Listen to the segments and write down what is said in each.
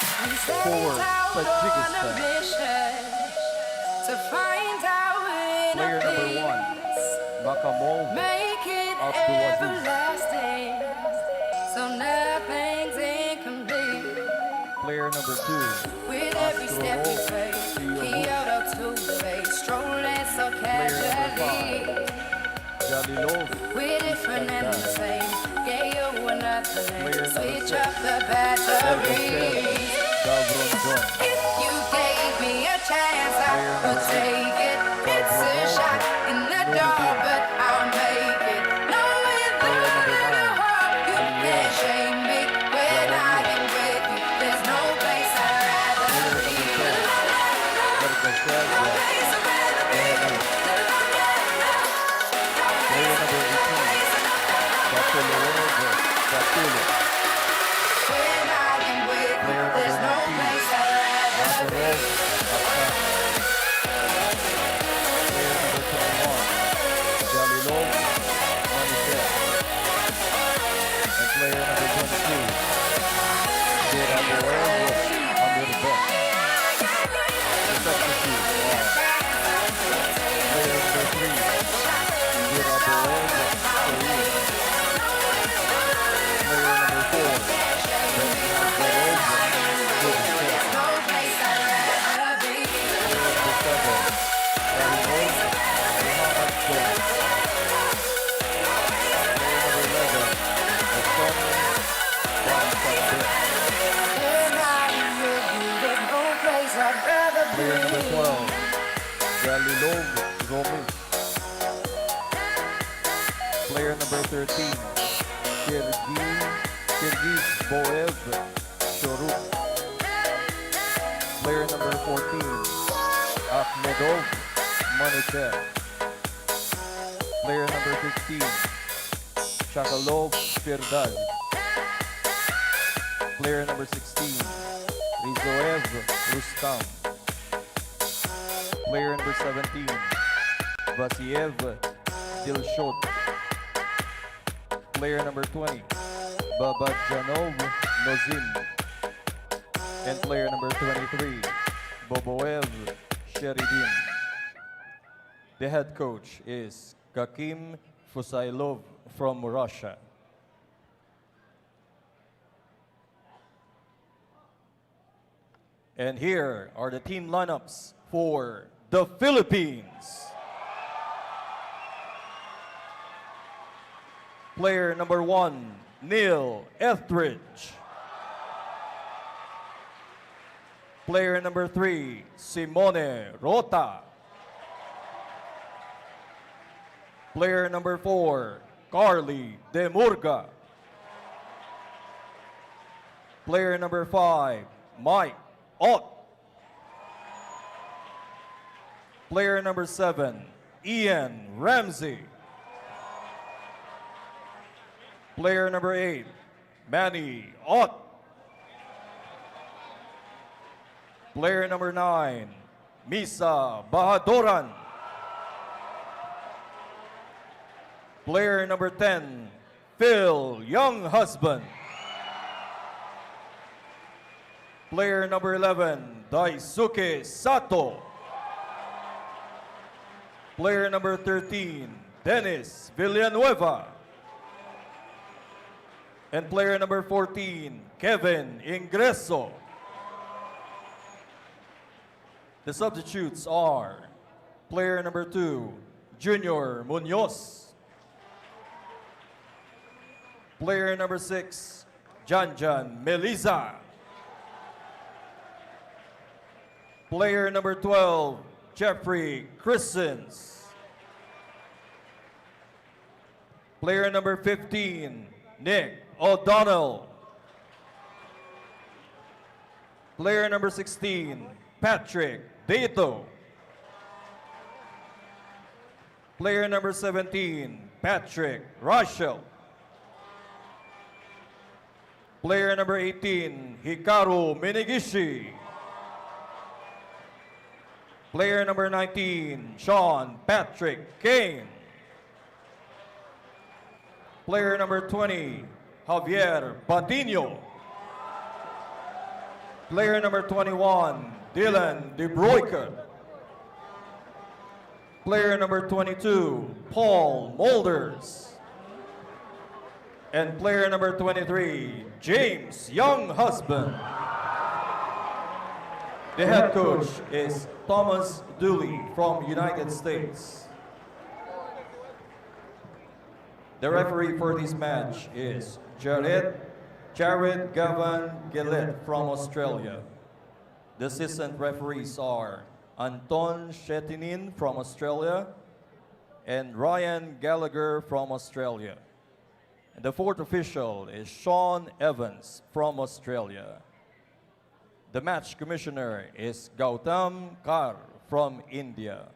for Tajikistan. Player number 1, Makamov Abdulaziz. Player number 2, Astrolov Player number 5, Jalilov Iskandar. Player number 6, Elbasen Davronjon. Player number 8, Davronov Player number 12, Jalilov Romy. Player number 13, Kirgiz Boev Shoruk. Player number 14, Akhmedov Manitev. Player number 15, Shakalov Firdaz. Player number 16, Rizoev Rustam. Player number 17, Vasiev Dilshot. Player number 20, Babajanov Nozim. And player number 23, Boboev Sheridin. The head coach is Kakim Fusailov from Russia. And here are the team lineups for the Philippines. Player number 1, Neil Etheridge. Player number 3, Simone Rota. Player number 4, Carly Demurga. Player number 5, Mike Ott. Player number 7, Ian Ramsey. Player number 8, Manny Ott. Player number 9, Misa Bahadoran. Player number 10, Phil Younghusband. Player number 11, Daisuke Sato. Player number 13, Dennis Villanueva. And player number 14, Kevin Ingreso. The substitutes are player number 2, Junior Munoz. Player number 6, Janjan Meliza. Player number 12, Jeffrey Christens. Player number 15, Nick O'Donnell. Player number 16, Patrick Dato. Player number 17, Patrick Russell. Player number 18, Hikaru Minigishi. Player number 19, Sean Patrick Kane. Player number 20, Javier Patino. Player number 21, Dylan De Broeke. Player number 22, Paul Molders. And player number 23, James Younghusband. The head coach is Thomas Dooley from United States. The referee for this match is Jared Gavan Gillett from Australia. The assistant referees are Anton Shetinin from Australia and Ryan Gallagher from Australia. And the fourth official is Sean Evans from Australia. The match commissioner is Gautam Kar from India.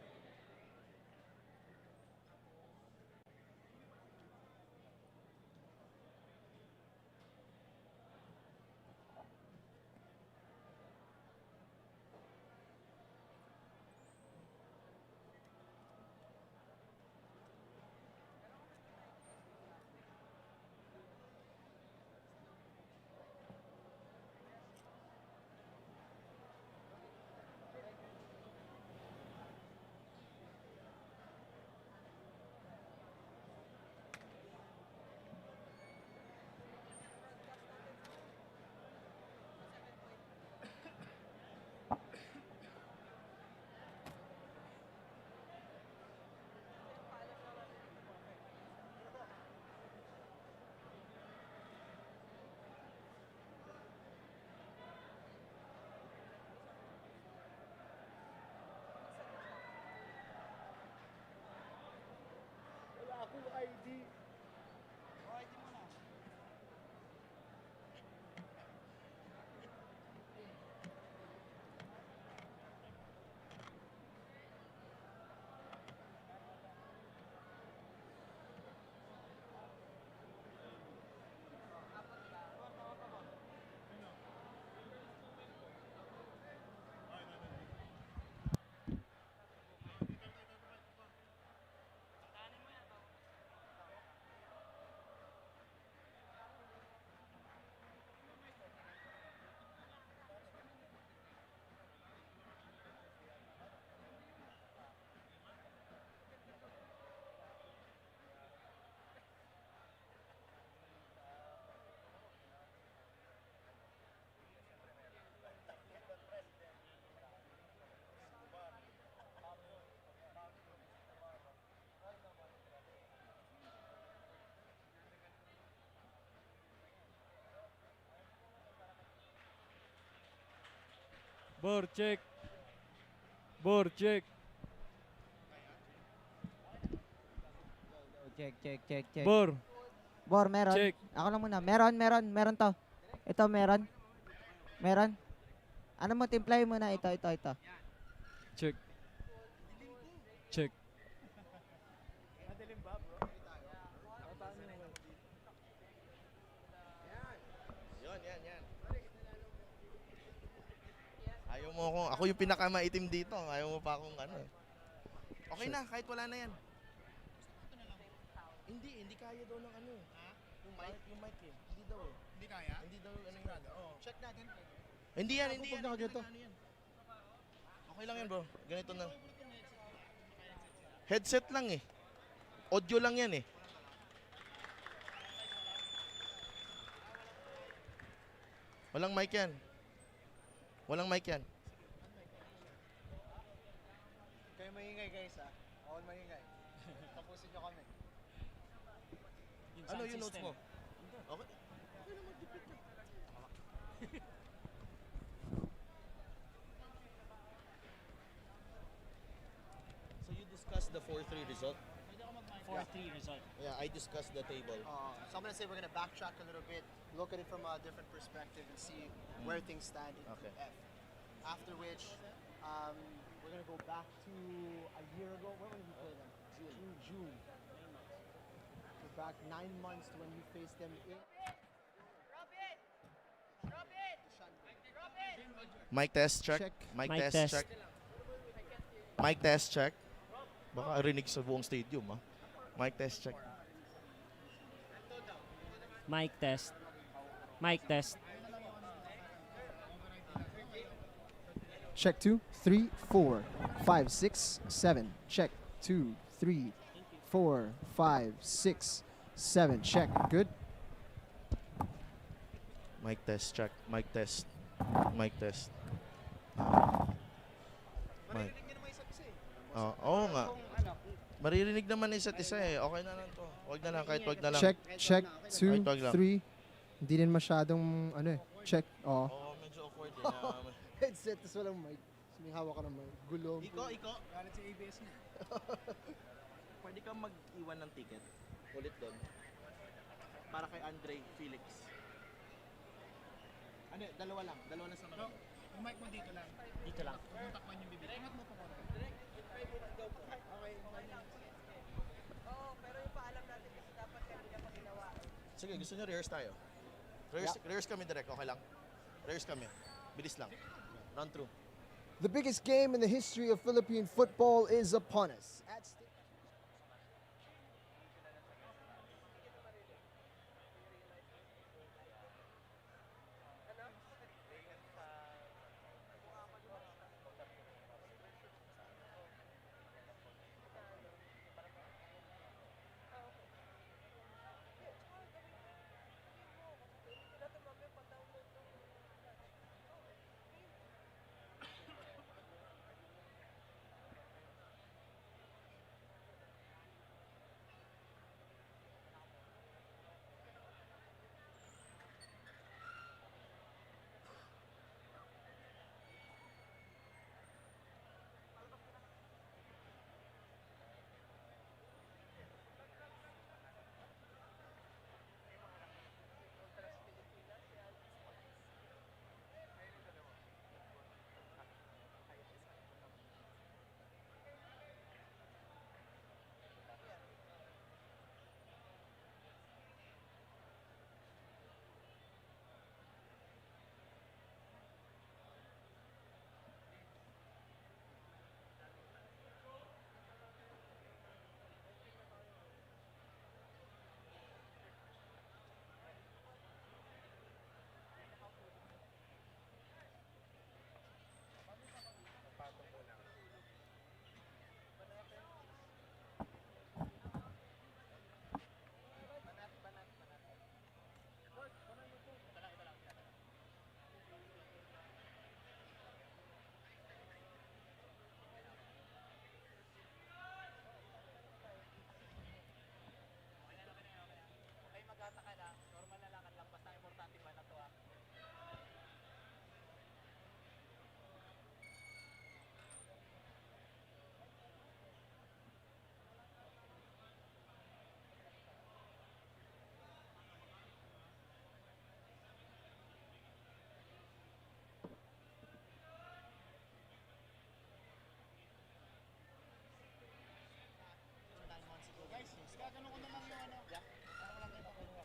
Bor, check. Bor, check. Check. Bor, Bor, meron. check. Ako lang muna. Meron to. Ito, meron. Ano mo, timplay mo na. Ito. Check. Check. Yan. Ayaw mo ako yung pinakamaitim dito. Ayaw mo pa akong ano eh. Okay na, kahit wala na yan. Hindi kaya daw ng ano. Yung mic eh. Hindi daw eh. Hindi kaya? Hindi daw ano yun. Check natin. Hindi yan. Pag nakaganito. Okay lang yan bro. Ganito na. Headset lang eh. Audio lang yan eh. Walang mic yan. Kayo maingay guys ha. All maingay. Tapusin nyo kami. Ano yung notes mo? Okay. So you discussed the 4-3 result? 4-3 result. Yeah, I discussed the table. So I'm going to say we're going to backtrack a little bit, look at it from a different perspective and see where things stand in Okay. F. After which, we're going to go back to a year ago. When did we play them? June. We're back 9 months to when we faced them in. Mic test check. Check. Mic Mic test test. check. Mic test check. Baka rinig sa buong stadium ah. Mic test check. Mic test. Mic test. Check 2, 3, 4, 5, 6, 7. Check 2, 3, 4, 5, 6, 7. Check. Good. Mic test, check. Mic test. Mic test. Mic. Oo nga. Maririnig naman isa't isa eh. Okay na lang to. Wag na lang, kahit wag na lang. Check 2, Wag lang. 3. Hindi din masyadong ano eh. Check. Oh. Oo, medyo awkward eh. Headset, tas walang mic. May hawak ka ng mic. Gulo. Iko. Galit si ABS niya. Pwede kang mag-iwan ng ticket. Ulit doon. Para kay Andre Felix. Ano, dalawa lang sa mga. Yung mic mo dito lang. Dito lang. Kung takpan yung bibig. Ingat mo pa konti. Sige, gusto nyo rehearse tayo? Rehearse kami direct, okay lang? Rehearse kami. Bilis lang. Run through. The biggest game in the history of Philippine football is upon us.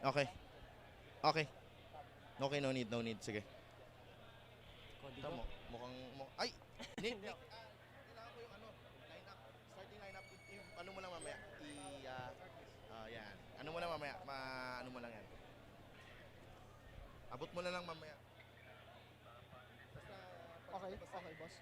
Okay. Okay, no need. Sige. Tama, ay! Nick. Kailangan ko yung lineup. Starting lineup. Ano mo lang mamaya? Yan. Ano mo lang mamaya? Ano mo lang yan? Abot mo na lang mamaya. Okay, boss.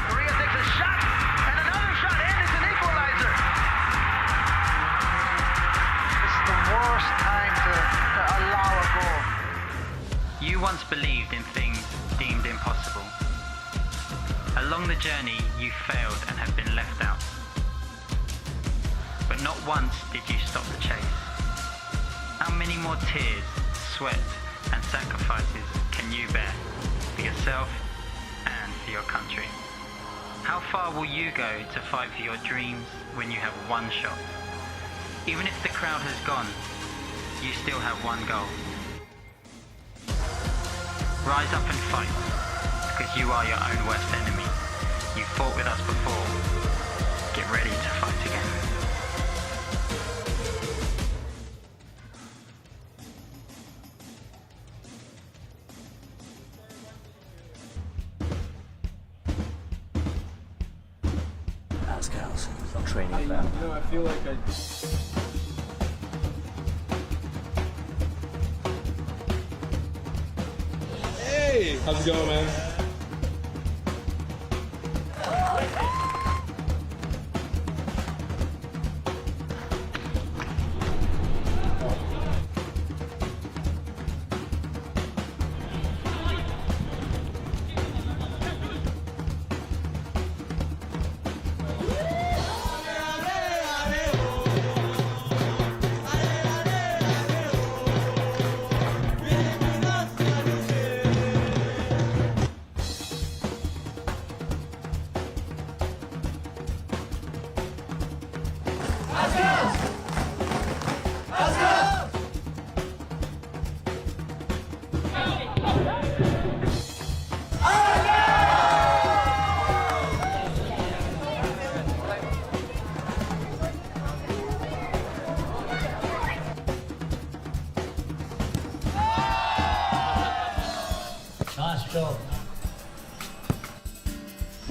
Korea takes a shot, and another shot, and it's an equalizer. This is the worst time to allow a goal. You once believed in things deemed impossible. Along the journey, you failed and have been left out. But not once did you stop the chase. How many more tears, sweat, and sacrifices can you bear for yourself and for your country? How far will you go to fight for your dreams when you have one shot? Even if the crowd has gone, you still have one goal. Rise up and fight, because you are your own worst enemy. You fought with us before. Get ready to fight again. Azkals training ground. I feel like How's it going, man?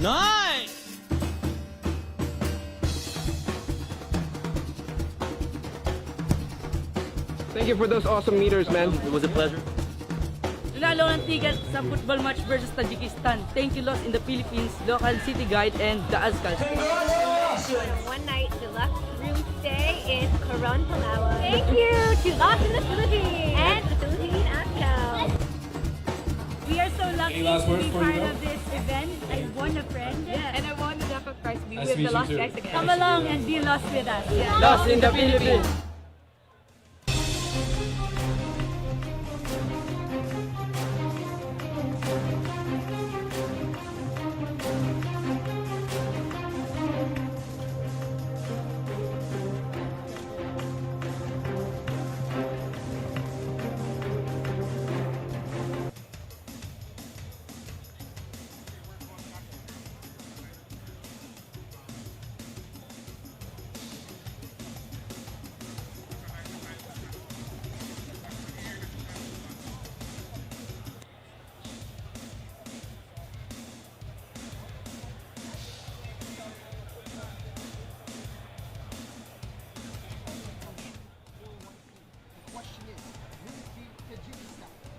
Nice! Thank you for those awesome meters, man. It was a pleasure. Lalo ng ticket sa football match versus Tajikistan. Thank you, Lost in the Philippines, local city guide, and the Azkals. One night deluxe room stay in Coron, Palawan. Thank you to Lost in the Philippines and the Philippine Azkals. We are so lucky last to words be before part you go? of this event. I won a friend. And I won the Jackal Prize. Be Nice to with meet the you Lost too. guys again. Come along and be lost with us. Lost in the Philippines.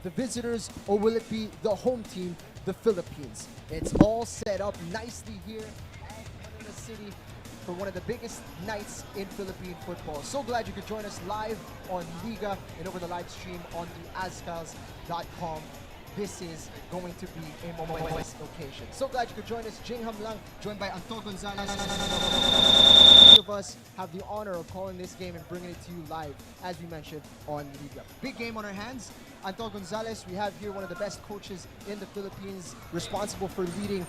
The visitors, or will it be the home team, the Philippines? It's all set up nicely here at Manila City for one of the biggest nights in Philippine football. So glad you could join us live on Liga and over the live stream on the Azkals.com. This is going to be a momentous occasion. So glad you could join us. Jingham Lang, joined by Anton Gonzalez. Three of us have the honor of calling this game and bringing it to you live, as we mentioned, on Liga. Big game on our hands. Anton Gonzalez, we have here one of the best coaches in the Philippines, responsible for leading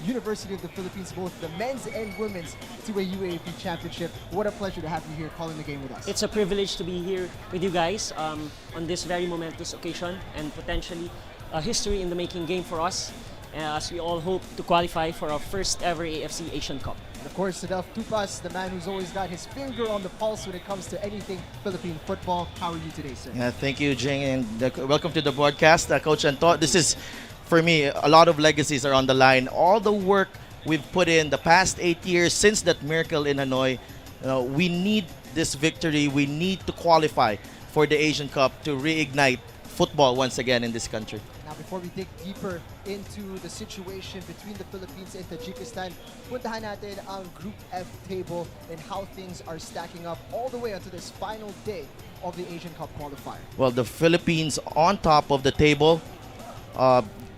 University of the Philippines, both the men's and women's, to a UAP championship. What a pleasure to have you here calling the game with us. It's a privilege to be here with you guys on this very momentous occasion and potentially a history in the making game for us as we all hope to qualify for our first ever AFC Asian Cup. And of course, Sadaf Tupas, the man who's always got his finger on the pulse when it comes to anything Philippine football. How are you today, sir? Yeah, thank you, Jing, and welcome to the broadcast, Coach Anto. This is, for me, a lot of legacies are on the line. All the work we've put in the past 8 years since that miracle in Hanoi, we need this victory. We need to qualify for the Asian Cup to reignite football once again in this country. Now, before we dig deeper into the situation between the Philippines and Tajikistan, puntahan natin ang Group F table and how things are stacking up all the way onto this final day of the Asian Cup qualifier. Well, the Philippines on top of the table.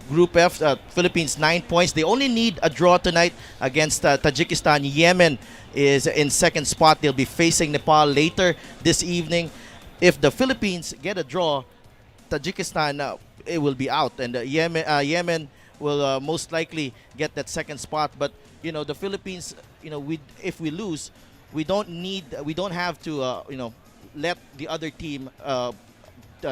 Group F, Philippines 9 points. They only need a draw tonight against Tajikistan. Yemen is in second spot. They'll be facing Nepal later this evening. If the Philippines get a draw, Tajikistan it will be out, and Yemen will most likely get that second spot. But the Philippines, if we lose, we don't have to let the other team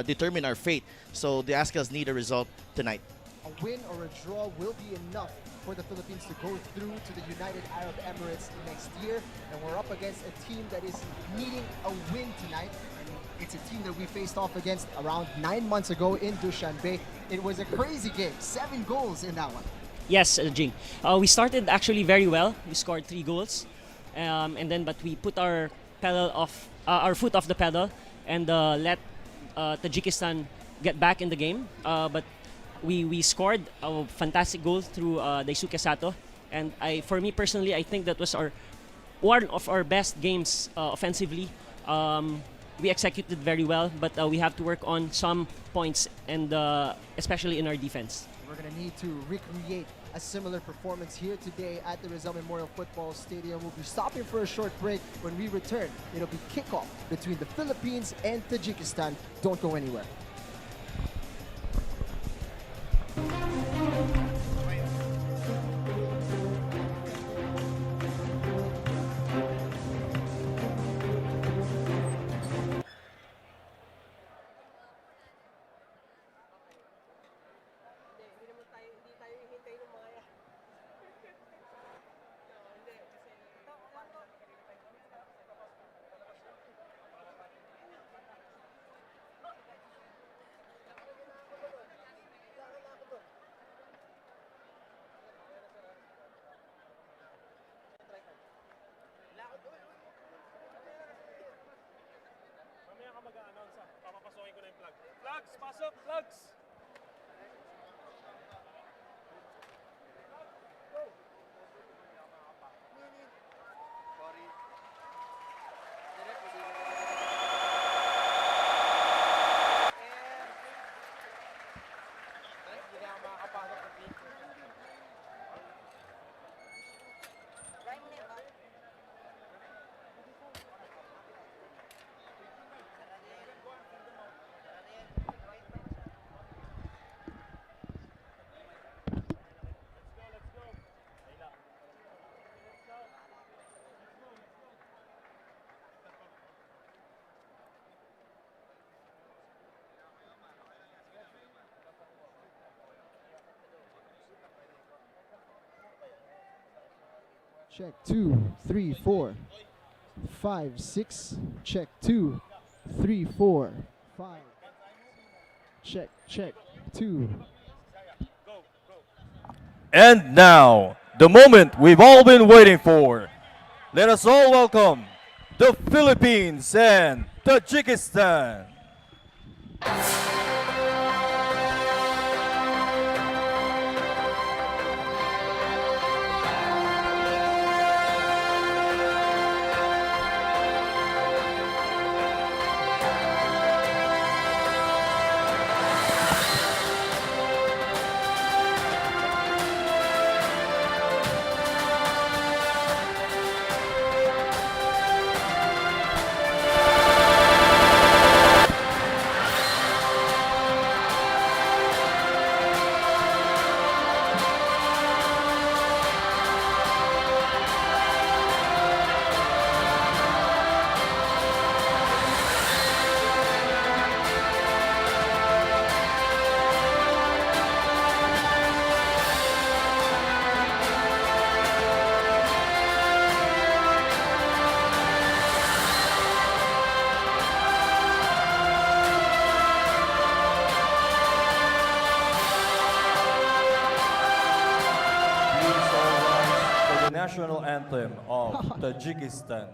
determine our fate. So the Azkals need a result tonight. A win or a draw will be enough for the Philippines to go through to the United Arab Emirates next year. And we're up against a team that is needing a win tonight. It's a team that we faced off against around 9 months ago in Dushanbe. It was a crazy game. 7 goals in that one. Yes, Jing. We started actually very well. We scored 3 goals, but we put our foot off the pedal and let Tajikistan get back in the game. But we scored a fantastic goal through Daisuke Sato, and for me personally, I think that was one of our best games offensively. We executed very well, but we have to work on some points, and especially in our defense. We're going to need to recreate a similar performance here today at the Rizal Memorial Football Stadium. We'll be stopping for a short break. When we return, it'll be kickoff between the Philippines and Tajikistan. Don't go anywhere. Flags, pasok, flags! Check 2, 3, 4, 5, 6. Check 2, 3, 4, 5. Check, check 2. And now, the moment we've all been waiting for. Let us all welcome the Philippines and Tajikistan. National anthem of Tajikistan.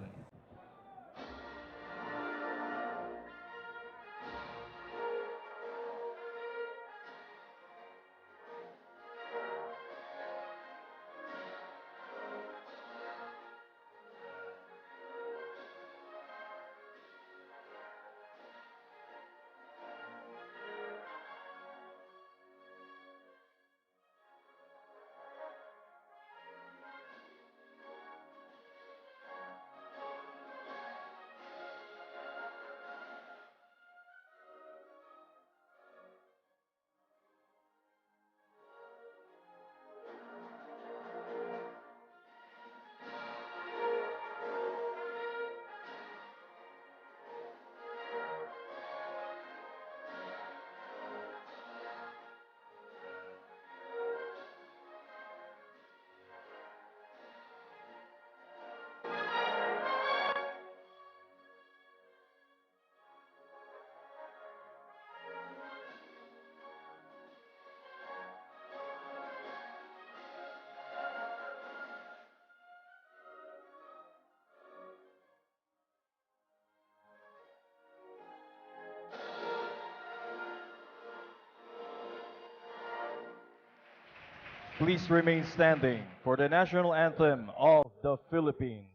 please remain standing for the national anthem of the Philippines.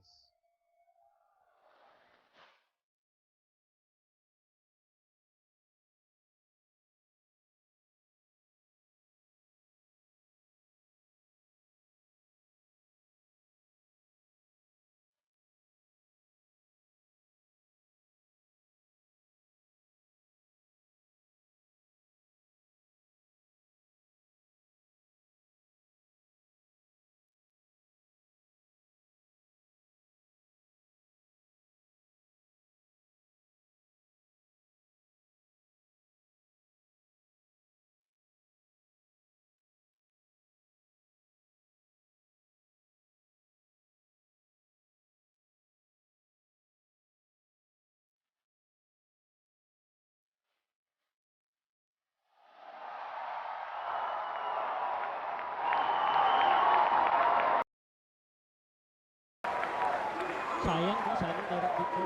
Sayang, no? Sana meron dito.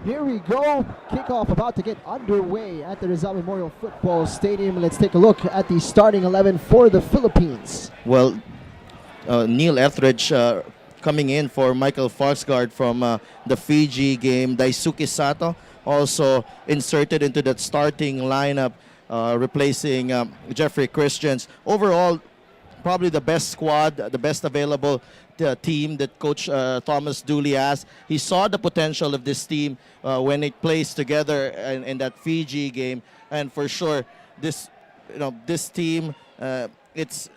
Here we go. Kickoff about to get underway at the Rizal Memorial Football Stadium. Let's take a look at the starting 11 for the Philippines. Well, Neil Etheridge coming in for Michael Forsgaard from the Fiji game. Daisuke Sato also inserted into that starting lineup, replacing Jeffrey Christians. Overall, probably the best squad, the best available team that Coach Thomas Dooley has. He saw the potential of this team when it plays together in that Fiji game, and for sure, this team, it's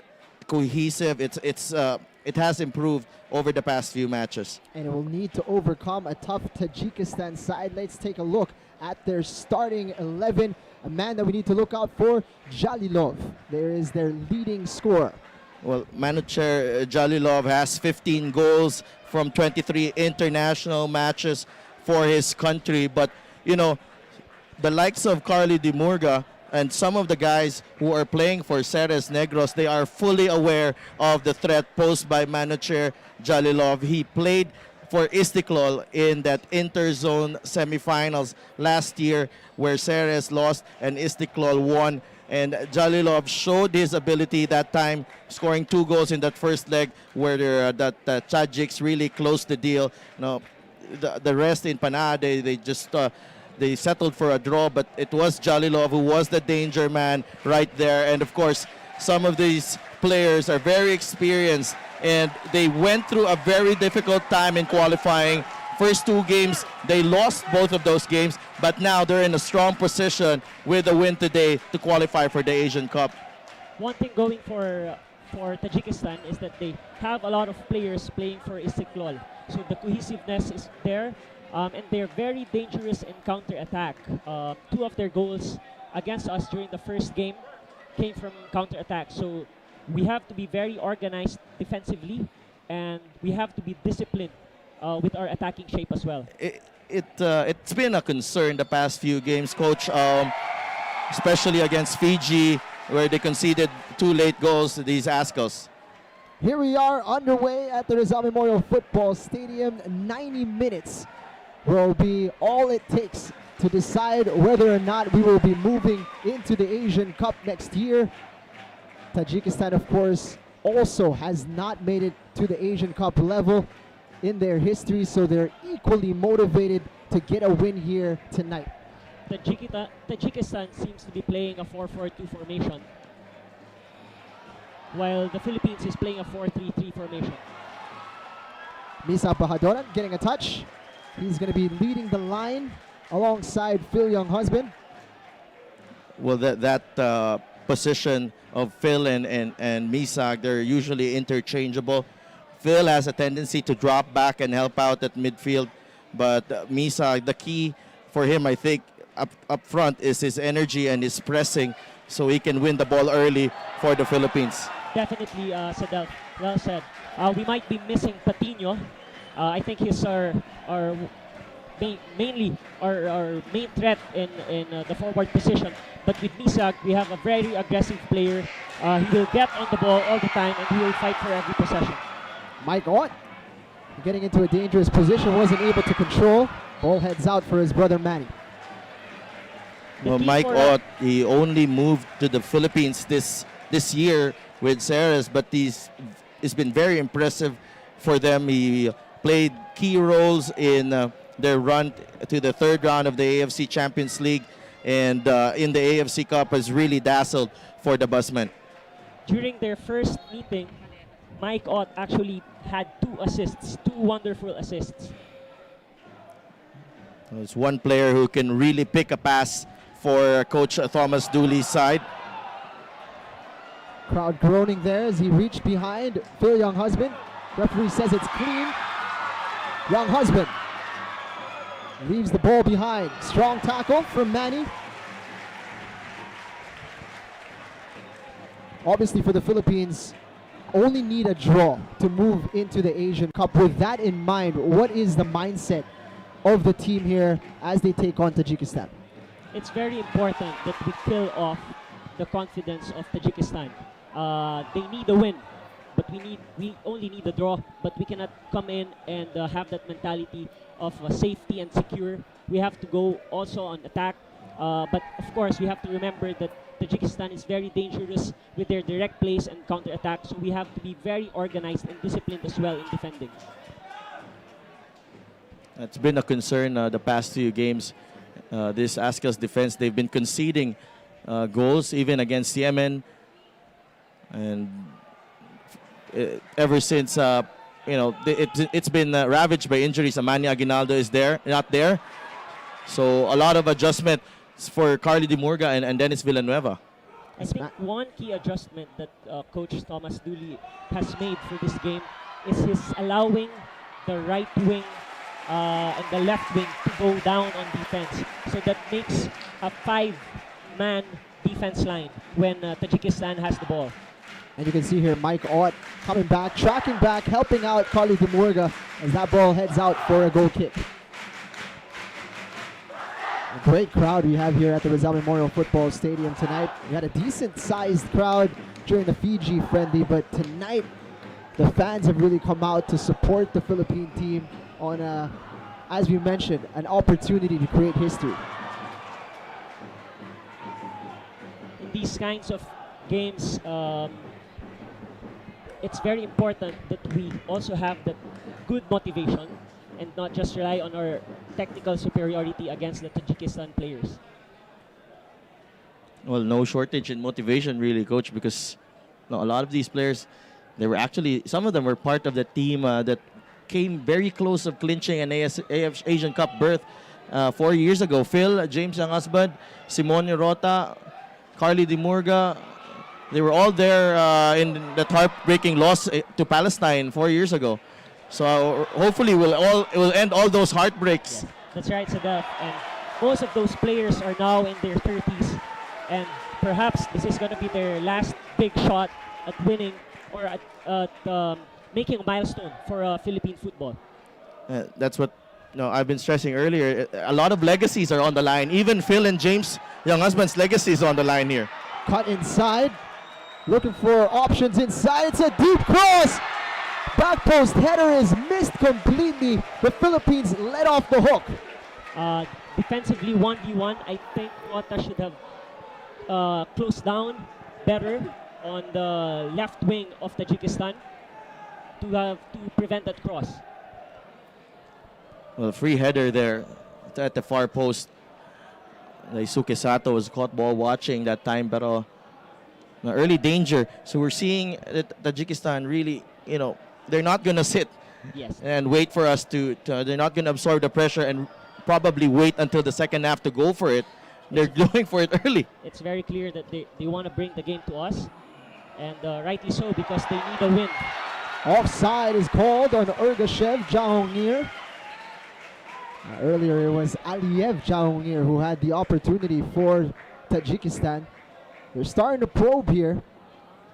cohesive. It has improved over the past few matches. And it will need to overcome a tough Tajikistan side. Let's take a look at their starting 11. A man that we need to look out for, Jalilov. There is their leading scorer. Well, Manucher Jalilov has 15 goals from 23 international matches for his country. But, the likes of Carly Di Murga and some of the guys who are playing for Ceres Negros, they are fully aware of the threat posed by Manucher Jalilov. He played for Istiklal in that interzone semifinals last year where Ceres lost and Istiklal won. And Jalilov showed his ability that time, scoring 2 goals in that first leg where the Tajiks really closed the deal. The rest in Panaa, they settled for a draw, but it was Jalilov who was the danger man right there. And of course, some of these players are very experienced, and they went through a very difficult time in qualifying. First 2 games, they lost both of those games, but now they're in a strong position with a win today to qualify for the Asian Cup. One thing going for Tajikistan is that they have a lot of players playing for Istiklal. So the cohesiveness is there, and they're very dangerous in counter-attack. 2 of their goals against us during the first game came from counter-attack. So we have to be very organized defensively, and we have to be disciplined with our attacking shape as well. It's been a concern the past few games, Coach, especially against Fiji, where they conceded 2 late goals to these Azkals. Here we are underway at the Rizal Memorial Football Stadium. 90 minutes will be all it takes to decide whether or not we will be moving into the Asian Cup next year. Tajikistan, of course, also has not made it to the Asian Cup level in their history, so they're equally motivated to get a win here tonight. Tajikistan seems to be playing a 4-4-2 formation, while the Philippines is playing a 4-3-3 formation. Misa Bahadoran getting a touch. He's going to be leading the line alongside Phil Younghusband. Well, that position of Phil and Misak, they're usually interchangeable. Phil has a tendency to drop back and help out at midfield, but Misak, the key for him, I think, up front is his energy and his pressing, so he can win the ball early for the Philippines. Definitely, Sadel, well said. We might be missing Patino. I think he's our main threat in the forward position. But with Misak, we have a very aggressive player. He will get on the ball all the time, and he will fight for every possession. Mike Ott getting into a dangerous position, wasn't able to control. Ball heads out for his brother Manny. Well, Mike Ott, he only moved to the Philippines this year with Ceres, but he's been very impressive for them. He played key roles in their run to the third round of the AFC Champions League, and in the AFC Cup has really dazzled for the Busmen. During their first meeting, Mike Ott actually had 2 assists, 2 wonderful assists. It's one player who can really pick a pass for Coach Thomas Dooley's side. Crowd groaning there as he reached behind Phil Younghusband. Referee says it's clean. Younghusband leaves the ball behind. Strong tackle from Manny. Obviously for the Philippines, only need a draw to move into the Asian Cup. With that in mind, what is the mindset of the team here as they take on Tajikistan? It's very important that we kill off the confidence of Tajikistan. They need a win, but we only need a draw. But we cannot come in and have that mentality of safety and secure. We have to go also on attack. But of course, we have to remember that Tajikistan is very dangerous with their direct plays and counter-attack. So we have to be very organized and disciplined as well in defending. It's been a concern the past few games. This Azkals defense, they've been conceding goals even against Yemen, and ever since it's been ravaged by injuries. Amani Aguinaldo is not there, so a lot of adjustment for Carly Di Murga and Dennis Villanueva. I think one key adjustment that Coach Thomas Dooley has made for this game is his allowing the right wing and the left wing to go down on defense. So that makes a 5-man defense line when Tajikistan has the ball. And you can see here Mike Ott coming back, tracking back, helping out Carly Di Murga as that ball heads out for a goal kick. A great crowd we have here at the Rizal Memorial Football Stadium tonight. We had a decent-sized crowd during the Fiji friendly, but tonight the fans have really come out to support the Philippine team on, as we mentioned, an opportunity to create history. In these kinds of games, it's very important that we also have that good motivation and not just rely on our technical superiority against the Tajikistan players. Well, no shortage in motivation really, Coach, because a lot of these players, some of them were part of the team that came very close of clinching an AFC Asian Cup berth 4 years ago. Phil, James Younghusband, Simone Rota, Carly Di Murga, they were all there in that heartbreaking loss to Palestine 4 years ago. So hopefully we'll end all those heartbreaks. Yes, that's right, Sadaf. And most of those players are now in their 30s, and perhaps this is going to be their last big shot at winning or at making a milestone for Philippine football. That's what I've been stressing earlier. A lot of legacies are on the line. Even Phil and James Younghusband's legacy is on the line here. Cut inside. Looking for options inside. It's a deep cross. Back post header is missed completely. The Philippines let off the hook. Defensively 1v1, I think Wata should have closed down better on the left wing of Tajikistan to prevent that cross. Well, free header there at the far post. Daisuke Sato was caught ball watching that time, but early danger. So we're seeing that Tajikistan really, they're not going to sit and wait for us to they're not going to absorb the pressure and probably wait until the second half to go for it. They're going for it early. It's very clear that they want to bring the game to us, and rightly so, because they need a win. Offside is called on Ergashev Jahongir. Earlier it was Aliyev Jahongir who had the opportunity for Tajikistan. They're starting to probe here,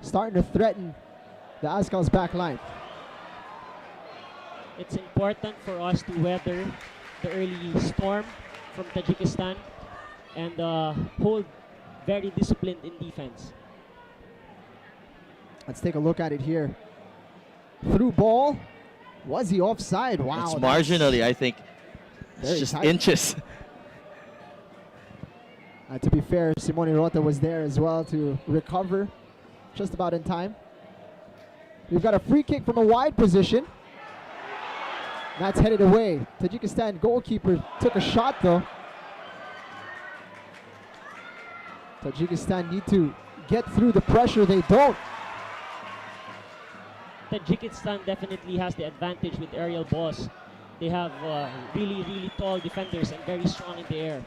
starting to threaten the Azkals back line. It's important for us to weather the early storm from Tajikistan and hold very disciplined in defense. Let's take a look at it here. Through ball. Was he offside? Wow. It's marginally, I think. It's just tight. inches. To be fair, Simone Rota was there as well to recover just about in time. We've got a free kick from a wide position. That's headed away. Tajikistan goalkeeper took a shot though. Tajikistan need to get through the pressure. They don't. Tajikistan definitely has the advantage with aerial balls. They have really, really tall defenders and very strong in the air.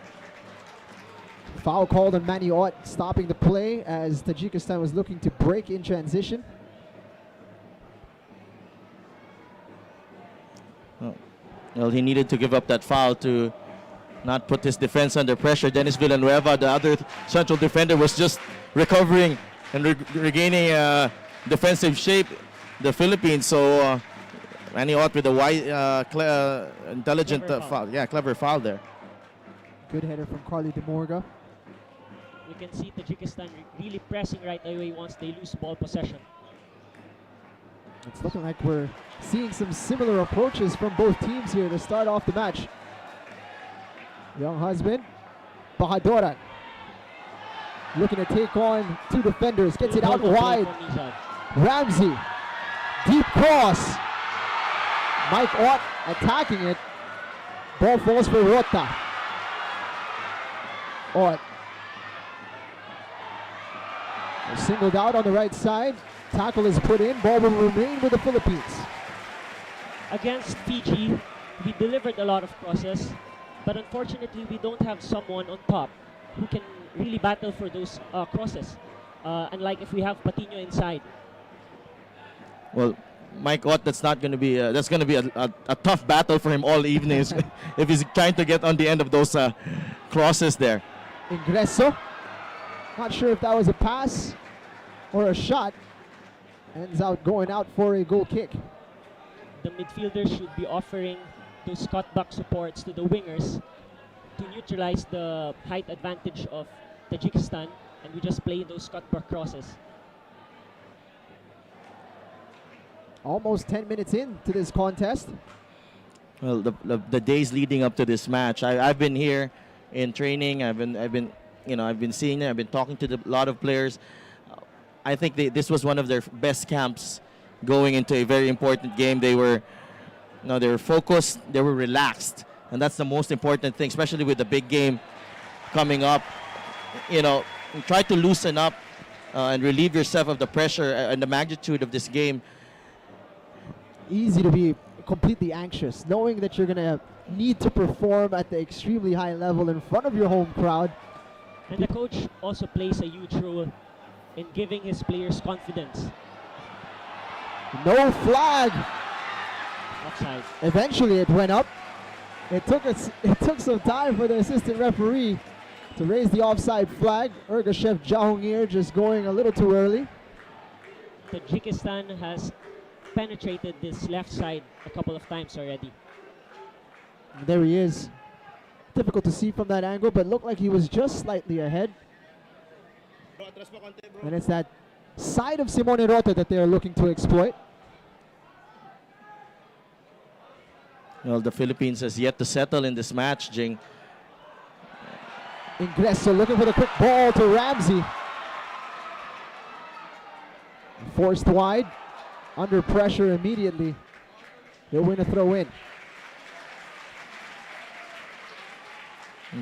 Foul called on Maniot, stopping the play as Tajikistan was looking to break in transition. Well, he needed to give up that foul to not put his defense under pressure. Dennis Villanueva, the other central defender, was just recovering and regaining defensive shape. The Philippines, so Maniot with a wide, intelligent foul. Yeah, clever foul there. Good header from Carly DeMorga. You can see Tajikistan really pressing right away once they lose ball possession. It's looking like we're seeing some similar approaches from both teams here to start off the match. Young husband, Bahadoran, looking to take on two defenders, gets it out wide. Ramsey, deep cross. Mike Ott attacking it. Ball falls for Rota. Ott. Singled out on the right side. Tackle is put in. Ball will remain with the Philippines. Against Fiji, we delivered a lot of crosses, but unfortunately we don't have someone on top who can really battle for those crosses. Unlike if we have Patino inside. Well, Mike Ott, that's going to be a tough battle for him all evenings if he's trying to get on the end of those crosses there. Ingreso. Not sure if that was a pass or a shot. Ends out going out for a goal kick. The midfielders should be offering those cutback supports to the wingers to neutralize the height advantage of Tajikistan, and we just play those cutback crosses. Almost 10 minutes into this contest. Well, the days leading up to this match, I've been here in training. I've been seeing it. I've been talking to a lot of players. I think this was one of their best camps going into a very important game. They were focused, they were relaxed, and that's the most important thing, especially with the big game coming up. Try to loosen up and relieve yourself of the pressure and the magnitude of this game. Easy to be completely anxious, knowing that you're going to need to perform at the extremely high level in front of your home crowd. And the coach also plays a huge role in giving his players confidence. No flag. Offside. Eventually it went up. It took some time for the assistant referee to raise the offside flag. Ergashev Jahongir just going a little too early. Tajikistan has penetrated this left side a couple of times already. And there he is. Difficult to see from that angle, but looked like he was just slightly ahead. And it's that side of Simone Rota that they are looking to exploit. Well, the Philippines has yet to settle in this match, Jing. Ingreso looking for the quick ball to Ramsey. Forced wide, under pressure immediately. They'll win a throw in.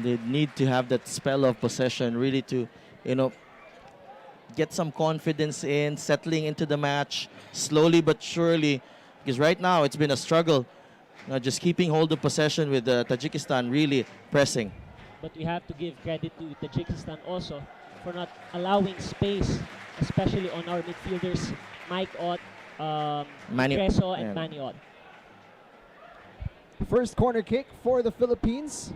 They need to have that spell of possession really to, get some confidence in, settling into the match slowly but surely. Because right now it's been a struggle, just keeping hold of possession with Tajikistan really pressing. But we have to give credit to Tajikistan also for not allowing space, especially on our midfielders, Mike Ott, Ingreso, and Manny Ott. First corner kick for the Philippines.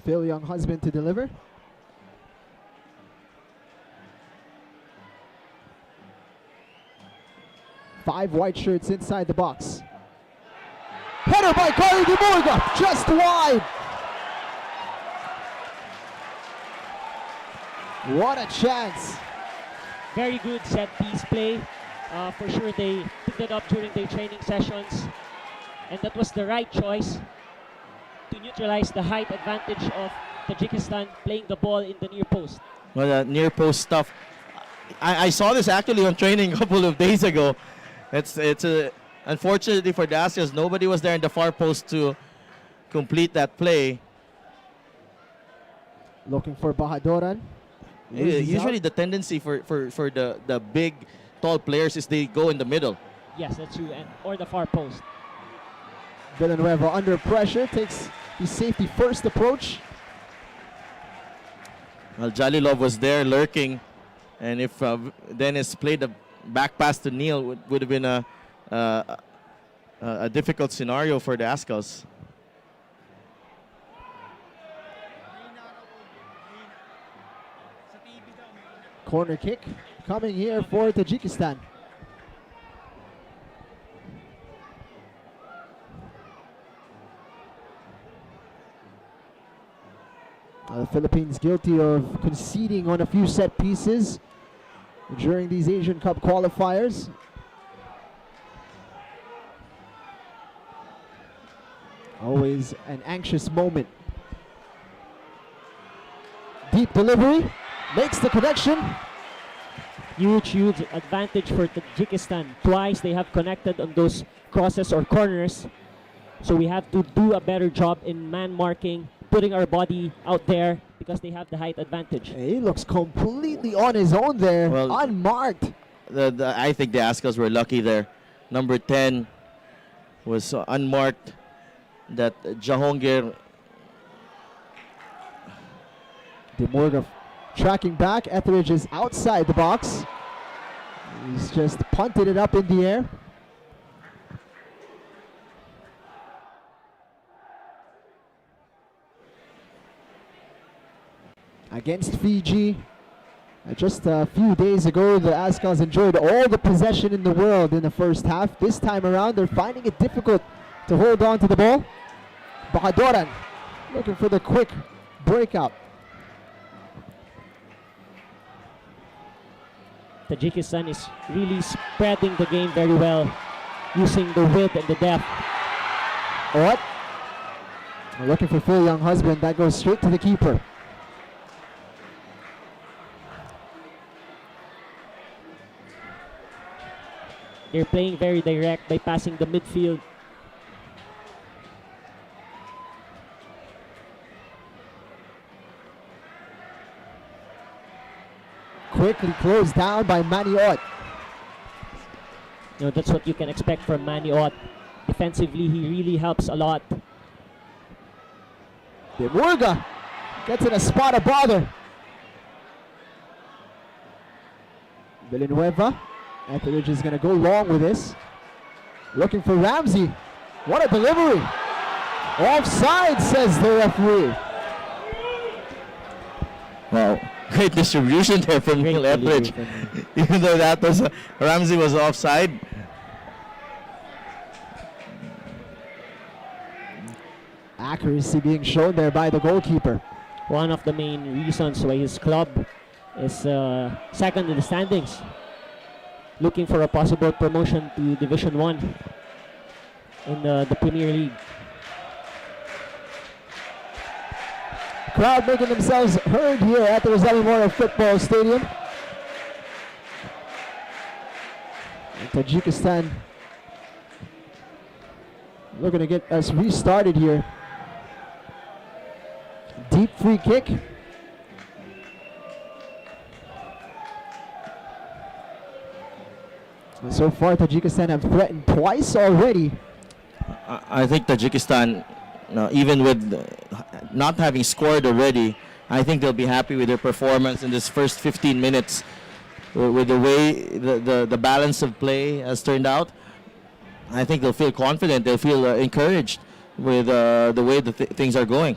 Phil Young husband to deliver. Five white shirts inside the box. Header by Kari Dimurga, just wide. What a chance. Very good set piece play. For sure they picked it up during their training sessions. And that was the right choice to neutralize the height advantage of Tajikistan playing the ball in the near post. Well, the near post stuff. I saw this actually on training a couple of days ago. Unfortunately for the Azkals, nobody was there in the far post to complete that play. Looking for Bahadoran. Usually the tendency for the big, tall players is they go in the middle. Yes, that's true, or the far post. Villanueva under pressure, takes the safety first approach. Well, Jalilov was there lurking, and if Dennis played the back pass to Neil, would have been a difficult scenario for the Azkals. Corner kick coming here for Tajikistan. The Philippines guilty of conceding on a few set pieces during these Asian Cup qualifiers. Always an anxious moment. Deep delivery, makes the connection. Huge advantage for Tajikistan. Twice they have connected on those crosses or corners. So we have to do a better job in man marking, putting our body out there because they have the height advantage. He looks completely on his own there, Well, unmarked. I think the Azkals were lucky there. Number 10 was unmarked. That Jahongir. Dimurga tracking back. Etheridge is outside the box. He's just punted it up in the air. Against Fiji, just a few days ago, the Azkals enjoyed all the possession in the world in the first half. This time around, they're finding it difficult to hold on to the ball. Bahadoran looking for the quick breakout. Tajikistan is really spreading the game very well, using the width and the depth. What? Looking for Phil Young husband. That goes straight to the keeper. They're playing very direct by passing the midfield. Quickly closed down by Manny Ott. That's what you can expect from Manny Ott. Defensively, he really helps a lot. Dimurga gets in a spot of bother. Villanueva. Etheridge is going to go long with this. Looking for Ramsey. What a delivery. Offside, says the referee. Wow, great distribution there from Neil Etheridge. Even though that was Ramsey was offside. Accuracy being shown there by the goalkeeper. one of the main reasons why his club is second in the standings, looking for a possible promotion to Division 1 in the Premier League. Crowd making themselves heard here at the Rizal Memorial Football Stadium. And Tajikistan looking to get us restarted here. Deep free kick. And so far, Tajikistan have threatened twice already. I think Tajikistan, even with not having scored already, I think they'll be happy with their performance in this first 15 minutes. With the way the balance of play has turned out, I think they'll feel confident. They'll feel encouraged with the way things are going.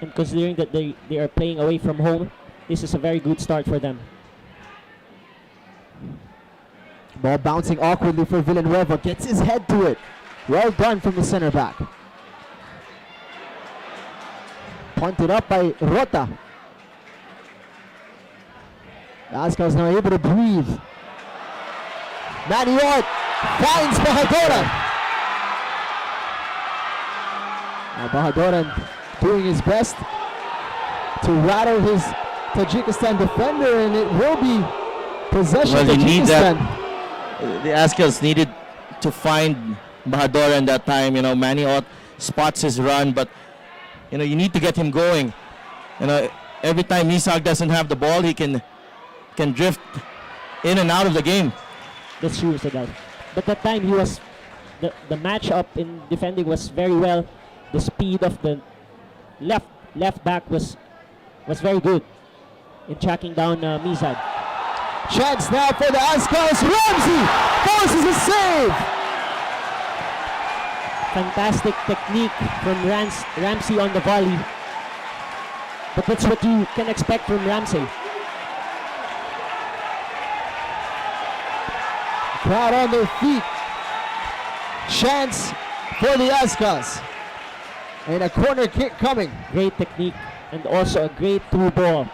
And considering that they are playing away from home, this is a very good start for them. Ball bouncing awkwardly for Villanueva. Gets his head to it. Well done from the center back. Punted up by Rota. The Azkals now able to breathe. Maniot finds Bahadoran. Now Bahadoran doing his best to rattle his Tajikistan defender, and it will be possession Well, they need Tajikistan. that. The Azkals needed to find Bahadoran that time. Maniot spots his run, but you need to get him going. Every time Isak doesn't have the ball, he can drift in and out of the game. That's true, Segal. But that time he was the matchup in defending was very well. The speed of the left back was very good in tracking down Mizad. Chance now for the Azkals. Ramsey forces a save. Fantastic technique from Ramsey on the volley. But that's what you can expect from Ramsey. Crowd on their feet. Chance for the Azkals. And a corner kick coming. Great technique and also a great through ball.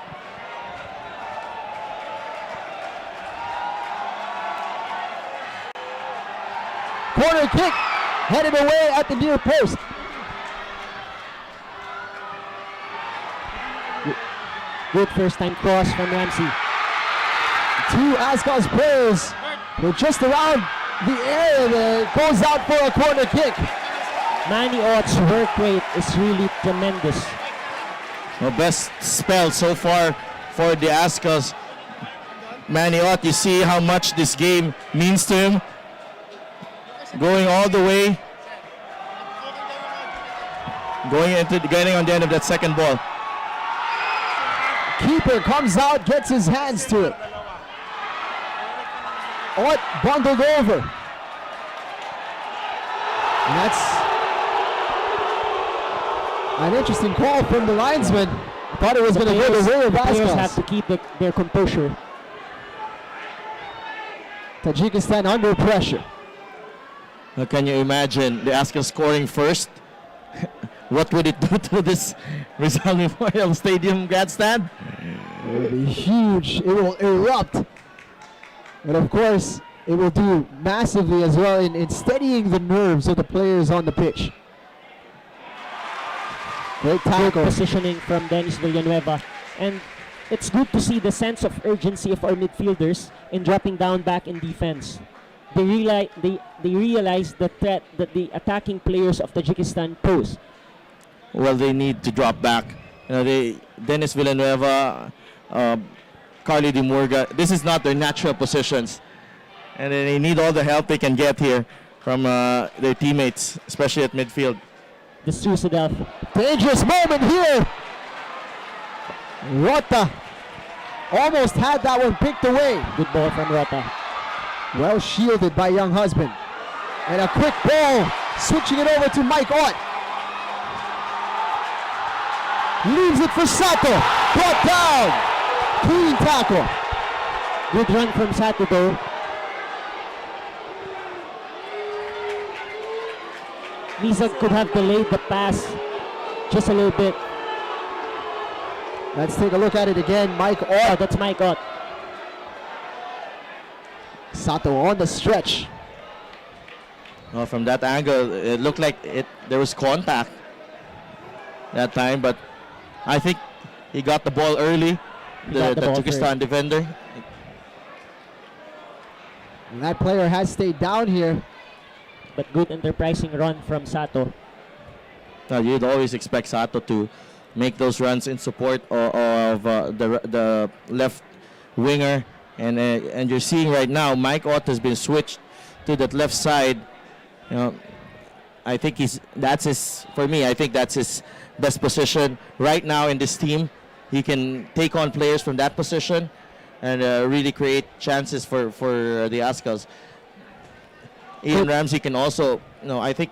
Corner kick headed away at the near post. Good first time cross from Ramsey. Two Azkals players were just around the area that goes out for a corner kick. Maniot's work rate is really tremendous. The best spell so far for the Azkals. Maniot, you see how much this game means to him. Going all the way. Getting on the end of that second ball. Keeper comes out, gets his hands to it. Ott bundled over. And that's an interesting call from the linesman. I thought it was going to go the way of The players Azkals. have to keep their composure. Tajikistan under pressure. Now, can you imagine the Azkals scoring first? What would it do to this Rizal Memorial Stadium grandstand? It will be huge. It will erupt. And of course, it will do massively as well in steadying the nerves of the players on the pitch. Great Good tackle. positioning from Dennis Villanueva. And it's good to see the sense of urgency of our midfielders in dropping down back in defense. They realize the threat that the attacking players of Tajikistan pose. Well, they need to drop back. Dennis Villanueva, Carly Di Murga, this is not their natural positions. And they need all the help they can get here from their teammates, especially at midfield. The Susadel. Dangerous moment here. Rota almost had that one picked away. Good ball from Rota. Well shielded by Young Husband. And a quick ball, switching it over to Mike Ott. Leaves it for Sato. Brought down. Clean tackle. Good run from Sato though. Mizag could have delayed the pass just a little bit. Let's take a look at it again. Mike Oh, Ott. that's Mike Ott. Sato on the stretch. Well, from that angle, it looked like there was contact that time, but I think he got the ball early. got The the ball Tajikistan defender. And that player has stayed down here. But good enterprising run from Sato. Now, you'd always expect Sato to make those runs in support of the left winger, and you're seeing right now Mike Ott has been switched to that left side. You know, I think for me, I think that's his best position right now in this team. He can take on players from that position and really create chances for the Azkals. Ian Ramsey can also, I think,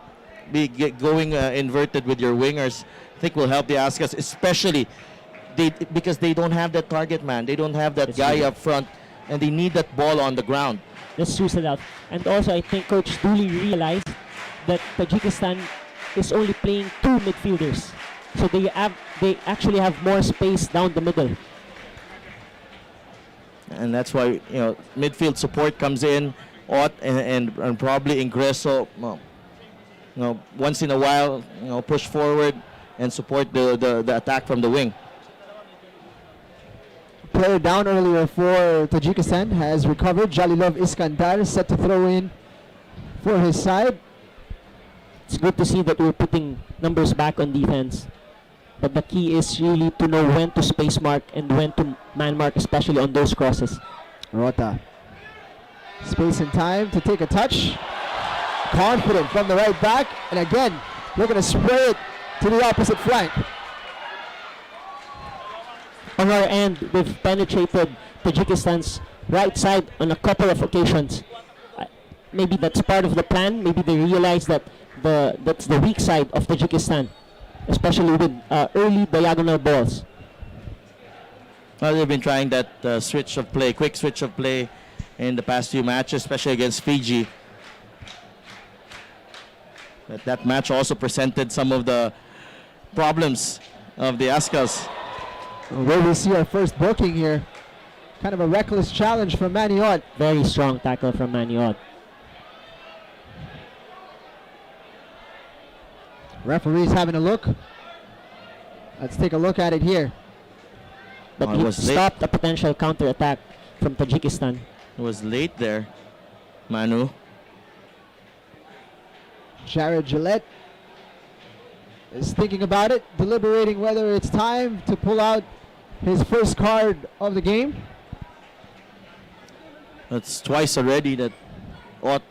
going inverted with your wingers, I think will help the Azkals, especially because they don't have that target man. They don't have that guy up front, and they need that ball on the ground. Let's choose it out. And also, I think Coach Dooley realized that Tajikistan is only playing 2 midfielders. So they actually have more space down the middle. And that's why, midfield support comes in, Ott and probably Ingreso, once in a while, push forward and support the attack from the wing. Player down earlier for Tajikistan has recovered. Jalilov Iskandar set to throw in for his side. It's good to see that we're putting numbers back on defense. But the key is really to know when to space mark and when to man mark, especially on those crosses. Rota. Space and time to take a touch. Confident from the right back. And again, looking to spray it to the opposite flank. On our end, we've penetrated Tajikistan's right side on a couple of occasions. Maybe that's part of the plan. Maybe they realize that that's the weak side of Tajikistan, especially with early diagonal balls. Well, they've been trying that quick switch of play in the past few matches, especially against Fiji. But that match also presented some of the problems of the Azkals. Where we see our first booking here. Kind of a reckless challenge from Manny Ott. Very strong tackle from Manny Ott. Referee's having a look. Let's take a look at it here. But he stopped a potential counter-attack from Tajikistan. It was late there, Manu. Jared Gillette is thinking about it, deliberating whether it's time to pull out his first card of the game. That's twice already that Ott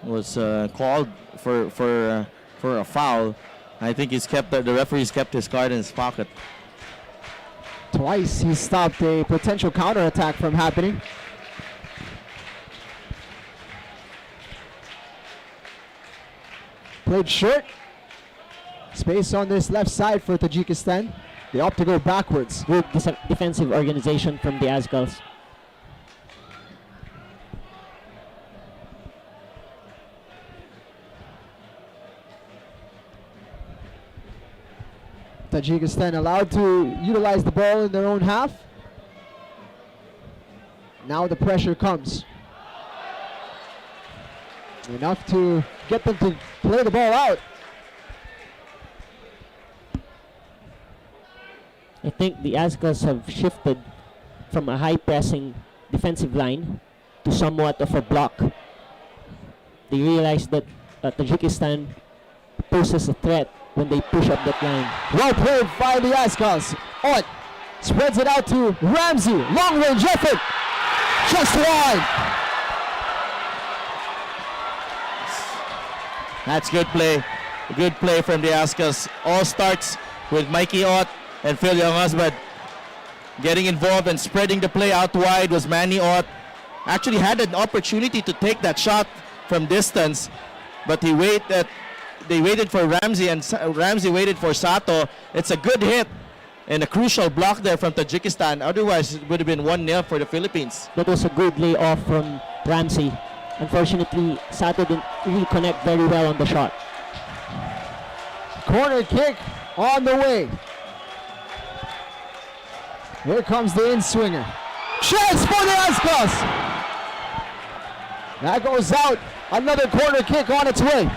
was called for a foul. I think the referee's kept his card in his pocket. Twice he stopped a potential counterattack from happening. Played short. Space on this left side for Tajikistan. They opt to go backwards. Good defensive organization from the Azkals. Tajikistan allowed to utilize the ball in their own half. Now the pressure comes. Enough to get them to play the ball out. I think the Azkals have shifted from a high-pressing defensive line to somewhat of a block. They realize that Tajikistan poses a threat when they push up that line. Well played by the Azkals. Ott spreads it out to Ramsey. Long range effort. Just wide. That's good play. Good play from the Azkals. All starts with Mikey Ott and Phil Younghusband. Getting involved and spreading the play out wide was Manny Ott. Actually had an opportunity to take that shot from distance, but they waited for Ramsey, and Ramsey waited for Sato. It's a good hit and a crucial block there from Tajikistan. Otherwise, it would have been 1-0 for the Philippines. That was a good layoff from Ramsey. Unfortunately, Sato didn't really connect very well on the shot. Corner kick on the way. Here comes the in-swinger. Chance for the Azkals! That goes out. Another corner kick on its way.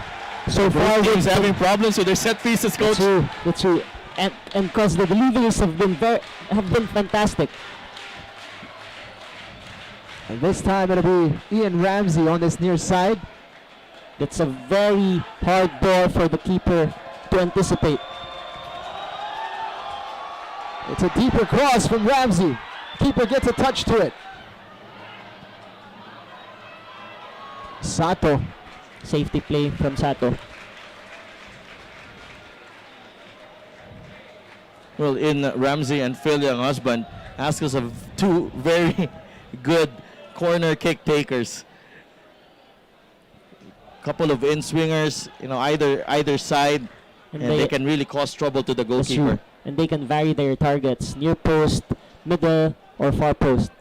So far, teams having problems with their set pieces, coach. That's true. And because the deliveries have been fantastic. And this time it'll be Ian Ramsey on this near side. That's a very hard ball for the keeper to anticipate. It's a deeper cross from Ramsey. Keeper gets a touch to it. Sato. Safety play from Sato. Well, in Ramsey and Phil Young husband, Azkals have two very good corner kick takers. Couple of in-swingers, either side, and they can really cause trouble to the goalkeeper. And they can vary their targets, near post, middle, or far post.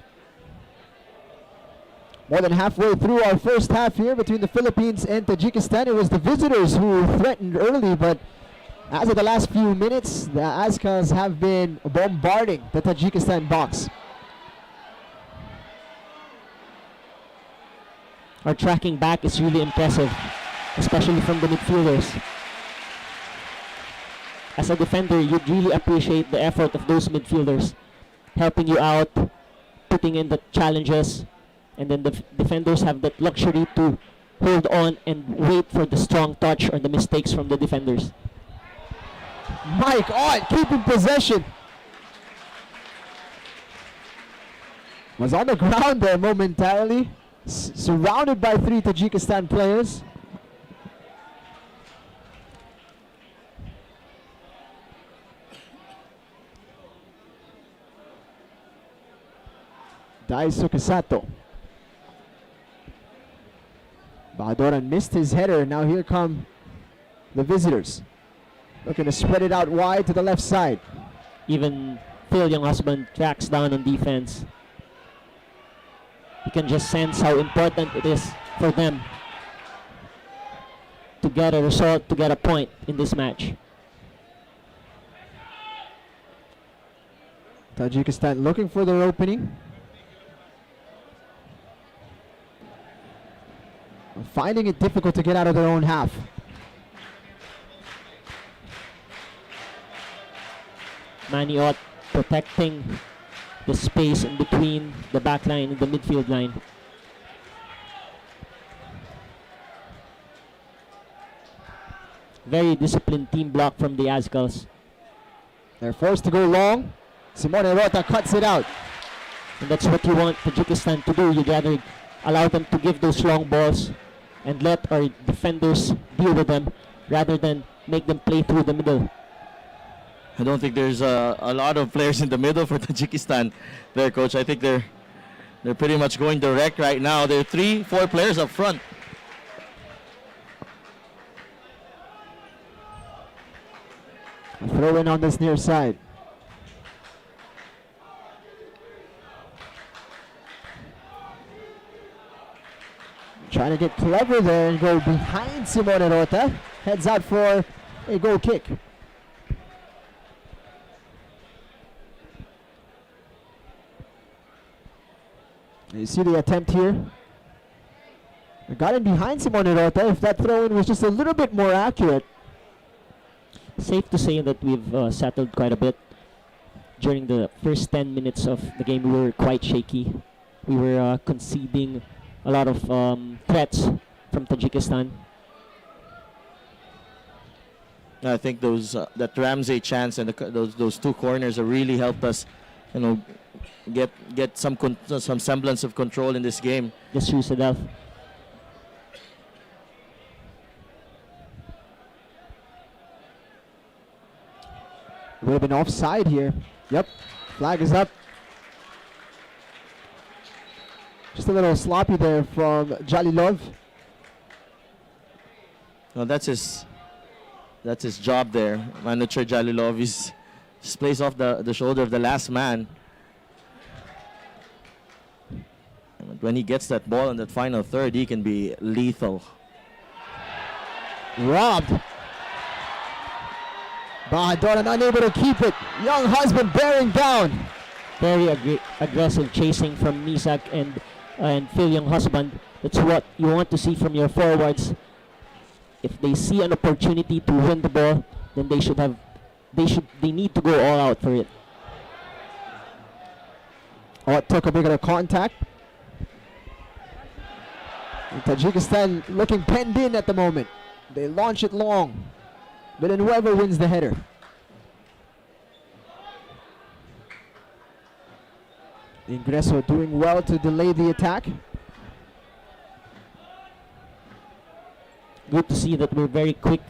More than halfway through our first half here between the Philippines and Tajikistan. It was the visitors who threatened early, but as of the last few minutes, the Azkals have been bombarding the Tajikistan box. Our tracking back is really impressive, especially from the midfielders. As a defender, you'd really appreciate the effort of those midfielders, helping you out, putting in the challenges, and then the defenders have that luxury to hold on and wait for the strong touch or the mistakes from the defenders. Mike on, keeping possession. Was on the ground there momentarily, surrounded by three Tajikistan players. Daisuke Sato. Bahadoran missed his header. Now here come the visitors. Looking to spread it out wide to the left side. Even Phil Young husband tracks down on defense. You can just sense how important it is for them to get a result, to get a point in this match. Tajikistan looking for their opening. Finding it difficult to get out of their own half. Maniot protecting the space in between the back line and the midfield line. Very disciplined team block from the Azkals. They're forced to go long. Simone Rota cuts it out. And that's what you want Tajikistan to do. You gotta allow them to give those long balls and let our defenders deal with them rather than make them play through the middle. I don't think there's a lot of players in the middle for Tajikistan there, coach. I think they're pretty much going direct right now. There are 3-4 players up front. A throw in on this near side. Trying to get clever there and go behind Simone Rota. Heads out for a goal kick. You see the attempt here. They got in behind Simone Rota. If that throw-in was just a little bit more accurate. Safe to say that we've settled quite a bit. During the first 10 minutes of the game, we were quite shaky. We were conceding a lot of threats from Tajikistan. I think that Ramsey chance and those two corners have really helped us, get some semblance of control in this game. That's true, Sadaf. Would have been offside here. Yep, flag is up. Just a little sloppy there from Jalilov. No, that's his job there. Manager Jalilov just plays off the shoulder of the last man. And when he gets that ball in that final third, he can be lethal. Robbed. Bahadoran unable to keep it. Young husband bearing down. very aggressive chasing from Misak and Phil Young Husband. That's what you want to see from your forwards. If they see an opportunity to win the ball, then they need to go all out for it. Oh, it took a bit of contact. And Tajikistan looking penned in at the moment. They launch it long. Villanueva wins the header. Ingreso doing well to delay the attack. Good to see that we're very quick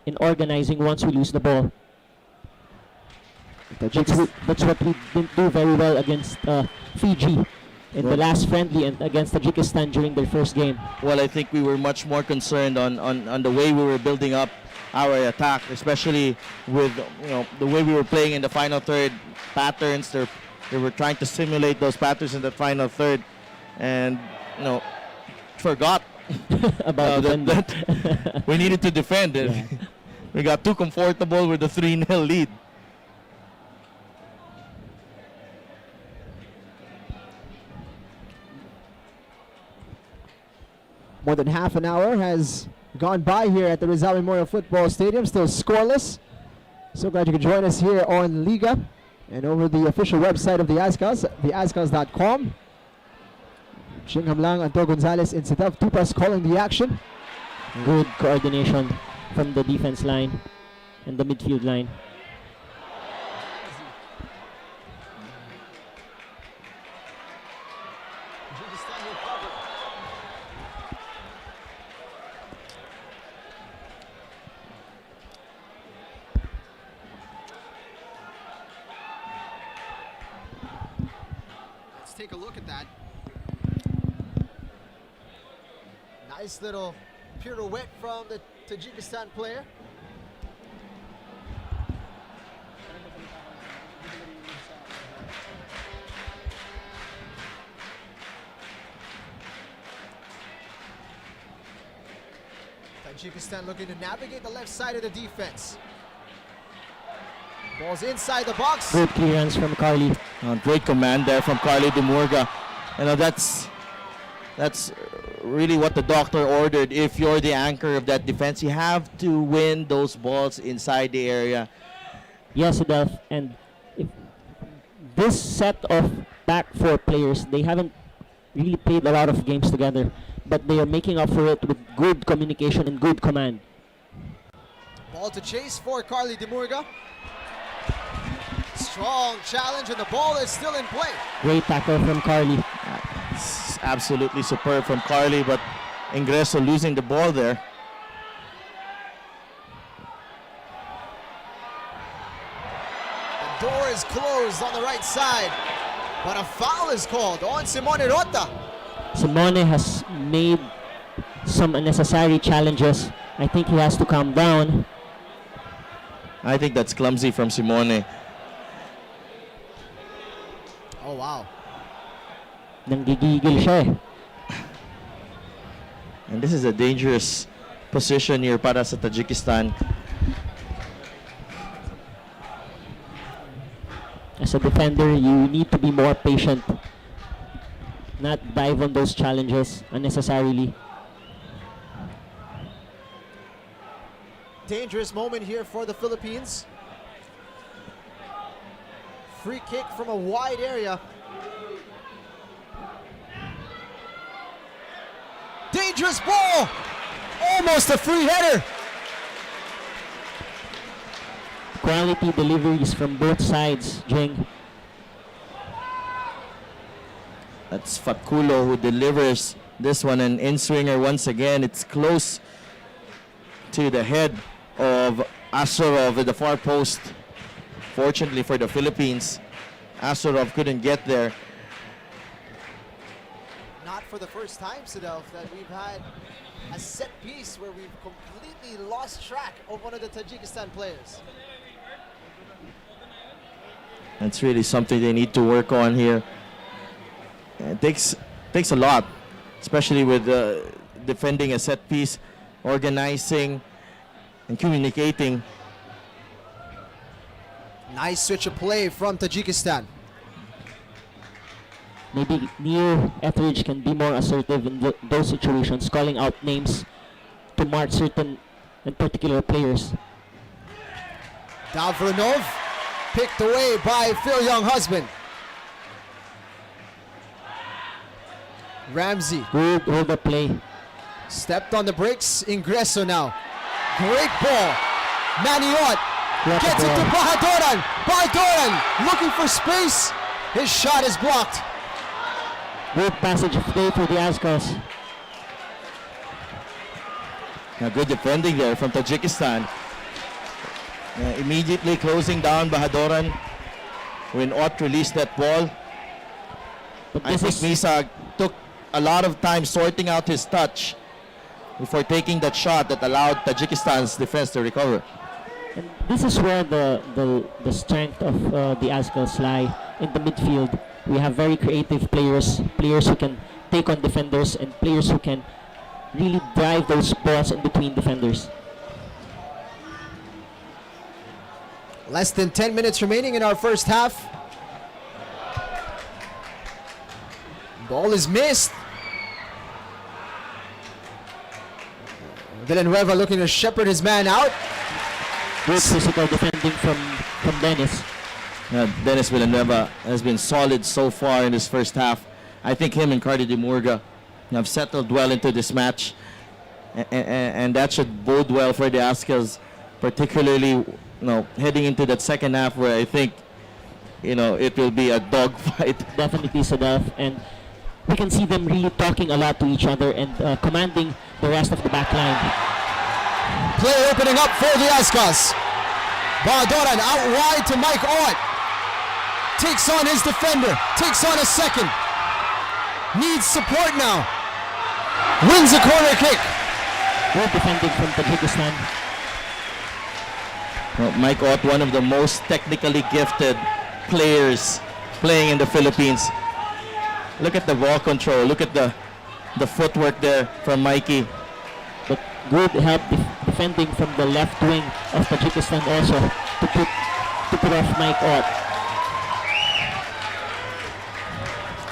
in organizing once we lose the ball. That's what we didn't do very well against Fiji in the last friendly and against Tajikistan during their first game. Well, I think we were much more concerned on the way we were building up our attack, especially with the way we were playing in the final third patterns. They were trying to simulate those patterns in the final third, and forgot about that we needed to defend. Yeah. We got too comfortable with the 3-0 lead. More than half an hour has gone by here at the Rizal Memorial Football Stadium, still scoreless. So glad you could join us here on Liga and over the official website of the Azkals, theazkals.com. Shingham Lang, Anto Gonzalez in Sitav Tupas calling the action. Good coordination from the defense line and the midfield line. Let's take a look at that. Nice little pirouette from the Tajikistan player. Tajikistan looking to navigate the left side of the defense. Ball's inside the box. Good clearance from Carly. Great command there from Carly Demurga. That's really what the doctor ordered. If you're the anchor of that defense, you have to win those balls inside the area. Yes, Adelph. And if this set of back four players, they haven't really played a lot of games together, but they are making up for it with good communication and good command. Ball to chase for Carly Demurga. Strong challenge and the ball is still in play. Great tackle from Carly. It's absolutely superb from Carly, but Ingreso losing the ball there. The door is closed on the right side, but a foul is called on Simone Rota. Simone has made some unnecessary challenges. I think he has to calm down. I think that's clumsy from Simone. Oh, wow. Nanggigigil siya eh. And this is a dangerous position here para sa Tajikistan. As a defender, you need to be more patient. Not dive on those challenges unnecessarily. Dangerous moment here for the Philippines. Free kick from a wide area. Dangerous ball! Almost a free header! Quality deliveries from both sides, Jing. That's Fatkulo who delivers this one, an in-swinger once again. It's close to the head of Asurov at the far post. Fortunately for the Philippines, Asurov couldn't get there. Not for the first time, Sidelf, that we've had a set piece where we've completely lost track of one of the Tajikistan players. That's really something they need to work on here. It takes a lot, especially with defending a set piece, organizing and communicating. Nice switch of play from Tajikistan. maybe Neil Etheridge can be more assertive in those situations, calling out names to mark certain and particular players. Down for the Nov. Picked away by Phil Young-Husband. Ramsey. Good hold up play. Stepped on the brakes. Ingreso now. Great ball. Maniot gets it to Bahadoran. Bahadoran looking for space. His shot is blocked. Good passage of play for the Azkals. Now good defending there from Tajikistan. Immediately closing down Bahadoran when Ott released that ball. But I think Misag took a lot of time sorting out his touch before taking that shot that allowed Tajikistan's defense to recover. And this is where the strength of the Azkals lie in the midfield. We have very creative players who can take on defenders and players who can really drive those balls in between defenders. Less than 10 minutes remaining in our first half. Ball is missed. Villanueva looking to shepherd his man out. Good physical defending from Dennis. Dennis Villanueva has been solid so far in this first half. I think him and Cardi de Murga have settled well into this match. And that should bode well for the Azkals, particularly heading into that second half where I think it will be a dogfight. Definitely, Sadaf. And we can see them really talking a lot to each other and commanding the rest of the back line. Play opening up for the Azkals. Bahadoran out wide to Mike Ott. Takes on his defender. Takes on a second. Needs support now. Wins a corner kick. Good defending from Tajikistan. Well, Mike Ott, one of the most technically gifted players playing in the Philippines. Look at the ball control. Look at the footwork there from Mikey. But good help defending from the left wing of Tajikistan also to put off Mike Ott.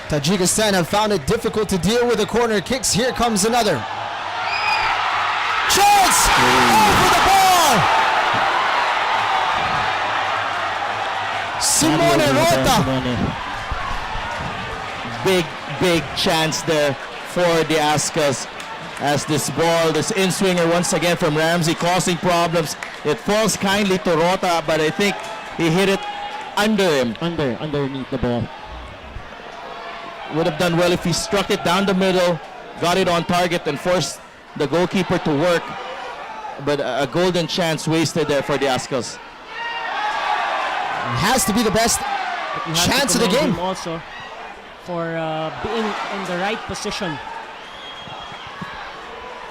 Tajikistan have found it difficult to deal with the corner kicks. Here comes another. Chance! Over the ball! Simone Rota. Big chance there for the Azkals as this ball, this in-swinger once again from Ramsey causing problems. It falls kindly to Rota, but I think he hit it under him. Underneath the ball. Would have done well if he struck it down the middle, got it on target and forced the goalkeeper to work. But a golden chance wasted there for the Azkals. Has to be the best chance of the game. Also for being in the right position.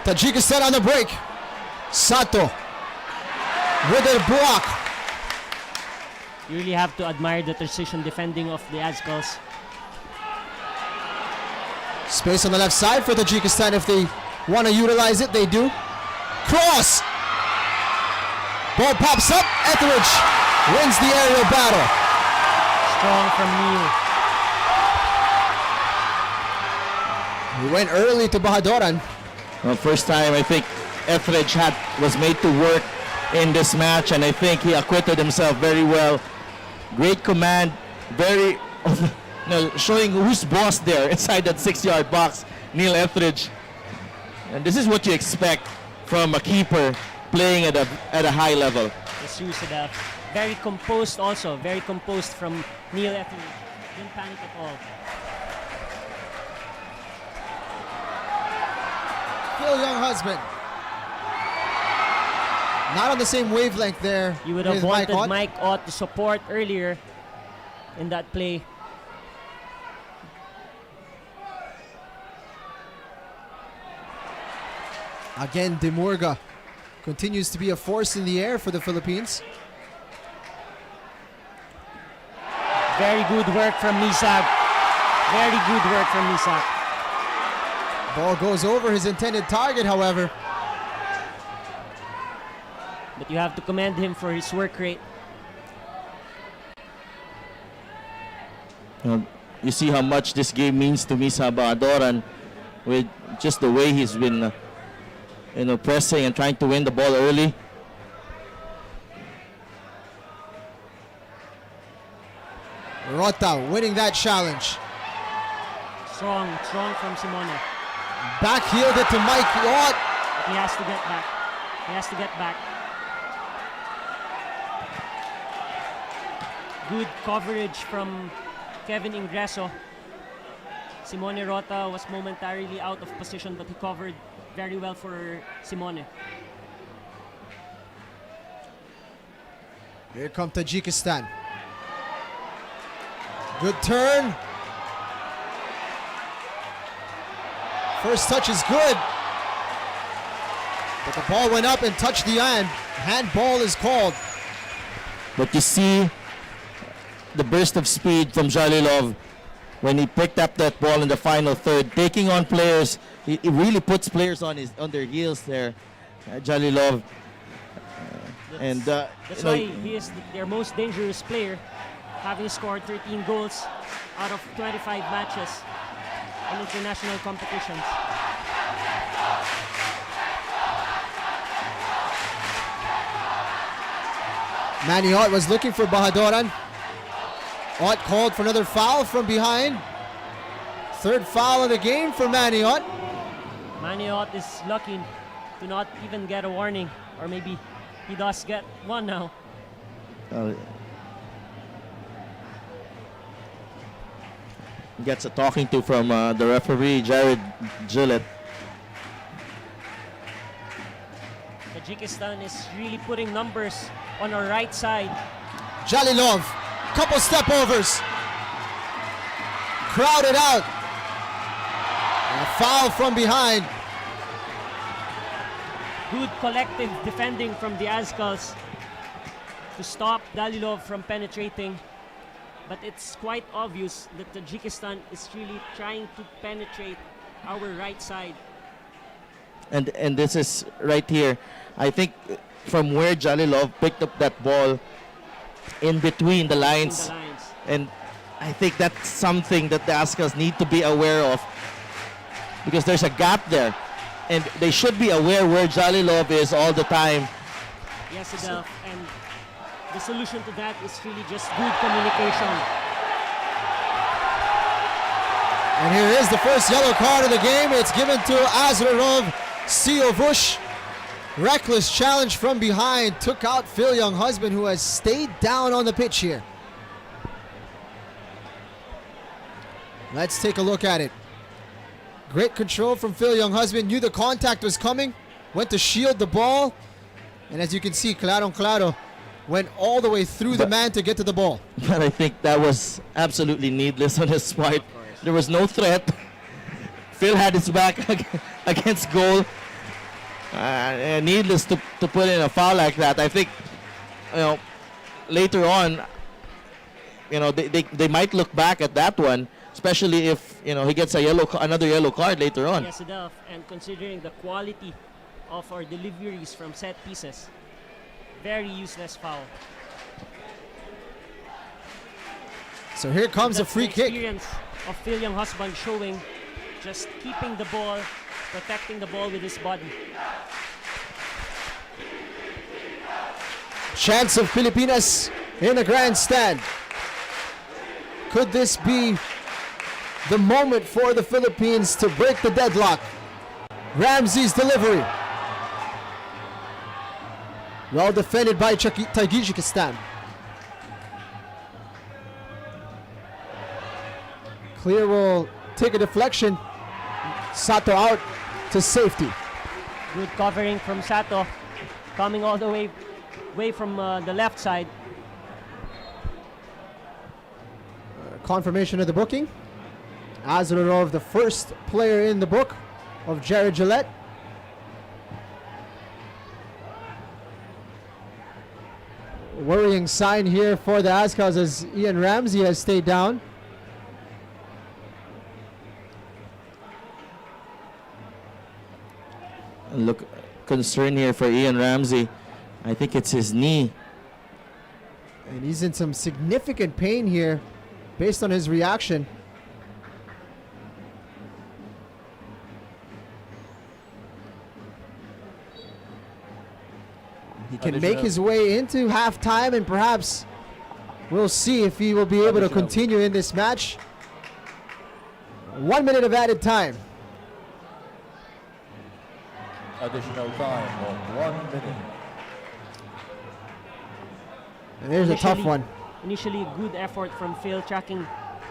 Tajikistan on the break. Sato with a block. You really have to admire the precision defending of the Azkals. Space on the left side for Tajikistan if they want to utilize it, they do. Cross! Ball pops up, Etheridge wins the aerial battle. Strong from Neil. He went early to Bahadoran. Well, first time I think Etheridge was made to work in this match, and I think he acquitted himself very well. Great command, very showing who's boss there inside that 6-yard box, Neil Etheridge. And this is what you expect from a keeper playing at a high level. Yes, you said that. Very composed also, very composed from Neil Etheridge. Didn't panic at all. Phil Young-Husband. Not on the same wavelength there. You would have with wanted Mike Mike Ott to support earlier in that play. Again, De Murga continues to be a force in the air for the Philippines. Very good work from Misag. Very good work from Misag. Ball goes over his intended target, however. But you have to commend him for his work rate. you see how much this game means to Misa Bahadoran with just the way he's been pressing and trying to win the ball early. Rota winning that challenge. Strong from Simone. Backheeled it to Mike Watt. He has to get back. He has to get back. Good coverage from Kevin Ingreso. Simone Rota was momentarily out of position, but he covered very well for Simone. Here come Tajikistan. Good turn. First touch is good. But the ball went up and touched the hand. Handball is called. But you see the burst of speed from Jalilov when he picked up that ball in the final third, taking on players. He really puts players on their heels there, Jalilov. That's why he is their most dangerous player, having scored 13 goals out of 25 matches in international competitions. Manny Ott was looking for Bahadoran. Ott called for another foul from behind. Third foul of the game for Manny Ott. Manny Ott is lucky to not even get a warning, or maybe he does get one now. Gets a talking to from the referee, Jared Gillett. Tajikistan is really putting numbers on our right side. Jalilov, couple step overs. Crowded out. And a foul from behind. Good collective defending from the Azkals to stop Dalilov from penetrating. But it's quite obvious that Tajikistan is really trying to penetrate our right side. And this is right here. I think from where Jalilov picked up that ball in between the lines. And I think that's something that the Azkals need to be aware of, because there's a gap there. And they should be aware where Jalilov is all the time. Yes, Adel. And the solution to that is really just good communication. And here is the first yellow card of the game. It's given to Azrarov Siovush. Reckless challenge from behind. Took out Phil Younghusband, who has stayed down on the pitch here. Let's take a look at it. Great control from Phil Younghusband. Knew the contact was coming. Went to shield the ball. And as you can see, Claro went all the way through the man to get to the ball. But I think that was absolutely needless on his part. There was no threat. Phil had his back against goal. Needless to put in a foul like that. I think, later on, they might look back at that one, especially if he gets another yellow card later on. Yes, enough. And considering the quality of our deliveries from set pieces, very useless foul. So here comes a free the kick. Experience of Phil Younghusband showing, just keeping the ball, protecting the ball with his body. Chance of Filipinas in the grandstand. Could this be the moment for the Philippines to break the deadlock? Ramsey's delivery. Well defended by Tajikistan. Clear will take a deflection. Sato out to safety. Good covering from Sato, coming all the way from the left side. Confirmation of the booking. Azararov, the first player in the book of Jared Gillett. Worrying sign here for the Azkals as Ian Ramsey has stayed down. And look, concern here for Ian Ramsey. I think it's his knee. And he's in some significant pain here based on his reaction. can make Additional. his way into halftime, and perhaps we'll see if he will be able to Additional. continue in this match. 1 minute of added time. Additional time of 1 minute. And there's a tough one. Initially, good effort from Phil tracking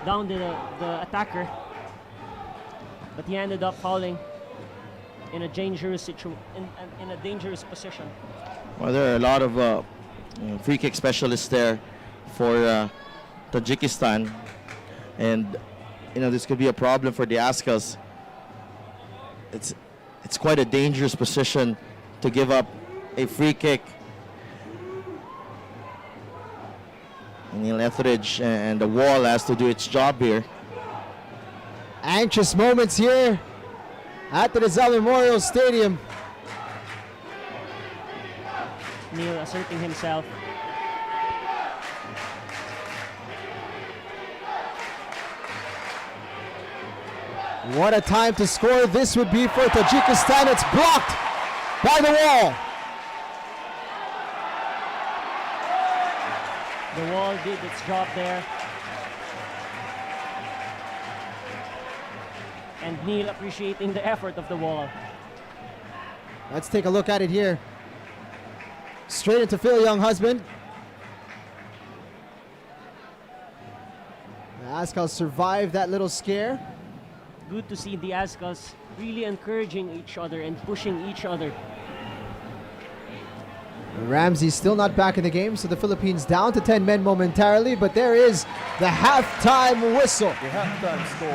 down the attacker, but he ended up falling in a dangerous in a dangerous position. Well, there are a lot of free kick specialists there for Tajikistan, and this could be a problem for the Azkals. It's quite a dangerous position to give up a free kick. Neil Etheridge and the wall has to do its job here. Anxious moments here at the Rizal Memorial Stadium. Neil asserting himself. What a time to score this would be for Tajikistan. It's blocked by the wall. The wall did its job there. And Neil appreciating the effort of the wall. Let's take a look at it here. Straight into Phil Younghusband. The Azkals survived that little scare. Good to see the Azkals really encouraging each other and pushing each other. Ramsey still not back in the game, so the Philippines down to 10 men momentarily, but there is the halftime whistle. The halftime score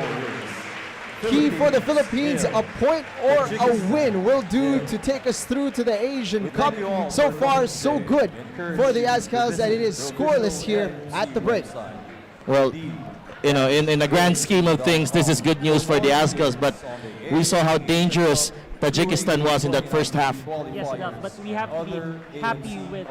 is Key for the Philippines, nil. a point or a Tajikistan win will do nil. to take us through to the Asian We Cup. thank you all So for far, watching so today. good Encourage for the you to Azkals that it is visit the scoreless official here AFC at the break. website. Well, The in the grand scheme of things, this is good news for the Azkals, but we saw how dangerous Tajikistan was in that first half. Yes, enough, but we have to Other be happy AFC with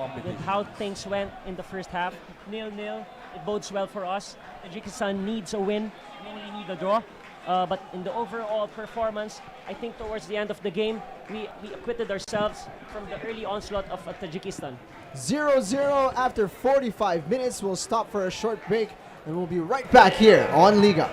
how things went in the first half. 0-0, it bodes well for us. Tajikistan needs a win, we only need a draw. But in the overall performance, I think towards the end of the game, we acquitted ourselves from the early onslaught of Tajikistan. 0-0 after 45 minutes. We'll stop for a short break, and we'll be right back here on Liga.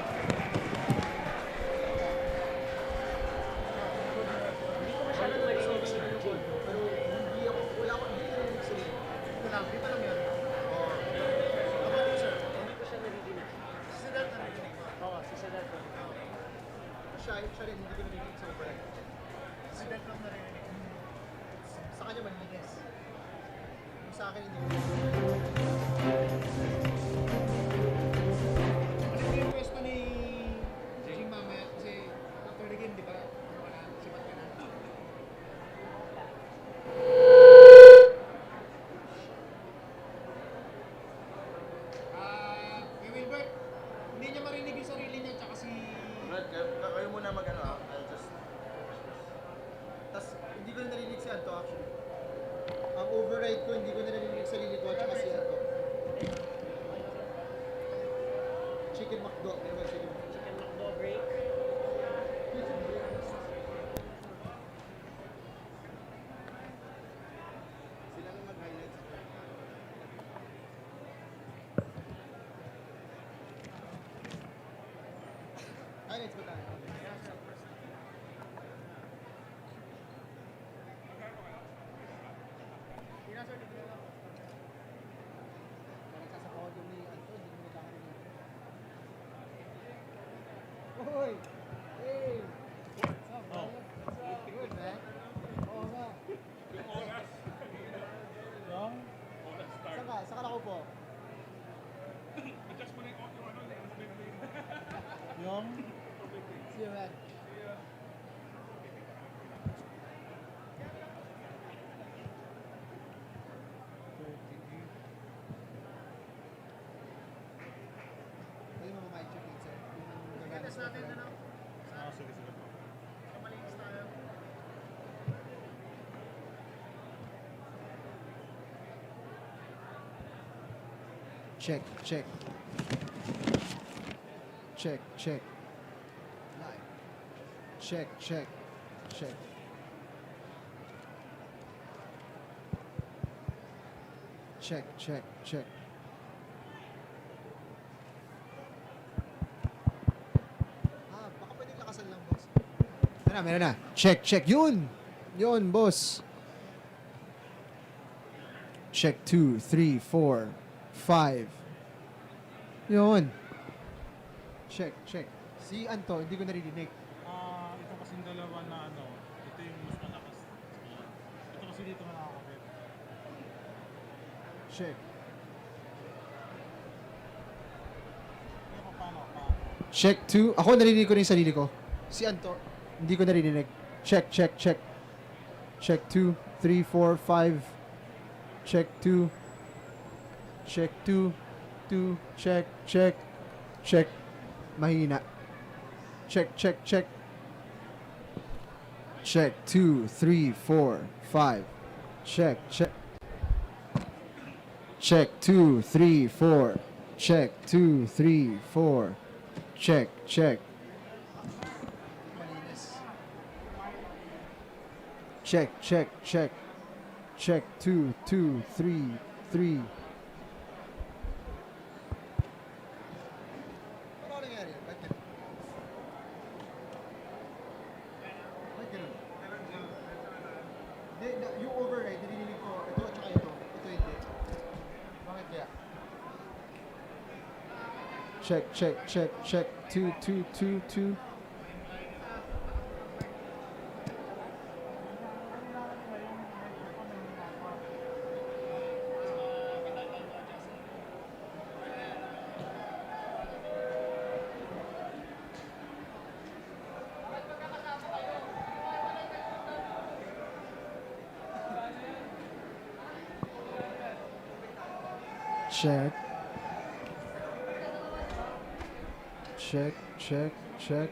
Check, check. Check, check. Check, check, check. check, check, check. Baka pwedeng lakasan lang, boss. Meron na. Check, check. Yun, boss. Check 2, 3, 4, 5. Yun. Check, check. Si Anto, hindi ko naririnig. Ito kasing dalawa na ano, ito yung mas malakas. Ito kasi dito na nakakapit. Check. Kaya paano? Check 2. Ako narinig ko na yung sarili ko. Si Anto, hindi ko naririnig. Check, check, check. Check 2, 3, 4, 5. Check 2. Check 2. 2. Check, check. Check. Mahina. Check, check, check. Check 2, 3, 4, 5. Check, check. Check 2, 3, 4. Check 2, 3, 4. Check, check. Check, check, check. Check 2, 2, 3, 3. Ano nangyari? Bakit? Yung override, narinig ko. Ito at saka ito. Ito hindi. Bakit kaya? Check, check, check, check. 2, 2, 2, 2. Check. Check, check, check.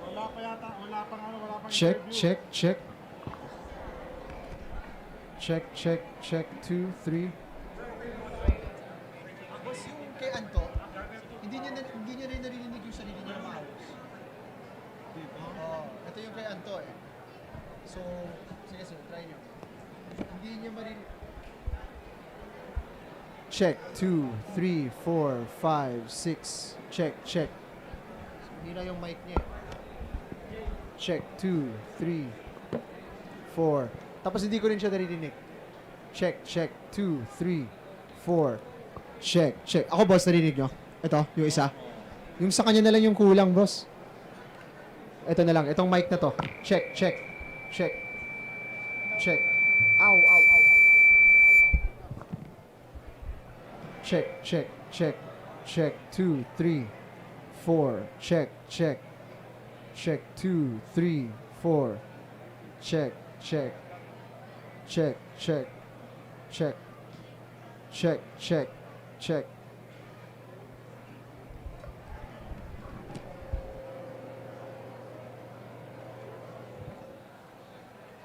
Wala pa yata, wala pang Check, interview. check, check. Check, check, check. 2, 3. Boss, yung kay Anto, hindi niya rin narinig yung sarili niya maayos. Ito yung kay Anto eh. So, sige, try nyo. Hindi niya marinig. Check, 2, 3, 4, 5, 6. Check, check. Hina yung mic niya. Check, 2, 3, 4. Tapos hindi ko rin siya naririnig. Check, check, 2, 3, 4. Check, check. Ako, boss, narinig nyo? Ito, yung isa. Yung sa kanya na lang yung kulang, boss. Ito na lang, itong mic na to. Check, check, check. Check. Ow, ow, ow. Check, check, check. Check, 2, 3, 4. Check, check. Check, 2, 3, 4. Check, check. Check, check. Check. Check, check, check.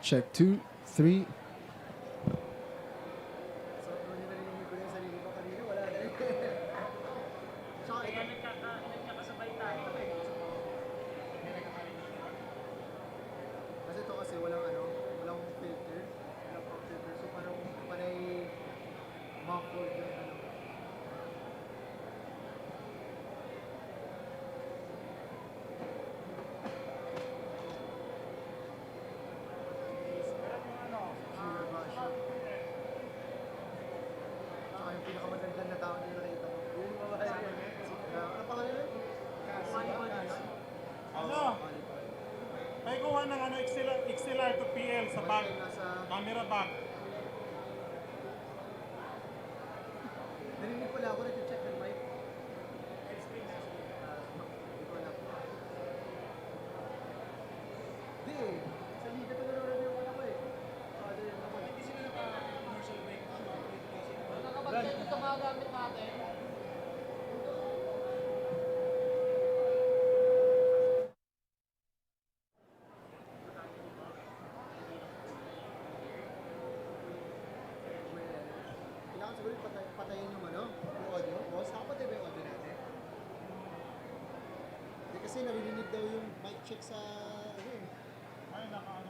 Check, 2, 3. Kasi ito kasi walang filter. Walang pop filter. So parang panay muffled yung ano. Zero version. Tsaka yung pinakamagandang na tao na nakita mo. Yung babae. Ano pangalan yun? Ano? May kuha ng ano, XLR to PL sa bag. Camera bag. Narinig pala ako, nag-check ng mic. Hindi eh. Sa liga ito nanonood yung anak ko eh. Hindi sila naka-commercial break. Nakakabagay ito mga gamit natin. Kailangan siguro patayin yung ano, yung audio. Boss, nakapatay ba yung audio natin? Hindi kasi naririnig daw yung mic check sa ano eh. Ay, naka-ano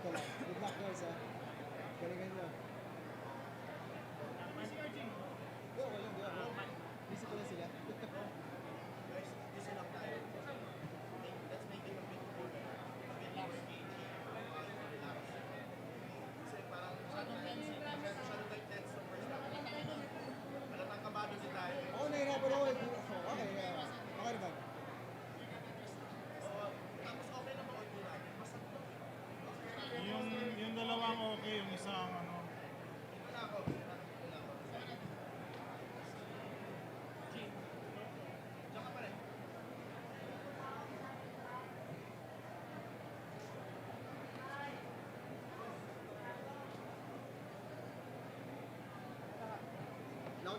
ito lang. Good luck guys ha. Galingan nyo. Go, walang go. Busy ko lang sila. Oo, nahirapan ako. Okay, okay naman. Yung dalawang okay, yung isang ano. Wala akong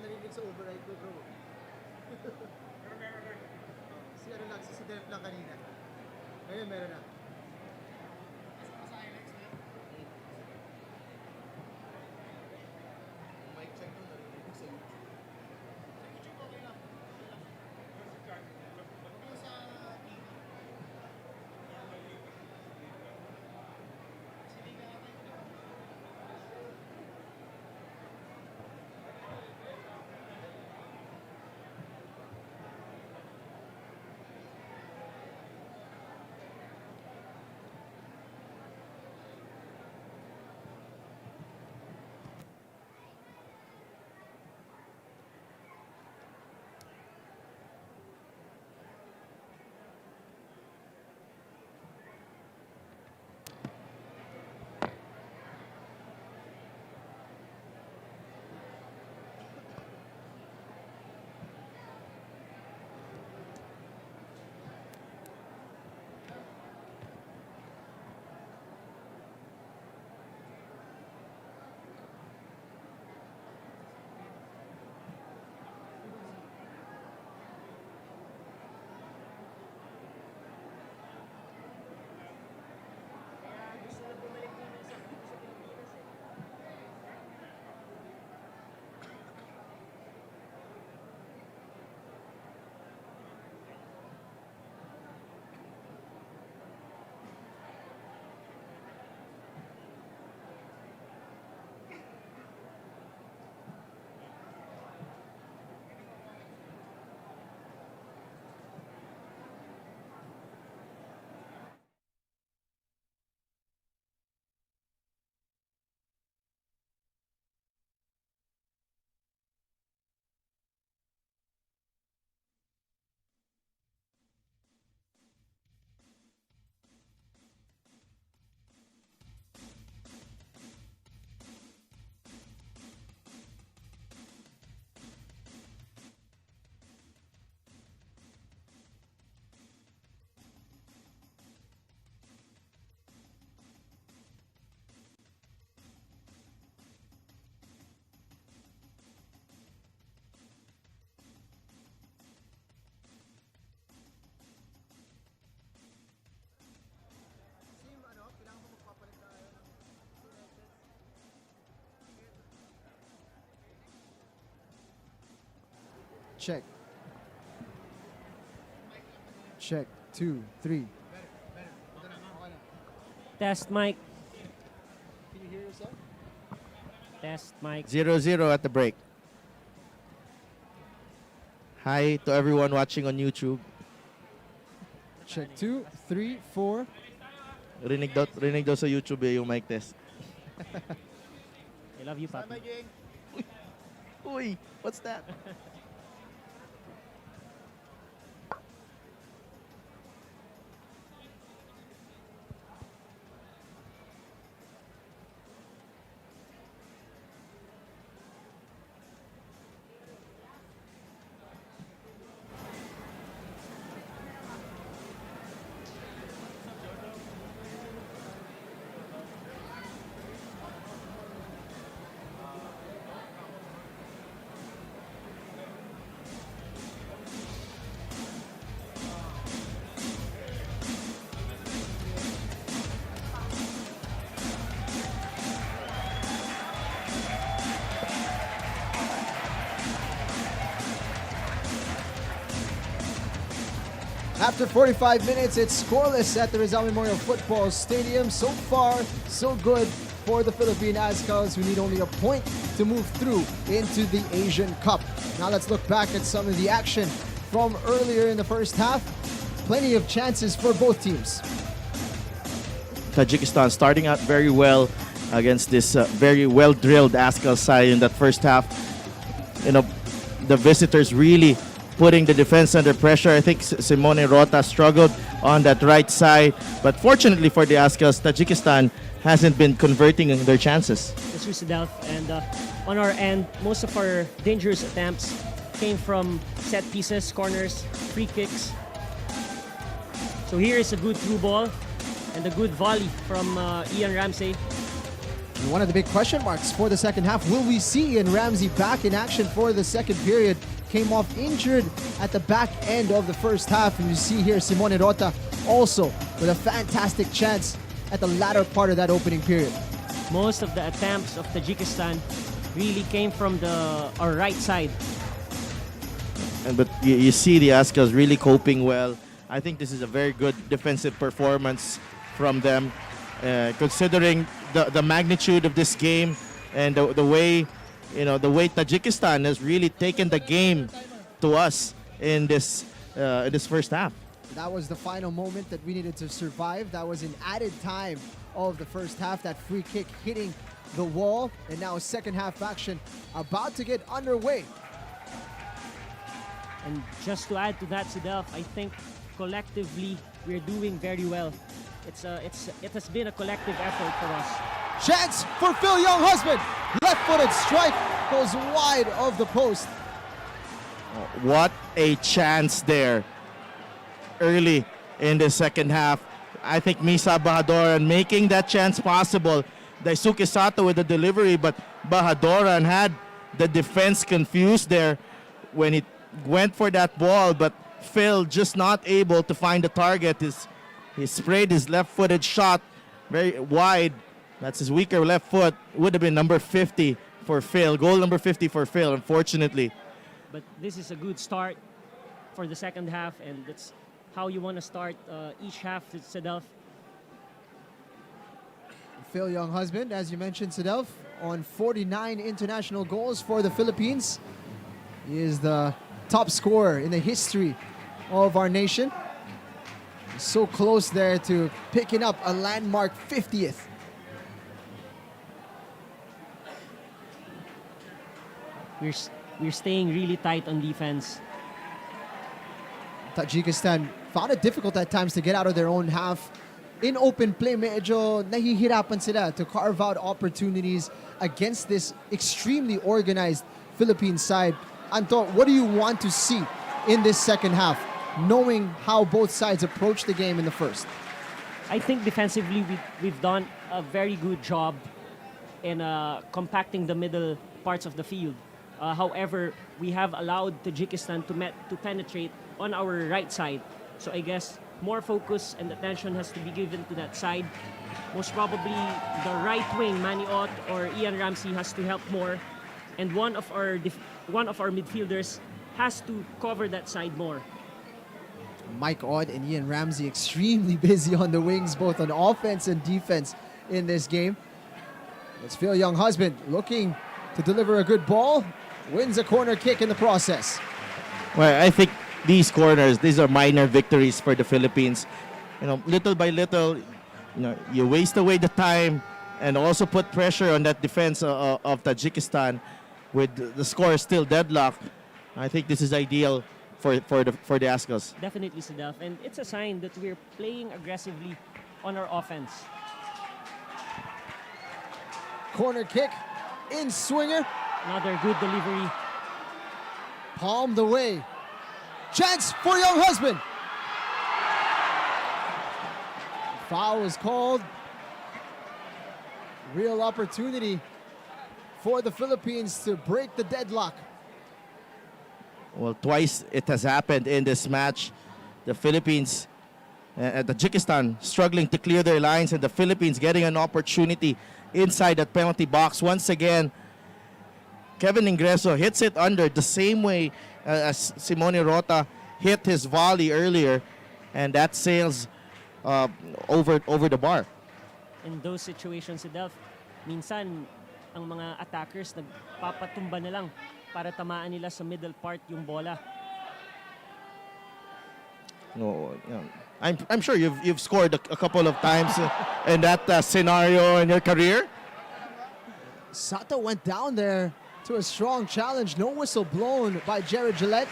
narinig sa override ko, bro. Si ano lang, si Delp lang kanina. Ngayon meron na. Mic check mo, narinig sa YouTube. Check. Check. 2, 3. Test mic. Can you hear yourself? Test mic. 0-0 at the break. Hi to everyone watching on YouTube. Check 2, 3, 4. Rinig daw sa YouTube yung mic test. I love you, Papi. Uy, what's that? After 45 minutes, it's scoreless at the Rizal Memorial Football Stadium. So far, so good for the Philippine Azkals, who need only a point to move through into the Asian Cup. Now let's look back at some of the action from earlier in the first half. Plenty of chances for both teams. Tajikistan starting out very well against this very well-drilled Azkals side in that first half. You know, the visitors really putting the defense under pressure. I think Simone Rota struggled on that right side, but fortunately for the Azkals, Tajikistan hasn't been converting their chances. That's true, Sidelf. And on our end, most of our dangerous attempts came from set pieces, corners, free kicks. So here is a good through ball and a good volley from Ian Ramsey. And one of the big question marks for the second half, will we see Ian Ramsey back in action for the second period? Came off injured at the back end of the first half, and you see here Simone Rota also with a fantastic chance at the latter part of that opening period. Most of the attempts of Tajikistan really came from our right side. But you see the Azkals really coping well. I think this is a very good defensive performance from them, considering the magnitude of this game and the way, you know, the way Tajikistan has really taken the game to us in this first half. That was the final moment that we needed to survive. That was in added time of the first half. That free kick hitting the wall, and now second half action about to get underway. And just to add to that, Sidelf, I think collectively we're doing very well. It has been a collective effort for us. Chance for Phil Younghusband. Left-footed strike goes wide of the post. What a chance there early in the second half. I think Misa Bahadoran making that chance possible. Daisuke Sato with the delivery, but Bahadoran had the defense confused there when he went for that ball, but Phil just not able to find the target. He sprayed his left-footed shot very wide. That's his weaker left foot. Would have been number 50 for Phil. Goal number 50 for Phil, unfortunately. But this is a good start for the second half, and that's how you want to start each half, Sidelf. Phil Younghusband, as you mentioned, Sidelf, on 49 international goals for the Philippines. He is the top scorer in the history of our nation. So close there to picking up a landmark 50th. We're staying really tight on defense. Tajikistan found it difficult at times to get out of their own half. In open play, medyo nahihirapan sila to carve out opportunities against this extremely organized Philippine side. Anto, what do you want to see in this second half, knowing how both sides approach the game in the first? I think defensively we've done a very good job in compacting the middle parts of the field. However, we have allowed Tajikistan to penetrate on our right side. So I guess more focus and attention has to be given to that side. Most probably the right wing, Manny Ott or Ian Ramsey, has to help more. And one of our midfielders has to cover that side more. Mike Ott and Ian Ramsey extremely busy on the wings, both on offense and defense in this game. Let's Phil Younghusband looking to deliver a good ball. Wins a corner kick in the process. Well, I think these corners, these are minor victories for the Philippines. You know, little by little, you know, you waste away the time and also put pressure on that defense of Tajikistan with the score still deadlocked. I think this is ideal for the Azkals. Definitely, Sidelf. And it's a sign that we're playing aggressively on our offense. Corner kick in swinger. Another good delivery. Palmed away. Chance for Younghusband. Foul was called. Real opportunity for the Philippines to break the deadlock. Well, twice it has happened in this match. The Philippines and Tajikistan struggling to clear their lines, and the Philippines getting an opportunity inside that penalty box. Once again, Kevin Ingreso hits it under the same way as Simone Rota hit his volley earlier. and that sails over the bar. In those situations, Delph, minsan ang mga attackers nagpapatumba na lang para tamaan nila sa middle part yung bola. No, you know, I'm sure you've scored a couple of times in that scenario in your career. Sato went down there to a strong challenge. No whistle blown by Jared Gillette.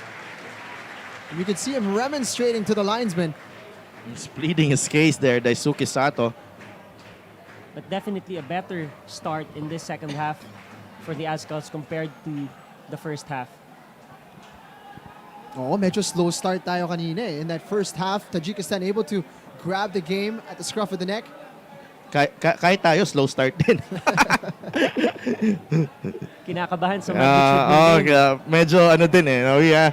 You can see him remonstrating to the linesman. He's pleading his case there, Daisuke Sato. But definitely a better start in this second half for the Azkals compared to the first half. Oh, medyo slow start tayo kanina eh. In that first half, Tajikistan able to grab the game at the scruff of the neck. Kahit tayo, slow start din. Kinakabahan sa magic medyo ano din eh. No? Yeah,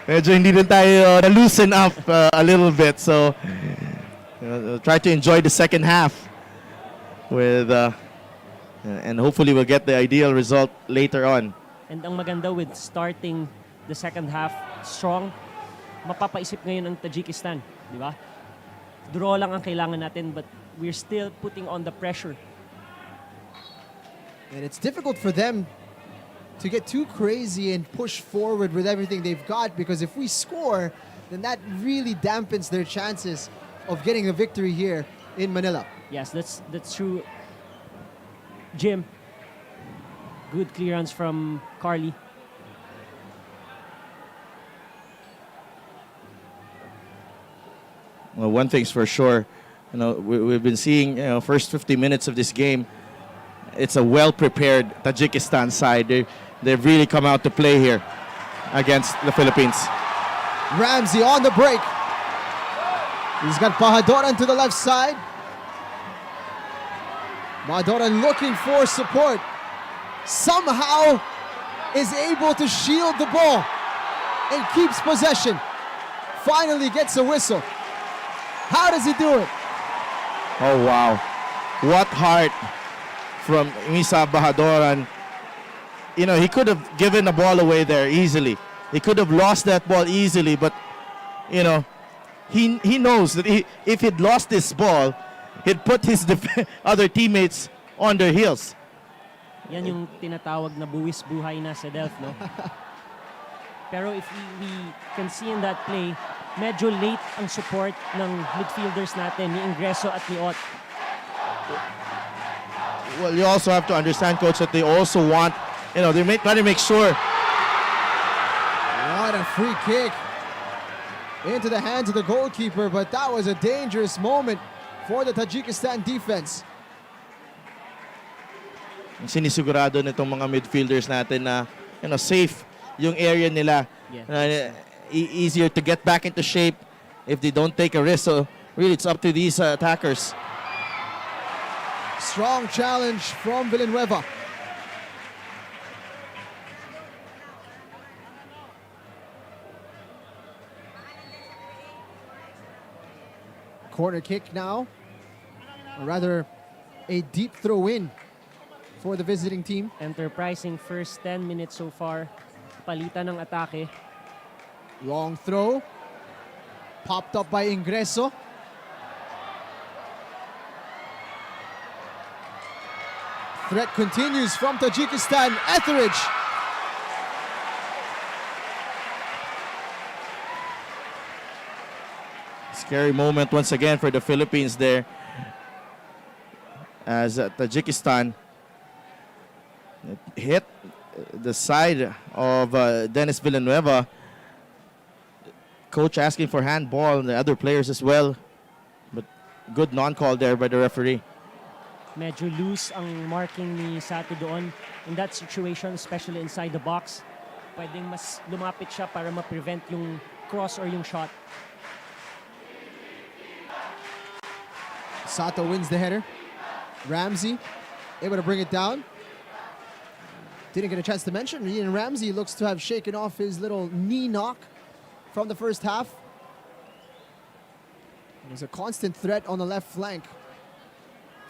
medyo hindi din tayo loosen up a little bit. So, try to enjoy the second half with and hopefully we'll get the ideal result later on. And ang maganda with starting the second half strong, mapapaisip ngayon ang Tajikistan, di ba? Draw lang ang kailangan natin, but we're still putting on the pressure. And it's difficult for them to get too crazy and push forward with everything they've got, because if we score, then that really dampens their chances of getting a victory here in Manila. Yes, that's true. Jim, good clearance from Carly. Well, one thing's for sure, you know, we've been seeing, you know, first 50 minutes of this game, it's a well-prepared Tajikistan side. They've really come out to play here against the Philippines. Ramsey on the break. He's got Bahadoran to the left side. Bahadoran looking for support. Somehow is able to shield the ball and keeps possession. Finally gets a whistle. How does he do it? Oh, wow. What heart from Misa Bahadoran. You know, he could have given the ball away there easily. He could have lost that ball easily, but, you know, he knows that if he'd lost this ball, he'd put his other teammates on their heels. Yan yung tinatawag na buwis buhay na sa Delph, no? Pero if we can see in that play, medyo late ang support ng midfielders natin, ni Ingreso at ni Ott. Well, you also have to understand, Coach, that they also want, you know, they try to make sure. What a free kick into the hands of the goalkeeper, but that was a dangerous moment for the Tajikistan defense. Sinisigurado nitong mga midfielders natin na, you know, safe yung area nila. Yeah. Easier to get back into shape if they don't take a risk. So really, it's up to these attackers. Strong challenge from Villanueva. Corner kick now, or rather a deep throw in for the visiting team. Enterprising first 10 minutes so far. Palitan ng atake. Long throw, popped up by Ingreso. Threat continues from Tajikistan. Etheridge. Scary moment once again for the Philippines there, as Tajikistan hit the side of Dennis Villanueva. Coach asking for handball and the other players as well, but good non-call there by the referee. Medyo loose ang marking ni Sato doon. In that situation, especially inside the box, pwedeng mas lumapit siya para ma-prevent yung cross or yung shot. Sato wins the header. Ramsey able to bring it down. Didn't get a chance to mention, Ian Ramsey looks to have shaken off his little knee knock from the first half. There's a constant threat on the left flank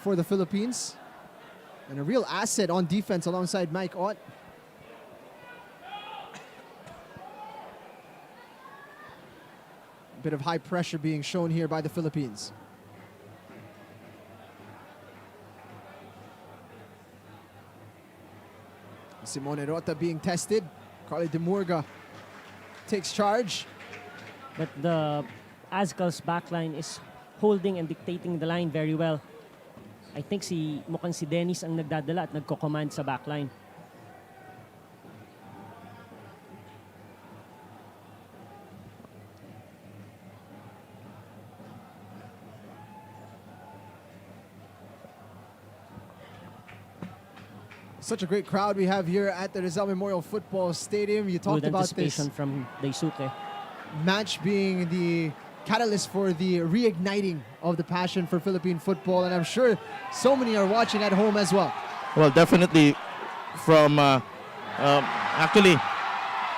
for the Philippines, and a real asset on defense alongside Mike Ott. bit of high pressure being shown here by the Philippines. Simone Rota being tested. Carly Demurga takes charge. But the Azkals backline is holding and dictating the line very well. I think mukhang si Dennis ang nagdadala at nagko-command sa backline. Such a great crowd we have here at the Rizal Memorial Football Stadium. You talked Good about this anticipation from Daisuke. match being the catalyst for the reigniting of the passion for Philippine football, and I'm sure so many are watching at home as well. Well, definitely from actually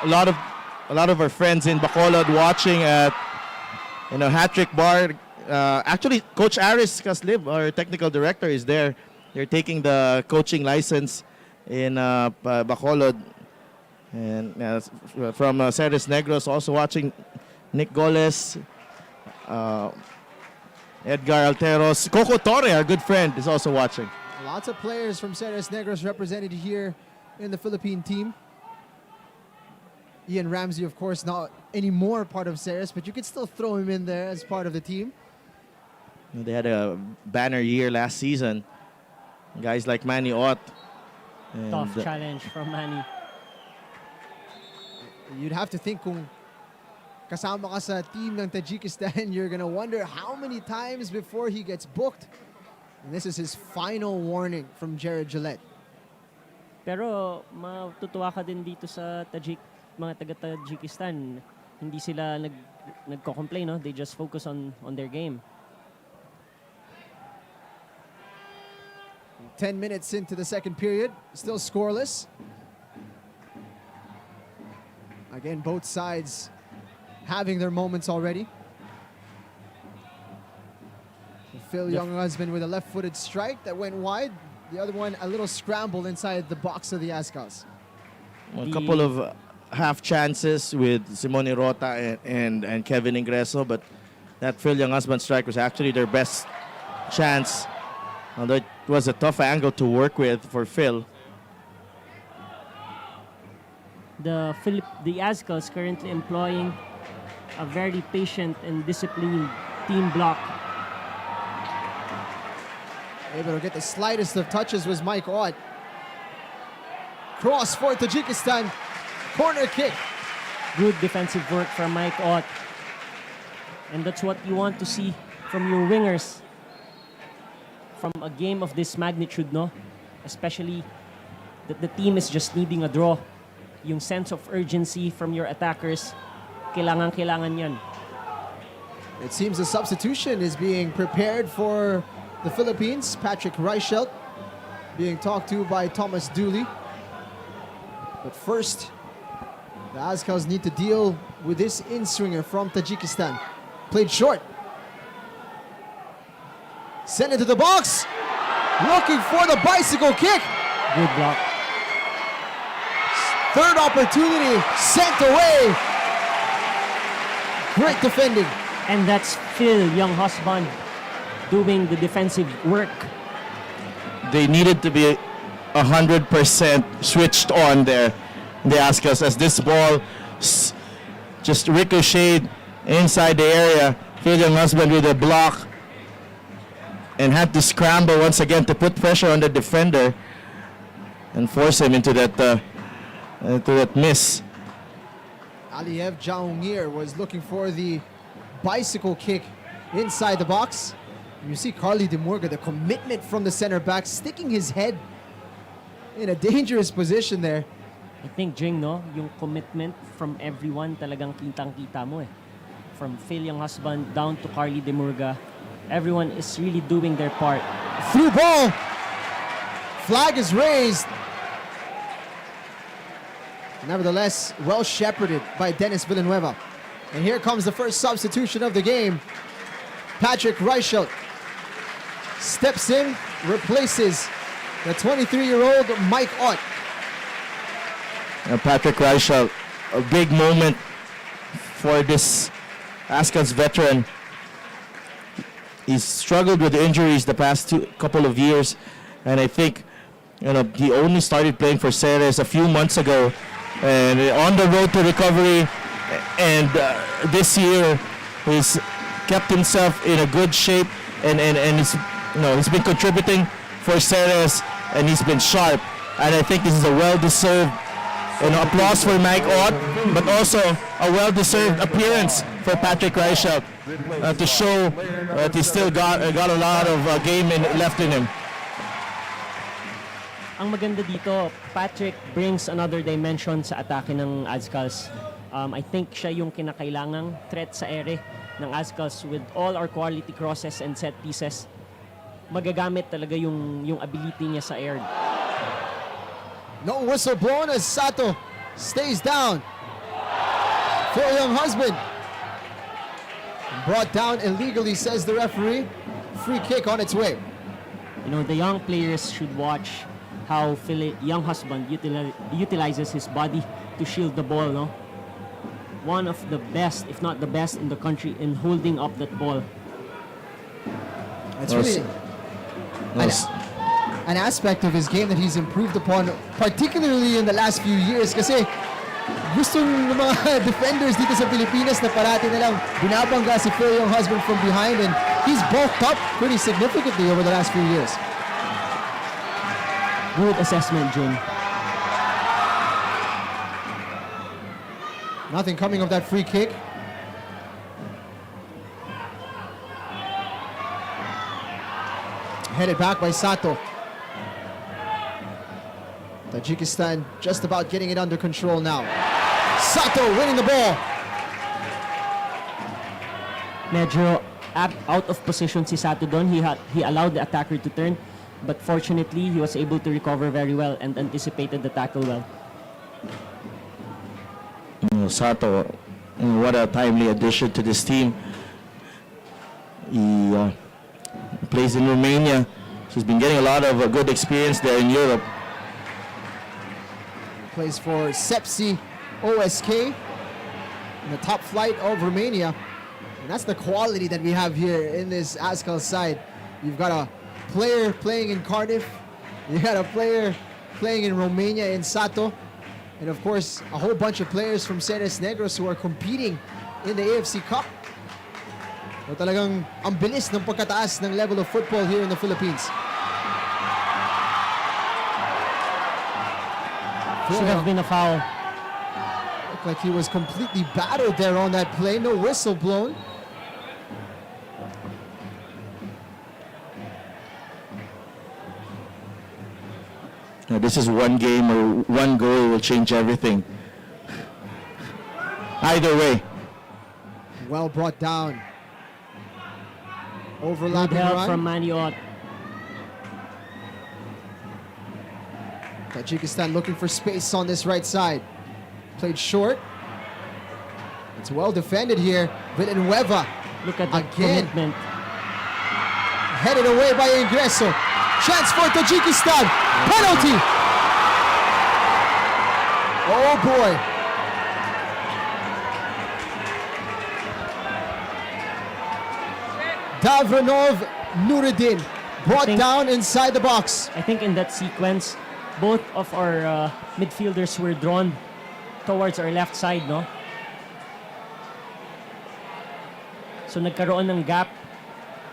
a lot of our friends in Bacolod watching at Hat-Trick Bar. Actually, Coach Aris Caslib, our technical director, is there. They're taking the coaching license in Bacolod. And from Ceres Negros, also watching Nick Goles, Edgar Alteros, Coco Torre, our good friend, is also watching. Lots of players from Ceres Negros represented here in the Philippine team. Ian Ramsey, of course, not anymore part of Ceres, but you could still throw him in there as part of the team. They had a banner year last season. Guys like Manny Ott. Tough challenge from Manny. You'd have to think kung kasama ka sa team ng Tajikistan, you're gonna wonder how many times before he gets booked. And this is his final warning from Jared Gillette. Pero matutuwa ka din dito sa mga taga-Tajikistan. Hindi sila nagko-complain, no? They just focus on their game. 10 minutes into the second period, still scoreless. Again, both sides having their moments already. Phil Younghusband with a left-footed strike that went wide. The other one, a little scramble inside the box of the Azkals. A couple of half chances with Simone Rota and Kevin Ingreso, but that Phil Younghusband strike was actually their best chance. Although it was a tough angle to work with for Phil. The Azkals currently employing a very patient and disciplined team block. Able to get the slightest of touches was Mike Ott. Cross for Tajikistan. Corner kick. Good defensive work from Mike Ott. And that's what you want to see from your wingers from a game of this magnitude, no? Especially that the team is just needing a draw. Yung sense of urgency from your attackers, kailangan yan. It seems a substitution is being prepared for the Philippines. Patrick Reichelt being talked to by Thomas Dooley. But first, the Azkals need to deal with this in-swinger from Tajikistan. Played short. Sent it to the box. Looking for the bicycle kick. Good block. Third opportunity sent away. Great defending. And that's Phil Younghusband doing the defensive work. They needed to be 100% switched on there. They ask us as this ball just ricocheted inside the area. Phil Younghusband with a block and had to scramble once again to put pressure on the defender and force him into that miss. Aliyev Jaungir was looking for the bicycle kick inside the box. You see Carly Demurga, the commitment from the center back, sticking his head in a dangerous position there. I think, Jing, no, yung commitment from everyone talagang kitang-kita mo eh. From Phil Younghusband down to Carly Demurga, everyone is really doing their part. Through ball. Flag is raised. Nevertheless, well shepherded by Dennis Villanueva. And here comes the first substitution of the game. Patrick Reichelt steps in, replaces the 23-year-old Mike Ott. Patrick Reichelt, a big moment for this Azkals veteran. He's struggled with injuries the past couple of years, and I think he only started playing for Ceres a few months ago, and on the road to recovery. And this year, he's kept himself in a good shape, and he's been contributing for Ceres, and he's been sharp. And I think this is a well-deserved applause for Mike Ott, but also a well-deserved appearance for Patrick Reichelt to show that he's still got a lot of game left in him. Ang maganda dito, Patrick brings another dimension sa atake ng Azkals. I think siya yung kinakailangang threat sa ere ng Azkals. With all our quality crosses and set pieces, magagamit talaga yung ability niya sa air. No whistle blown as Sato stays down. For young husband. Brought down illegally, says the referee. Free kick on its way. The young players should watch how young husband utilizes his body to shield the ball. No? One of the best, if not the best in the country in holding up that ball. That's really an aspect of his game that he's improved upon, particularly in the last few years. Kasi gusto ng mga defenders dito sa Pilipinas na parati na lang binabangga si Phil Young husband from behind, and he's bulked up pretty significantly over the last few years. Good assessment, Jim. Nothing coming of that free kick. Headed back by Sato. Tajikistan just about getting it under control now. Sato winning the ball. Medyo out of position si Sato doon. He allowed the attacker to turn, but fortunately he was able to recover very well and anticipated the tackle well. Sato, what a timely addition to this team. He plays in Romania. He's been getting a lot of good experience there in Europe. Plays for Sepsi OSK in the top flight of Romania. And that's the quality that we have here in this Azkals side. You've got a player playing in Cardiff. You got a player playing in Romania in Sato. And of course, a whole bunch of players from Ceres Negros who are competing in the AFC Cup. So talagang ang bilis ng pagkataas ng level of football here in the Philippines. Should have been a foul. Looked like he was completely battered there on that play. No whistle blown. Now, this is one game or one goal will change everything. Either way. Well brought down. Good Overlapping help run. from Maniot. Tajikistan looking for space on this right side. Played short. It's well defended here. Villanueva Look at the again. commitment. Headed away by Ingreso. Chance for Tajikistan. Penalty. Oh boy. Davronov Nuruddin brought down inside the box. I think in that sequence, both of our midfielders were drawn towards our left side, no? So nagkaroon ng gap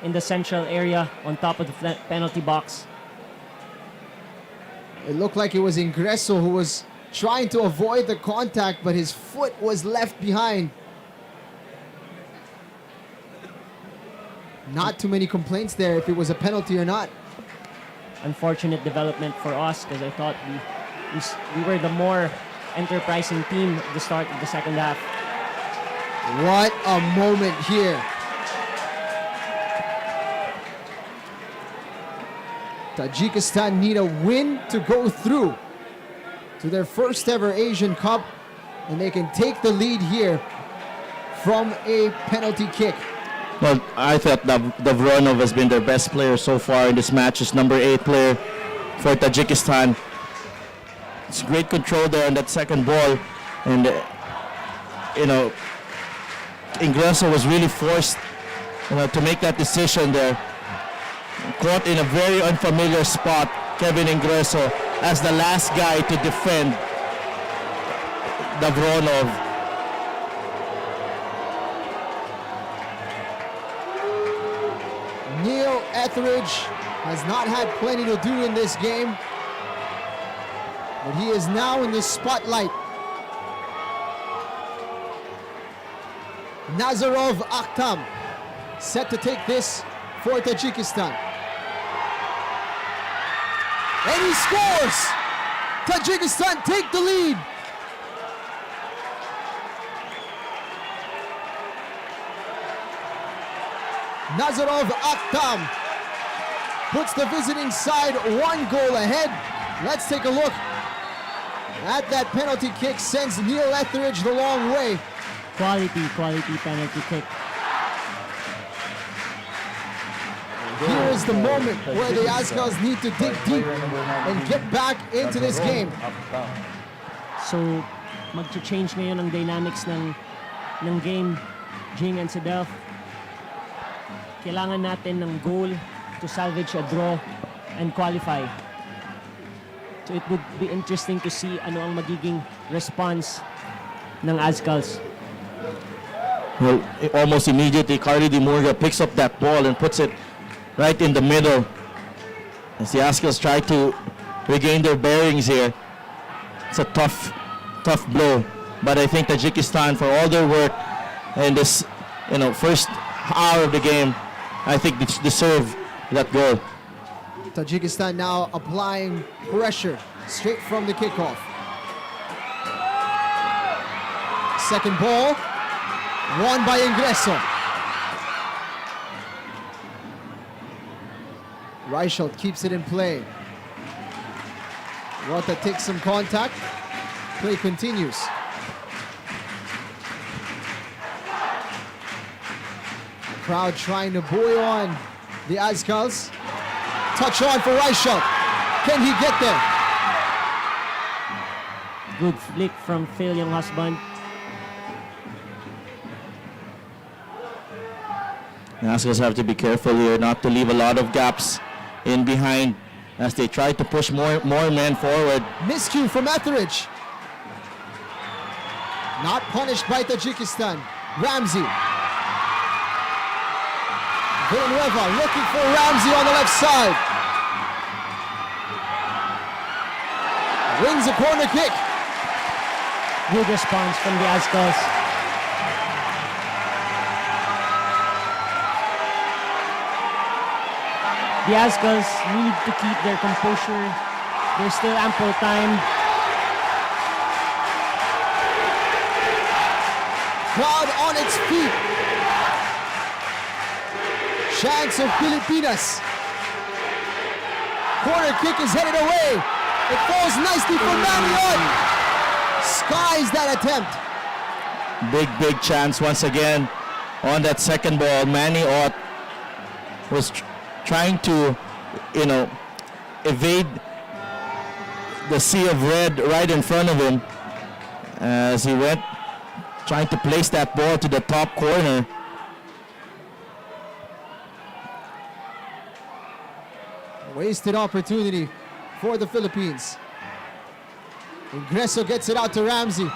in the central area on top of the penalty box. It looked like it was Ingreso who was trying to avoid the contact, but his foot was left behind. Not too many complaints there if it was a penalty or not. Unfortunate development for us because I thought we were the more enterprising team at the start of the second half. What a moment here. Tajikistan need a win to go through to their first ever Asian Cup, and they can take the lead here from a penalty kick. Well, I thought Davronov has been their best player so far in this match. Is number 8 player for Tajikistan. It's great control there on that second ball, and Ingreso was really forced to make that decision there. Caught in a very unfamiliar spot, Kevin Ingreso, as the last guy to defend Davronov. Neil Etheridge has not had plenty to do in this game, but he is now in the spotlight. Nazarov Akhtam set to take this for Tajikistan. And he scores! Tajikistan take the lead. Nazarov Akhtam puts the visiting side 1 goal ahead. Let's take a look at that penalty kick. Sends Neil Etheridge the long way. Quality penalty kick. Here is the moment where the Azkals need to dig deep and get back into this game. So, mag-change ngayon ang dynamics ng game, Jing and Sedef. Kailangan natin ng goal to salvage a draw and qualify. So it would be interesting to see ano ang magiging response ng Azkals. Well, almost immediately, Carly Di Murga picks up that ball and puts it right in the middle. As the Azkals try to regain their bearings here. It's a tough blow. But I think Tajikistan, for all their work in this, first hour of the game, I think they deserve that goal. Tajikistan now applying pressure straight from the kickoff. Second ball, won by Ingreso. Reichelt keeps it in play. Rota takes some contact. Play continues. Crowd trying to buoy on the Azkals. Touch on for Reichelt. Can he get there? Good flick from Phil Young Husband. The Azkals have to be careful here not to leave a lot of gaps in behind as they try to push more men forward. Miscue from Etheridge. Not punished by Tajikistan. Ramsey. Villanueva looking for Ramsey on the left side. Wins a corner kick. Good response from the Azkals. The Azkals need to keep their composure. There's still ample time. Crowd on its feet. Chance of Filipinas. Corner kick is headed away. It falls nicely for Maniot. Skies that attempt. Big chance once again on that second ball. Maniot was trying to, evade the sea of red right in front of him as he went trying to place that ball to the top corner. Wasted opportunity for the Philippines. Ingreso gets it out to Ramsey.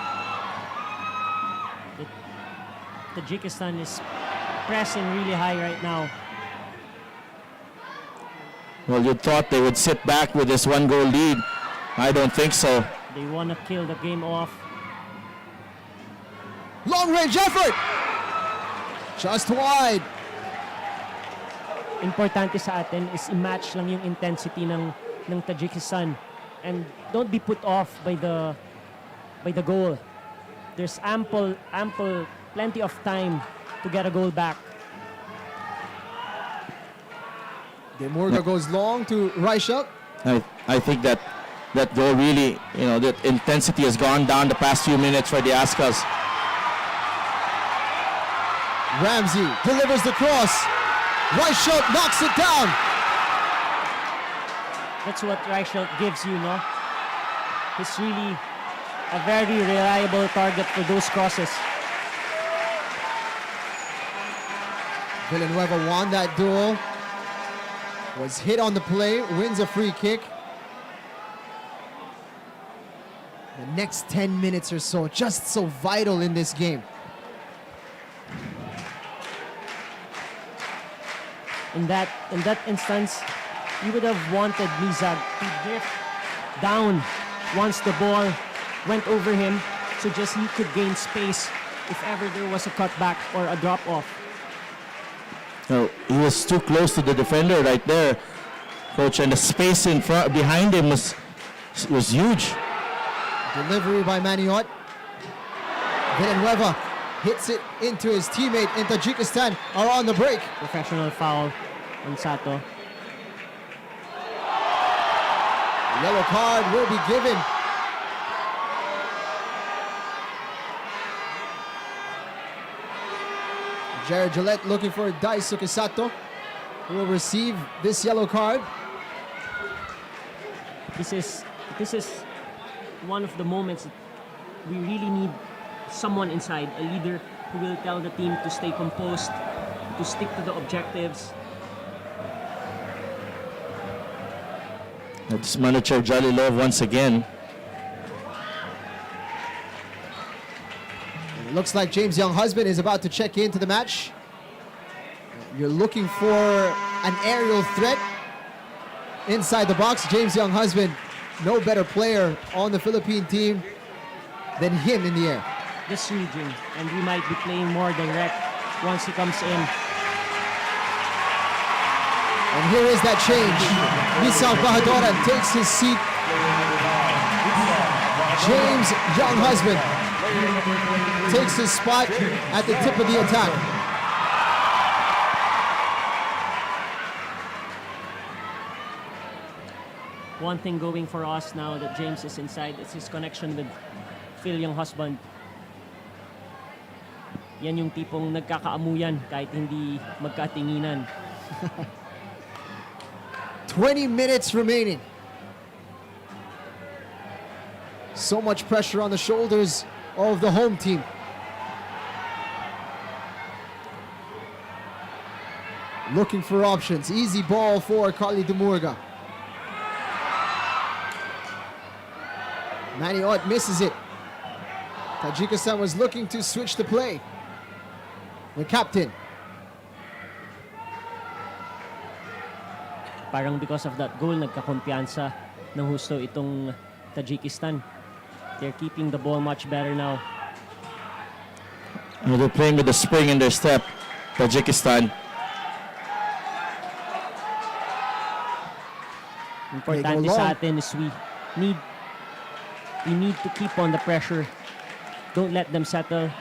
Tajikistan is pressing really high right now. Well, you thought they would sit back with this 1-goal lead. I don't think so. They want to kill the game off. Long range effort. Just wide. Importante sa atin is i-match lang yung intensity ng Tajikistan and don't be put off by the goal. There's plenty of time to get a goal back. De Murga goes long to Reichelt. I think that goal really, that intensity has gone down the past few minutes for the Azkals. Ramsey delivers the cross. Reichelt knocks it down. That's what Reichelt gives you, no? He's really a very reliable target for those crosses. Villanueva won that duel. Was hit on the play, wins a free kick. The next 10 minutes or so, just so vital in this game. In that instance, you would have wanted Mizag to drift down once the ball went over him, so just he could gain space if ever there was a cutback or a drop-off. No, he was too close to the defender right there, coach, and the space in front behind him was huge. Delivery by Maniot. Villanueva hits it into his teammate, and Tajikistan are on the break. Professional foul on Sato. Yellow card will be given. Jared Gillette looking for Daisuke Sato, who will receive this yellow card. This is one of the moments that we really need someone inside, a leader who will tell the team to stay composed, to stick to the objectives. That's manager Jalilov once again. It looks like James Young-Husband is about to check into the match. You're looking for an aerial threat inside the box. James Young-Husband, no better player on the Philippine team than him in the air. This region, and we might be playing more direct once he comes in. And here is that change. Misal Bahadoran takes his seat. James Young-Husband takes his spot at the tip of the attack. One thing going for us now that James is inside is his connection with Phil Young-Husband. Yan yung tipong nagkakaamuyan kahit hindi magkatinginan. 20 minutes remaining. So much pressure on the shoulders of the home team. Looking for options. Easy ball for Carly Demurga. Maniot misses it. Tajikistan was looking to switch the play. The captain. Parang because of that goal, nagkakumpiyansa ng husto itong Tajikistan. They're keeping the ball much better now. And they're playing with the spring in their step, Tajikistan. Importante sa atin is we need to keep on the pressure. Don't let them settle.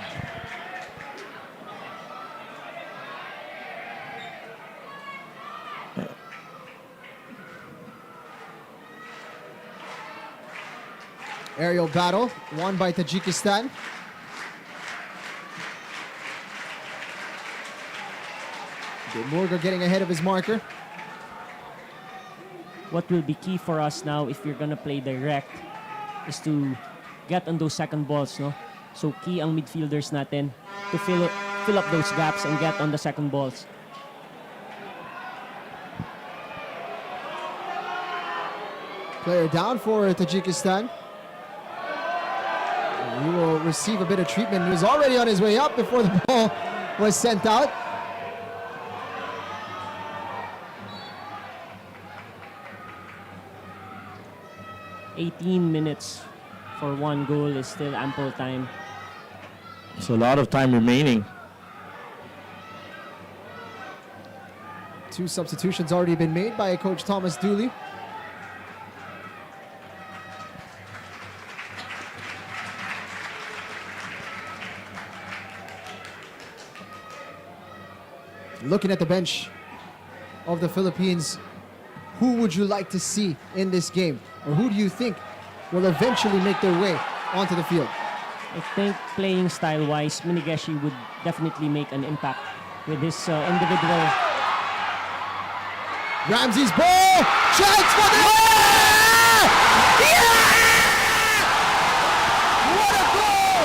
Aerial battle won by Tajikistan. Demurga getting ahead of his marker. What will be key for us now if we're gonna play direct is to get on those second balls, no? So key ang midfielders natin to fill up those gaps and get on the second balls. Player down for Tajikistan. He will receive a bit of treatment. He was already on his way up before the ball was sent out. "18 minutes for one goal is still ample time." So a lot of time remaining. 2 substitutions already been made by Coach Thomas Dooley. Looking at the bench of the Philippines, who would you like to see in this game? Or who do you think will eventually make their way onto the field? I think playing style-wise, Minigeshi would definitely make an impact with his individual. Ramsey's ball! Chance for the... Yeah! What a goal!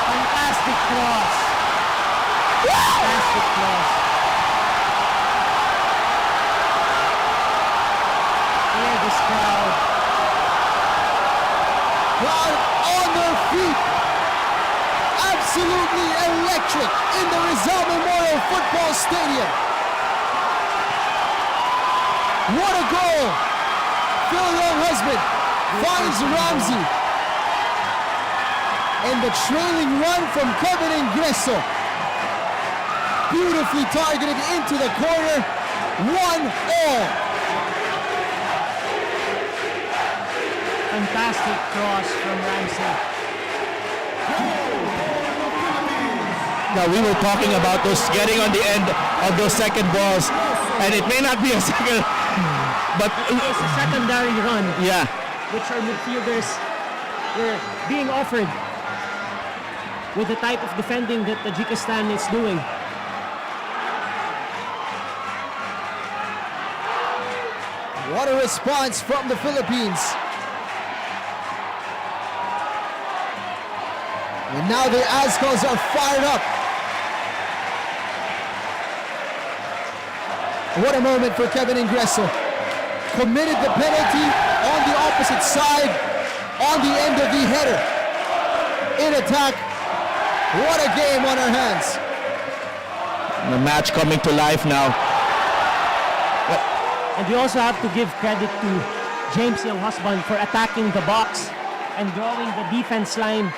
Fantastic cross. Rizal Memorial Football Stadium. What a goal! Phil Young-Husband finds Ramsey. And the trailing run from Kevin Ingreso. Beautifully targeted into the corner. 1-all. Fantastic cross from Ramsey. Now we were talking about those getting on the end of those second balls, and it may not be a second, but It's a secondary run, yeah, which our midfielders were being offered with the type of defending that Tajikistan is doing. What a response from the Philippines. And now the Azkals are fired up. What a moment for Kevin Ingreso. Committed the penalty on the opposite side, on the end of the header. In attack. What a game on our hands. the match coming to life now. And we also have to give credit to James Young-Husband for attacking the box and drawing the defense line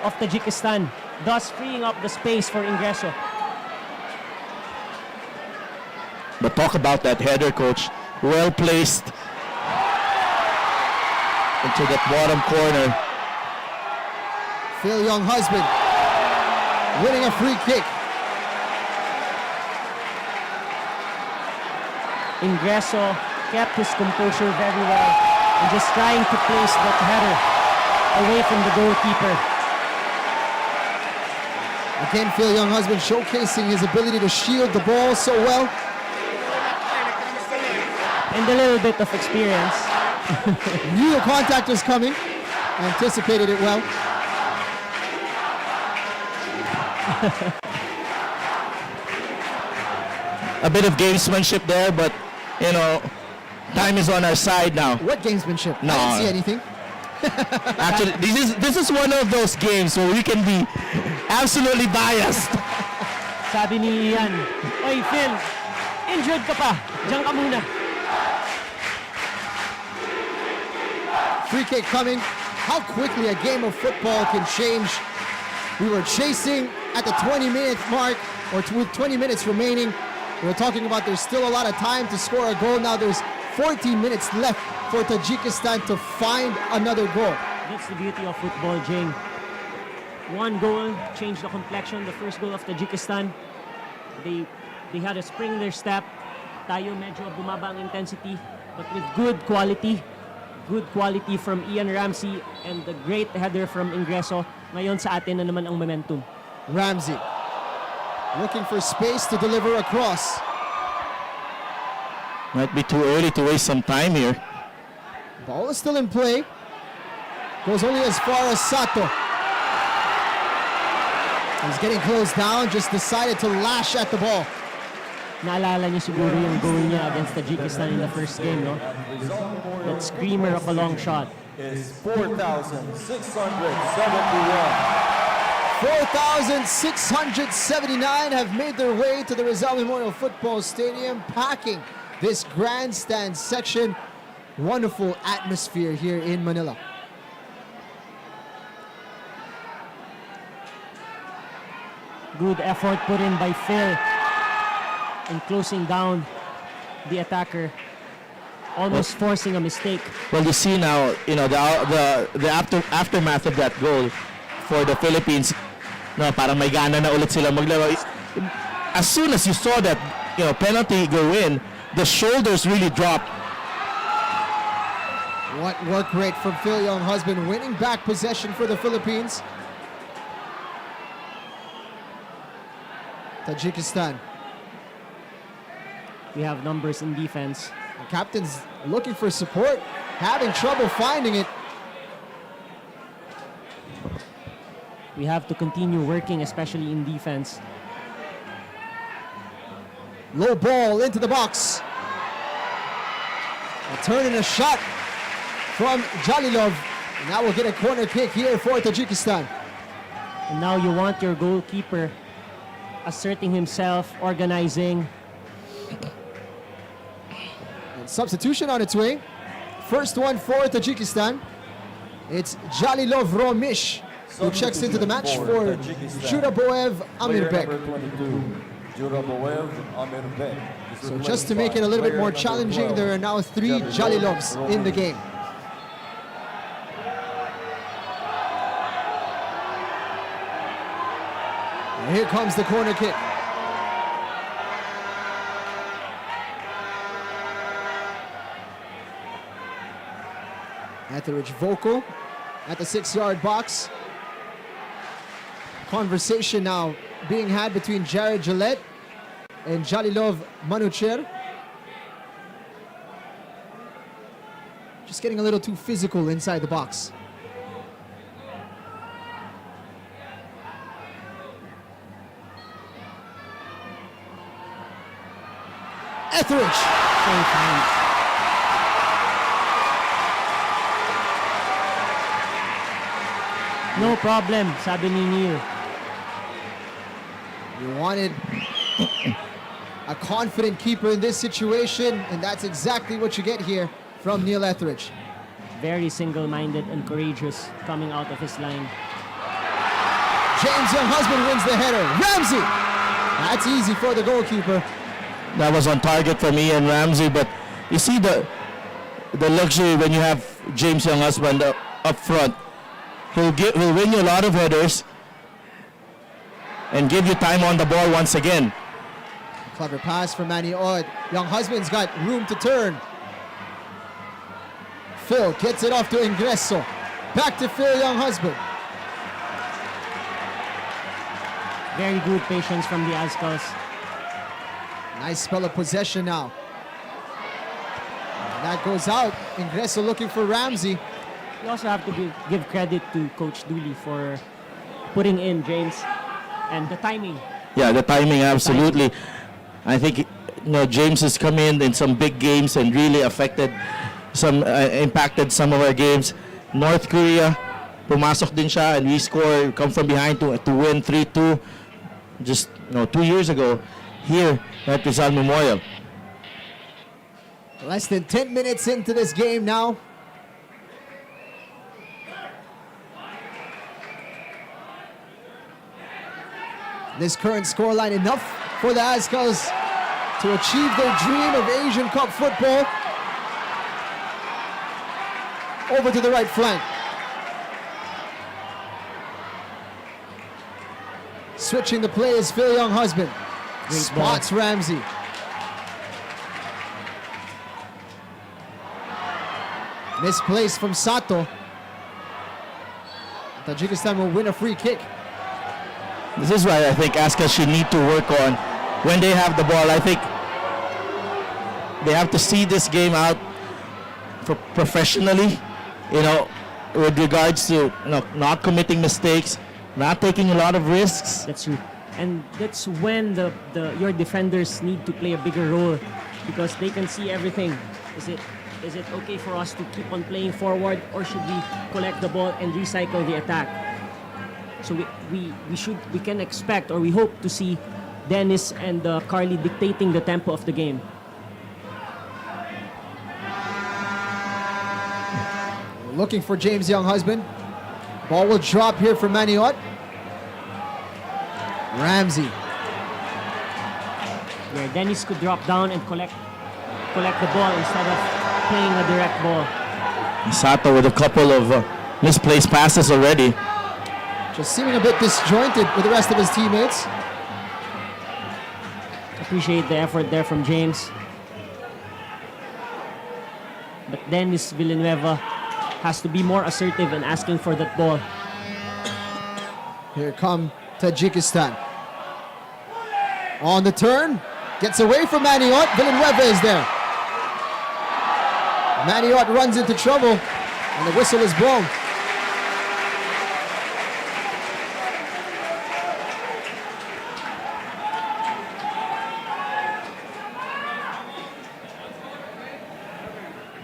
of Tajikistan, thus freeing up the space for Ingreso. But talk about that header, coach. Well placed into that bottom corner. Phil Young-Husband winning a free kick. Ingreso kept his composure very well and just trying to place that header away from the goalkeeper. Again, Phil Young-Husband showcasing his ability to shield the ball so well. And a little bit of experience. Knew the contact was coming, anticipated it well. A bit of gamesmanship there, but you know, time is on our side now. What gamesmanship? No. I didn't see anything. Actually, this is one of those games where we can be absolutely biased. Sabi ni Ian, "Oy Phil, injured ka pa. Diyan ka muna." Free kick coming. How quickly a game of football can change. We were chasing at the 20-minute mark, or with 20 minutes remaining. We were talking about there's still a lot of time to score a goal. Now there's 14 minutes left for Tajikistan to find another goal. That's the beauty of football, Jing. One goal changed the complexion. The first goal of Tajikistan, they had a spring in their step. Tayo medyo bumaba ang intensity, but with good quality from Ian Ramsey and the great header from Ingreso. Ngayon sa atin na naman ang momentum. Ramsey looking for space to deliver across. Might be too early to waste some time here. Ball is still in play. Goes only as far as Sato. He's getting closed down, just decided to lash at the ball. Naalala niyo siguro yung goal niya against Tajikistan in the first game, no? That screamer of a long shot. Is 4,671. 4,679 have made their way to the Rizal Memorial Football Stadium, packing this grandstand section. Wonderful atmosphere here in Manila. Good effort put in by Phil in closing down the attacker, almost forcing a mistake. Well, you see now, you know, the aftermath of that goal for the Philippines. No, parang may gana na ulit sila maglaro. As soon as you saw that, you know, penalty go in, the shoulders really dropped. What work rate from Phil Young-Husband, winning back possession for the Philippines. Tajikistan. We have numbers in defense. The captain's looking for support, having trouble finding it. We have to continue working, especially in defense. Low ball into the box. A turn and a shot from Jalilov. Now we'll get a corner kick here for Tajikistan. And now you want your goalkeeper asserting himself, organizing. And substitution on its way. First one for Tajikistan. It's Jalilov Romish who checks into the match for Juraboev Amirbek. So just to make it a little bit more challenging, there are now 3 Jalilovs in the game. And here comes the corner kick. Etheridge vocal at the 6-yard box. Conversation now being had between Jared Gillette and Jalilov Manucher. Just getting a little too physical inside the box. Etheridge. No problem, sabi ni Neil. You wanted a confident keeper in this situation, and that's exactly what you get here from Neil Etheridge. Very single-minded and courageous coming out of his line. James Younghusband wins the header. Ramsey! That's easy for the goalkeeper. That was on target for me and Ramsey, but you see the luxury when you have James Younghusband up front. He'll win you a lot of headers and give you time on the ball once again. Clever pass from Manny Odd. Younghusband's got room to turn. Phil gets it off to Ingresso. Back to Phil Younghusband. Very good patience from the Azkals. Nice spell of possession now. And that goes out. Ingresso looking for Ramsey. You also have to give credit to Coach Dooley for putting in James and the timing. Yeah, the timing, absolutely. I think James has come in some big games and really impacted some of our games. North Korea, pumasok din siya and we score, come from behind to win 3-2 just 2 years ago here at Rizal Memorial. Less than 10 minutes into this game now. This current scoreline enough for the Azkals to achieve their dream of Asian Cup football. Over to the right flank. Switching the play is Phil Younghusband. Spots Ramsey. Misplaced from Sato. Tajikistan will win a free kick. This is why I think Azkals should need to work on when they have the ball. I think they have to see this game out professionally, with regards to not committing mistakes, not taking a lot of risks. That's true. And that's when your defenders need to play a bigger role because they can see everything. Is it okay for us to keep on playing forward or should we collect the ball and recycle the attack? So we can expect or we hope to see Dennis and Carly dictating the tempo of the game. Looking for James Younghusband. Ball will drop here for Maniot. Ramsey. Where Dennis could drop down and collect the ball instead of playing a direct ball. Sato with a couple of misplaced passes already. Just seeming a bit disjointed with the rest of his teammates. Appreciate the effort there from James. But Dennis Villanueva has to be more assertive in asking for that ball. Here come Tajikistan. On the turn, gets away from Maniot. Villanueva is there. Maniot runs into trouble, and the whistle is blown.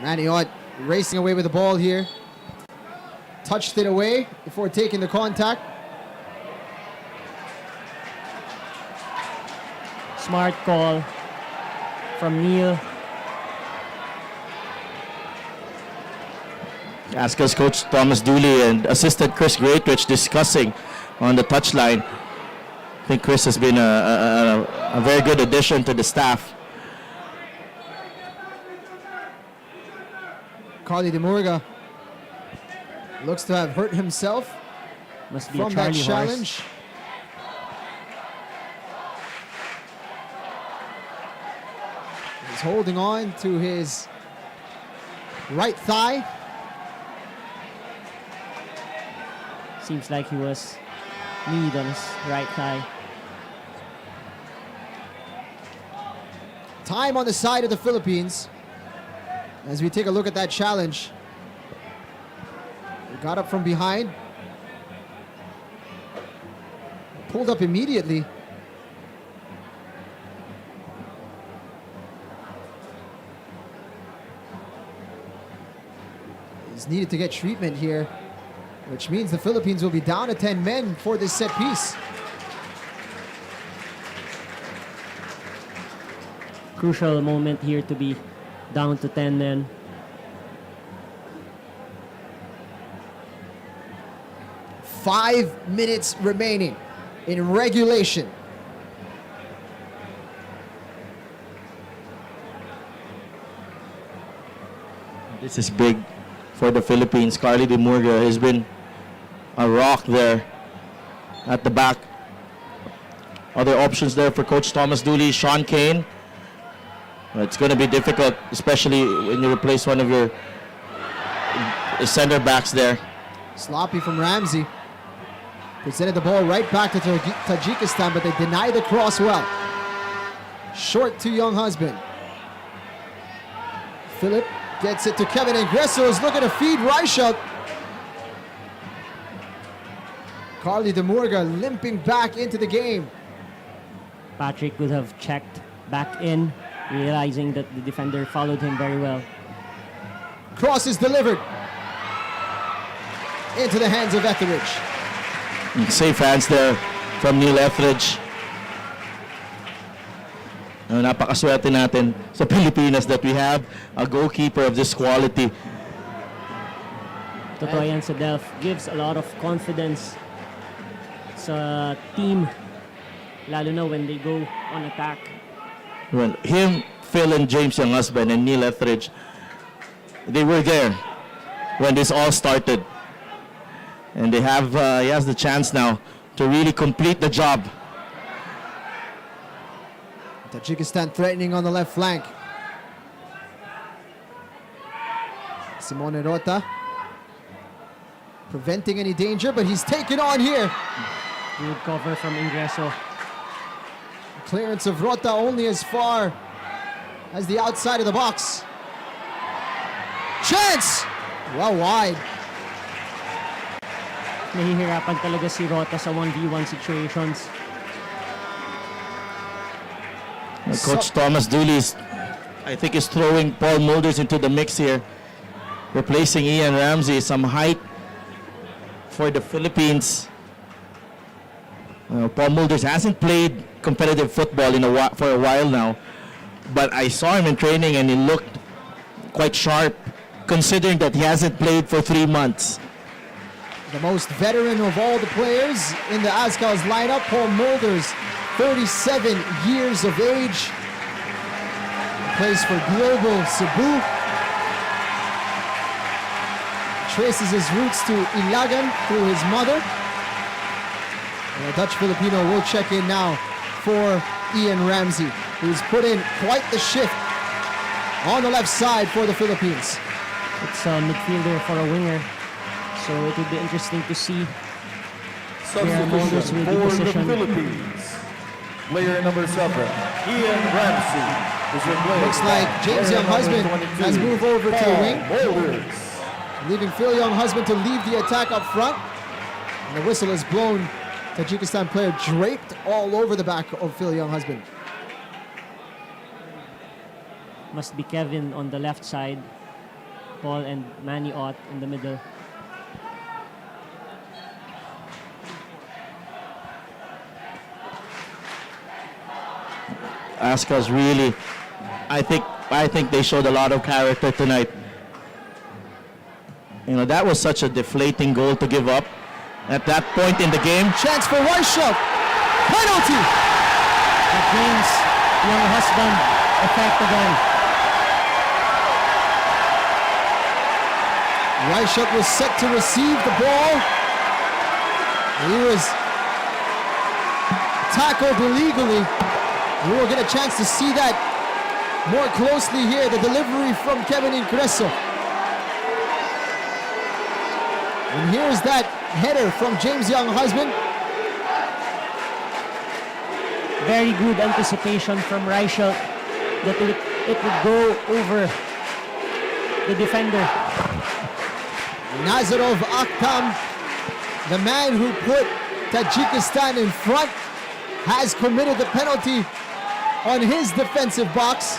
Maniot racing away with the ball here. Touched it away before taking the contact. Smart call from Neil. Azkals coach Thomas Dooley and assistant Chris Greatwich discussing on the touchline. I think Chris has been a very good addition to the staff. Carly DeMurga looks to have hurt himself Must be from a that Charlie challenge. horse. He's holding on to his right thigh. Seems like he was kneed on his right thigh. Time on the side of the Philippines. As we take a look at that challenge. He got up from behind. Pulled up immediately. He's needed to get treatment here, which means the Philippines will be down to 10 men for this set piece. Crucial moment here to be down to 10 men. Five minutes remaining in regulation. This is big for the Philippines. Carly DeMurga has been a rock there at the back. Other options there for Coach Thomas Dooley, Sean Kane. It's going to be difficult, especially when you replace one of your center backs there. Sloppy from Ramsey. Presented the ball right back to Tajikistan, but they deny the cross well. Short to Young Husband. Philip gets it to Kevin Ingresso, is looking to feed Reichelt. Carly DeMurga limping back into the game. Patrick would have checked back in, realizing that the defender followed him very well. Cross is delivered into the hands of Etheridge. Safe hands there from Neil Etheridge. Napakaswerte natin sa Pilipinas that we have a goalkeeper of this quality. Totoo yan sa Delph. Gives a lot of confidence sa team, lalo na when they go on attack. Well, him, Phil, and James Young Husband and Neil Etheridge, they were there when this all started. And they have, he has the chance now to really complete the job. Tajikistan threatening on the left flank. Simone Rota preventing any danger, but he's taken on here. Good cover from Ingreso. Clearance of Rota only as far as the outside of the box. Chance! Well wide. Nahihirapan talaga si Rota sa 1v1 situations. Coach Thomas Dooley, I think, is throwing Paul Mulders into the mix here, replacing Ian Ramsey. Some height for the Philippines. Paul Mulders hasn't played competitive football for a while now, but I saw him in training and he looked quite sharp, considering that he hasn't played for 3 months. The most veteran of all the players in the Azkals lineup, Paul Mulders, 37 years of age. Plays for Global Cebu. Traces his roots to Ilagan through his mother. And a Dutch Filipino will check in now for Ian Ramsey, who's put in quite the shift on the left side for the Philippines. It's a midfielder for a winger, so it would be interesting to see where Mulders will be for the positioned. Philippines. Player number 7, Ian Ramsey, is replaced. Looks like James Player Young number Husband 22, has moved over to the Paul wing, Mulders. leaving Phil Young Husband to lead the attack up front. And the whistle is blown. Tajikistan player draped all over the back of Phil Young Husband. Must be Kevin on the left side, Paul and Manny Ott in the middle. Azkals really, I think they showed a lot of character tonight. You know, that was such a deflating goal to give up at that point in the game. Chance for Reichelt. Penalty. Against young husband effect again. Reichelt was set to receive the ball. He was tackled illegally. We will get a chance to see that more closely here. The delivery from Kevin Increso. And here's that header from James Young Husband. Very good anticipation from Reichelt that it would go over the defender. Nazarov Akhtam, the man who put Tajikistan in front, has committed the penalty on his defensive box.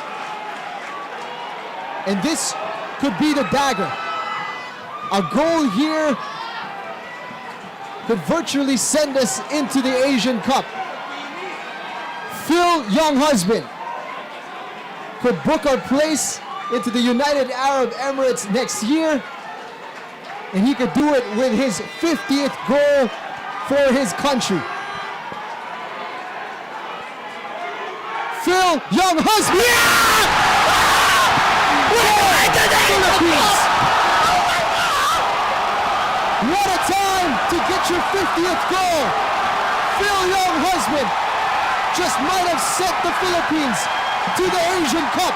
And this could be the dagger. A goal here could virtually send us into the Asian Cup. Phil Younghusband could book our place into the United Arab Emirates next year, and he could do it with his 50th goal for his country. Phil Younghusband! Philippines! What a time to get your 50th goal! Phil Younghusband just might have sent the Philippines to the Asian Cup.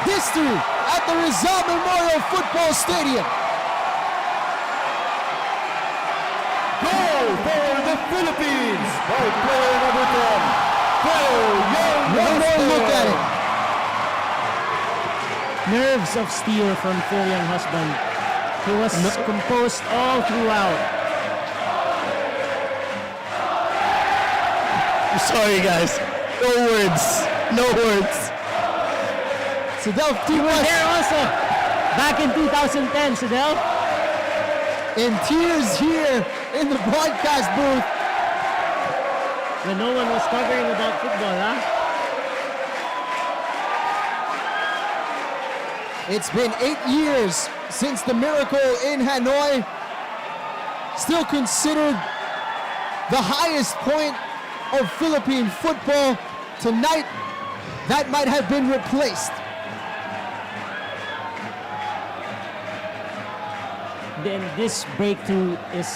History at the Rizal Memorial Football Stadium. Goal for the Philippines by player number 10, Phil Younghusband. One more look at it. Nerves of steel from Phil Younghusband. He was composed all throughout. I'm sorry, guys. No words. No words. Sidel He was Timas there also back in 2010, Sidel. in tears here in the broadcast booth. When no one was covering about football, huh? It's been 8 years since the miracle in Hanoi. Still considered the highest point of Philippine football. Tonight, that might have been replaced. Then this breakthrough is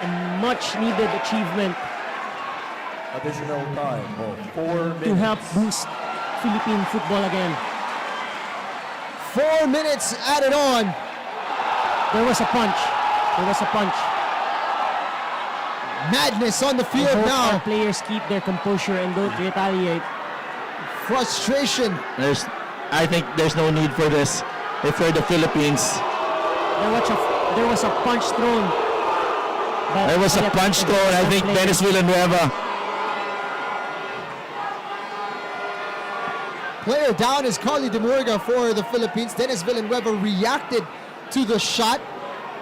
a much needed achievement Additional time of 4 minutes. to help boost Philippine football again. 4 minutes added on. There was a punch. There was a punch. Madness on the I field hope our now. players keep their composure and don't retaliate. Frustration. I think there's no need for this if we're the Philippines. There was a punch thrown. but There was a yet punch thrown, I think, player. Dennis Villanueva. Player down is Carly Demurga for the Philippines. Dennis Villanueva reacted to the shot.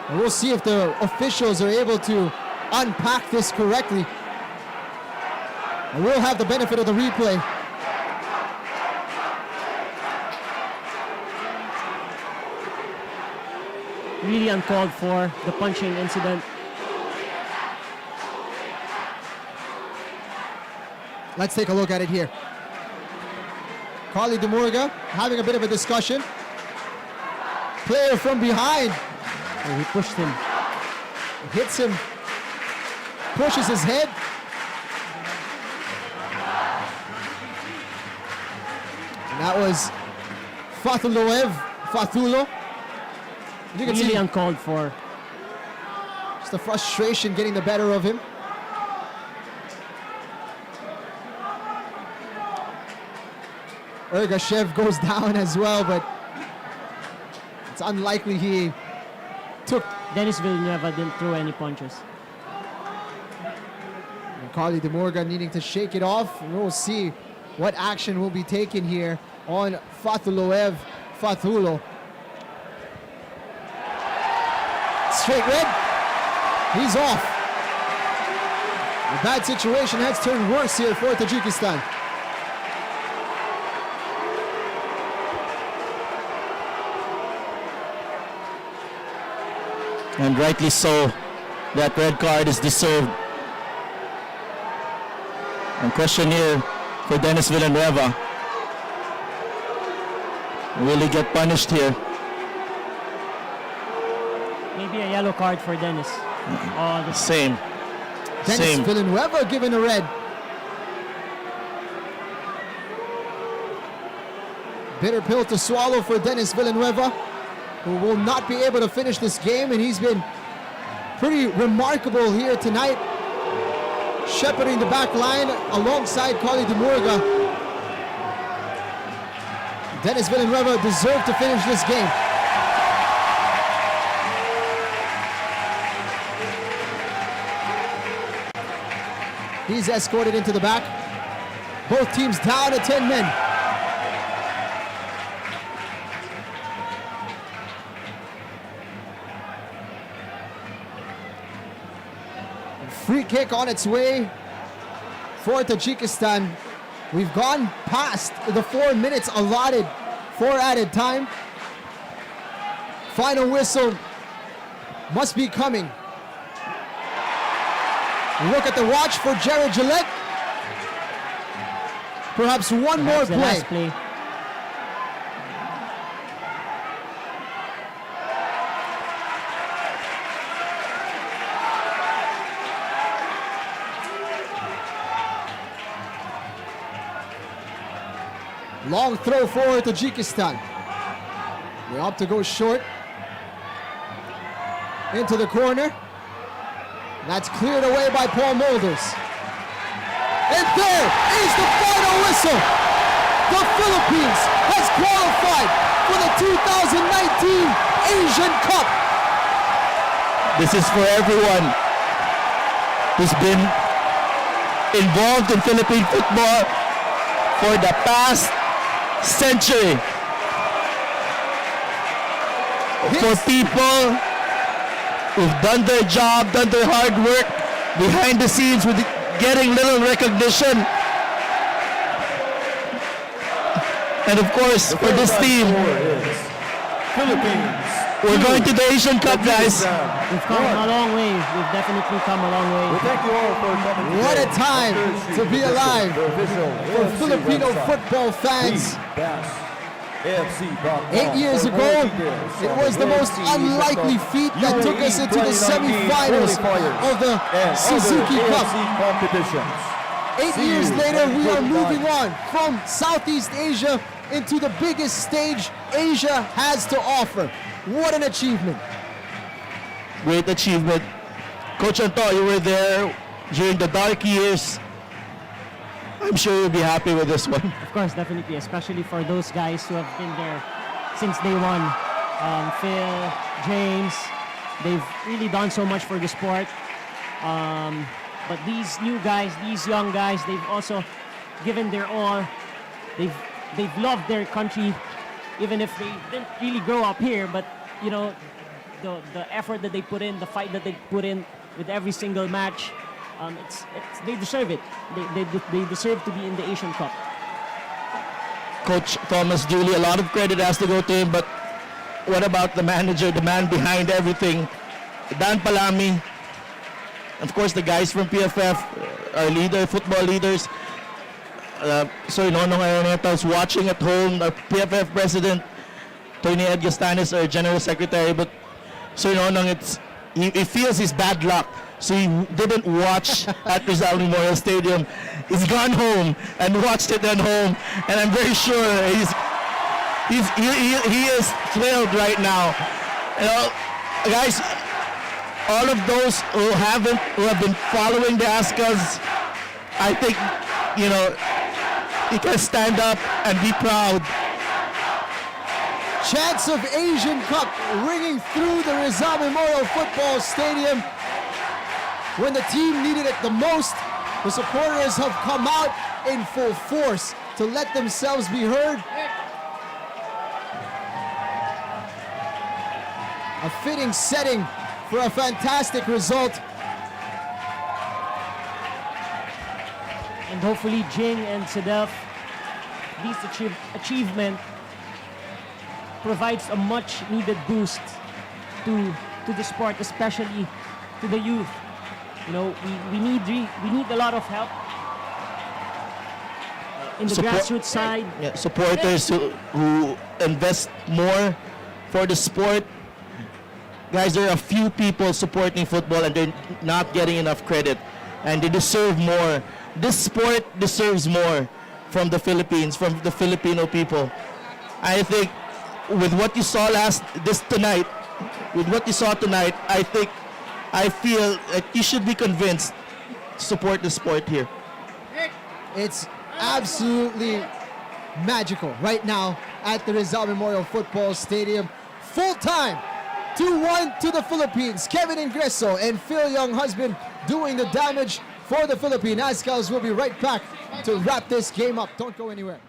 And we'll see if the officials are able to unpack this correctly. And we'll have the benefit of the replay. Really uncalled for, the punching incident. Let's take a look at it here. Carly Demurga having a bit of a discussion. Player from behind. Oh, he pushed him. Hits him. Pushes his head. And that was Fathulo. You can Really see uncalled for. just the frustration getting the better of him. Ergashev goes down as well, but it's unlikely he took. Dennis Villanueva didn't throw any punches. And Carly Demurga needing to shake it off. And we'll see what action will be taken here on Fathulo. straight red. He's off. The bad situation has turned worse here for Tajikistan. And rightly so, that red card is deserved. And question here for Dennis Villanueva. Will he get punished here? Maybe a yellow card for Dennis. Same. Dennis Same. Villanueva given a red. Bitter pill to swallow for Dennis Villanueva, who will not be able to finish this game, and he's been pretty remarkable here tonight, shepherding the back line alongside Kali Demurga. Dennis Villanueva deserved to finish this game. He's escorted into the back. Both teams down to 10 men. Free kick on its way for Tajikistan. We've gone past the 4 minutes allotted for added time. Final whistle must be coming. Look at the watch for Jared Gillette. Perhaps one more the play. last play. Long throw for Tajikistan. They opt to go short. Into the corner. That's cleared away by Paul Mulders. And there is the final whistle. The Philippines has qualified for the 2019 Asian Cup. This is for everyone who's been involved in Philippine football for the past century. For people who've done their job, done their hard work behind the scenes with getting little recognition. And of course, for this team, Philippines. we're going to the Asian Cup, guys. We've come a long way. We've definitely come a long way. Thank you all for coming. What a time to be alive for AFC Filipino website. football fans. AFC.com. 8 years For ago, more details it on was the most AFC unlikely feat that UAE took us into the 2019 semifinals qualifiers of the and Suzuki other Cup. AFC competitions. 8 See years you later, and we good are moving night. on from Southeast Asia into the biggest stage Asia has to offer. What an achievement. Great achievement. Coach Anto, you were there during the dark years. I'm sure you'll be happy with this one. Of course, definitely, especially for those guys who have been there since day one. Phil, James, they've really done so much for the sport. But these new guys, these young guys, they've also given their all. They've loved their country, even if they didn't really grow up here. But you know, the effort that they put in, the fight that they put in with every single match, they deserve it. They deserve to be in the Asian Cup. Coach Thomas Dooley, a lot of credit has to go to him, but what about the manager, the man behind everything, Dan Palami, of course the guys from PFF, our football leaders, Sir Nonong Araneta is watching at home, our PFF president, Tony Ed Gastanes, our general secretary, but Sir Nonong, he feels his bad luck. So he didn't watch at Rizal Memorial Stadium. He's gone home and watched it at home, and I'm very sure he is thrilled right now. You know, guys, all of those who have been following the Azkals, I think, you know, you can stand up and be proud. Chants of Asian Cup ringing through the Rizal Memorial Football Stadium. When the team needed it the most, the supporters have come out in full force to let themselves be heard. A fitting setting for a fantastic result. And hopefully Jing and Sedef, this achievement provides a much needed boost to the sport, especially to the youth. You know, we need a lot of help in the grassroots side. Yeah, supporters who invest more for the sport. Guys, there are a few people supporting football and they're not getting enough credit, and they deserve more. This sport deserves more from the Philippines, from the Filipino people. I think with what you saw tonight, I feel that you should be convinced to support the sport here. It's absolutely magical right now at the Rizal Memorial Football Stadium. Full time, 2-1 to the Philippines. Kevin Ingreso and Phil Younghusband doing the damage for the Philippine Azkals. We'll be right back to wrap this game up. Don't go anywhere.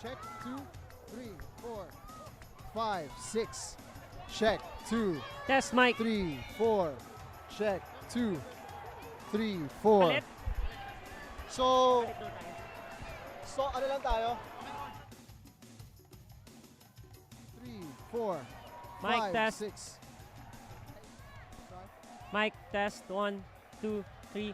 Check 2, 3, 4, 5, 6. Check 2. Test mic. 3, 4. Check 2, 3, 4. So ano lang tayo? 3, 4, Mic 5, test. 6. Mic test 1. 2, 3.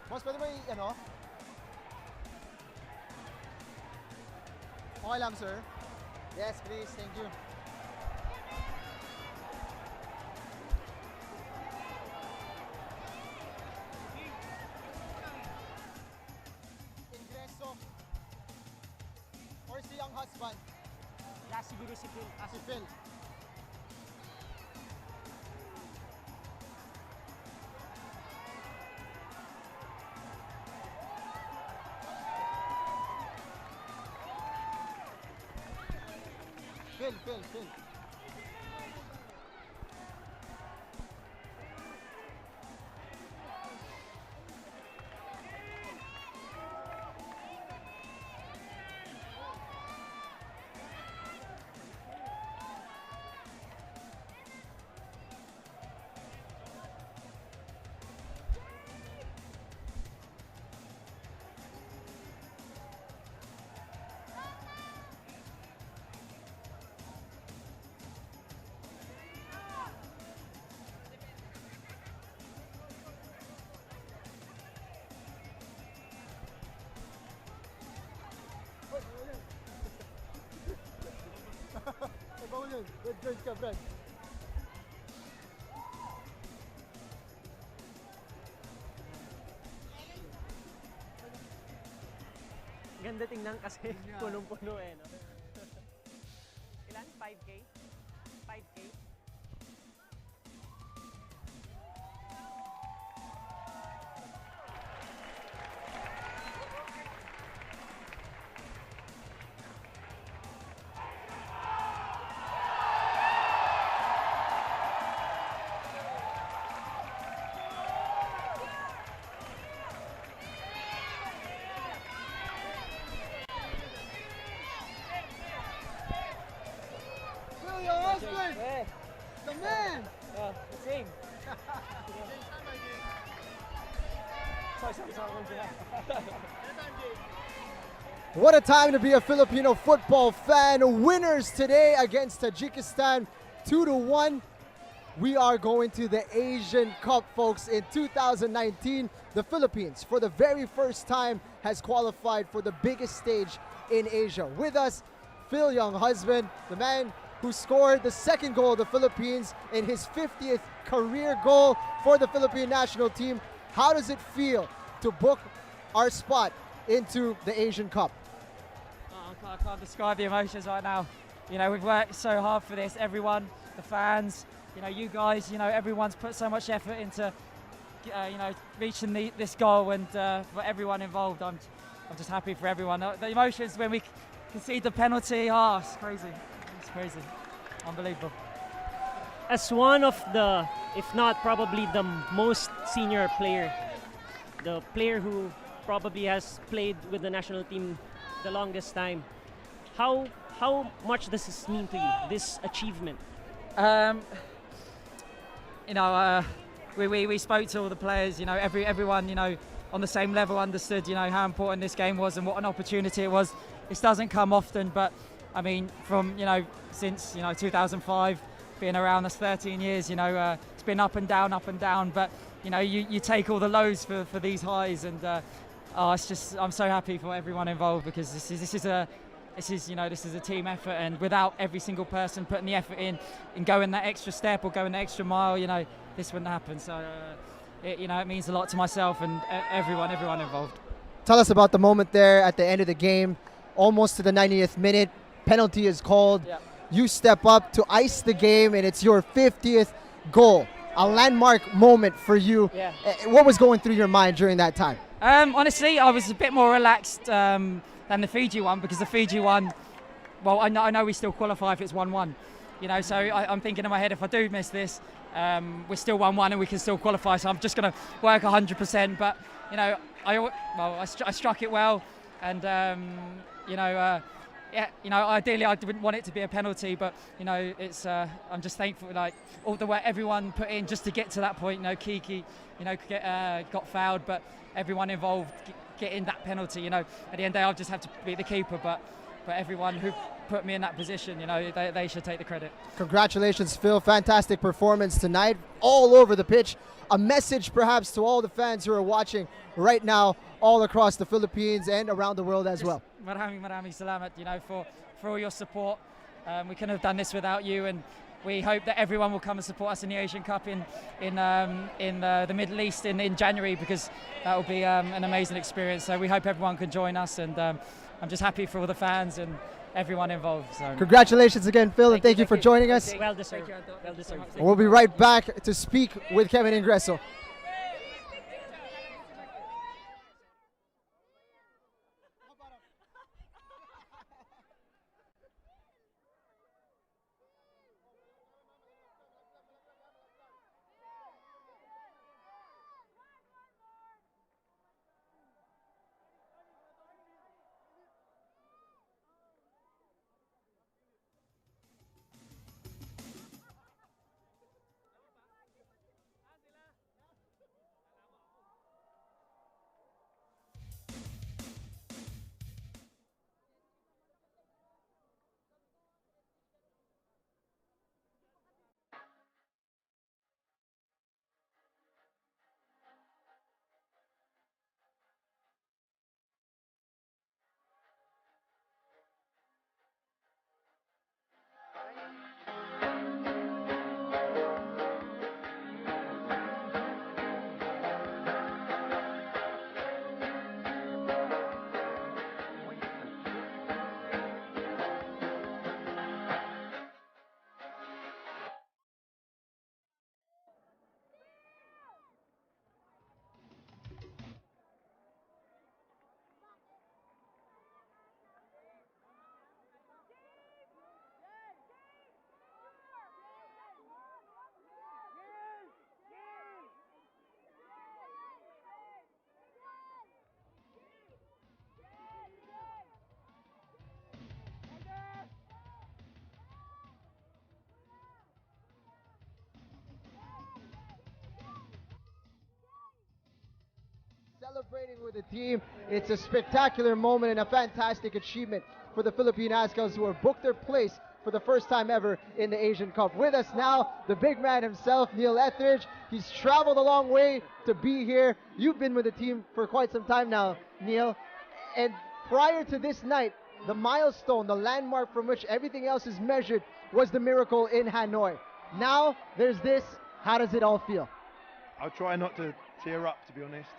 Boss, pwede ba ano? Okay lang, sir. Yes, please. Thank you. Ingreso. Or si young husband? Yeah, siguro si Phil. Si Phil. Phil. Bawal yun. Red card ka, Brad. Ganda tingnan kasi punong-puno eh. No? Ilan? 5K? 5K? The man! Same. What a time to be a Filipino football fan. Winners today against Tajikistan, 2-1. We are going to the Asian Cup, folks, in 2019. The Philippines, for the very first time, has qualified for the biggest stage in Asia. With us, Phil Young husband, the man who scored the second goal of the Philippines in his 50th career goal for the Philippine national team. How does it feel to book our spot into the Asian Cup? I can't describe the emotions right now. You know, we've worked so hard for this, everyone, the fans, you know, you guys, you know, everyone's put so much effort into, you know, reaching this goal, and for everyone involved, I'm just happy for everyone. The emotions when we concede the penalty, it's crazy. It's crazy. Unbelievable. As one of the, if not probably the most senior player, the player who probably has played with the national team the longest time, how much does this mean to you, this achievement? You know, we spoke to all the players. You know, everyone, you know, on the same level understood, you know, how important this game was and what an opportunity it was. This doesn't come often, but I mean, from, you know, since, you know, 2005, being around, that's 13 years, you know, it's been up and down, but, you know, you take all the lows for these highs, and it's just, I'm so happy for everyone involved, because this is a team effort, and without every single person putting the effort in going that extra step or going the extra mile, you know, this wouldn't happen. So, you know, it means a lot to myself and everyone involved. Tell us about the moment there at the end of the game, almost to the 90th minute. Penalty is called. Yeah. You step up to ice the game, and it's your 50th goal. A landmark moment for you. Yeah. What was going through your mind during that time? Honestly, I was a bit more relaxed than the Fiji one, because the Fiji one, well, I know we still qualify if it's 1-1. You know, so I'm thinking in my head, if I do miss this, we're still 1-1 and we can still qualify. So I'm just going to work 100%. But, you know, I struck it well, and you know. Yeah, you know, ideally I didn't want it to be a penalty, but, you know, it's I'm just thankful, like, all the work everyone put in just to get to that point. You know, Kiki, you know, got fouled, but everyone involved getting that penalty, you know, at the end of the day I'll just have to be the keeper, but everyone who put me in that position, you know, they should take the credit. Congratulations, Phil. Fantastic performance tonight, all over the pitch. A message perhaps to all the fans who are watching right now all across the Philippines and around the world as well. Maraming salamat, you know, for all your support. We couldn't have done this without you, and we hope that everyone will come and support us in the Asian Cup in the Middle East in January, because that will be an amazing experience. So we hope everyone can join us, and I'm just happy for all the fans and everyone involved. So. Congratulations again, Phil, and thank you for joining us. Well deserved. Well deserved. We'll be right back to speak with Kevin Ingreso. Celebrating with the team. It's a spectacular moment and a fantastic achievement for the Philippine Azkals, who have booked their place for the first time ever in the Asian Cup. With us now, the big man himself, Neil Etheridge. He's traveled a long way to be here. You've been with the team for quite some time now, Neil. And prior to this night, the milestone, the landmark from which everything else is measured, was the miracle in Hanoi. Now, there's this. How does it all feel? I'll try not to tear up, to be honest.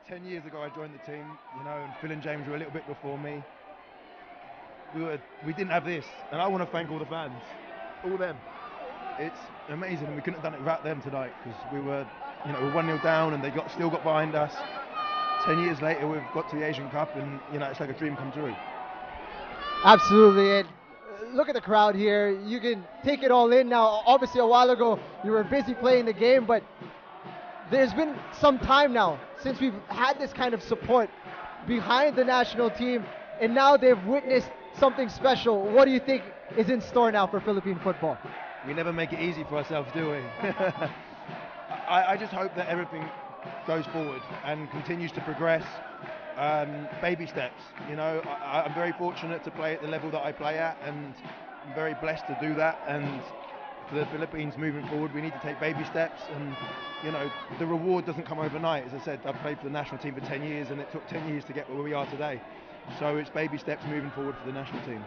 10 years ago I joined the team, you know, and Phil and James were a little bit before me. We didn't have this, and I want to thank all the fans, all of them. It's amazing, and we couldn't have done it without them tonight, because we were, you know, we were 1-0 down, and they still got behind us. 10 years later, we've got to the Asian Cup, and you know, it's like a dream come true. Absolutely, and look at the crowd here. You can take it all in now. Obviously, a while ago, you were busy playing the game, but there's been some time now since we've had this kind of support behind the national team, and now they've witnessed something special. What do you think is in store now for Philippine football? We never make it easy for ourselves, do we? I just hope that everything goes forward and continues to progress. Baby steps, you know. I'm very fortunate to play at the level that I play at, and I'm very blessed to do that. And for the Philippines moving forward, we need to take baby steps, and you know, the reward doesn't come overnight. As I said, I've played for the national team for 10 years, and it took 10 years to get where we are today. So it's baby steps moving forward for the national team.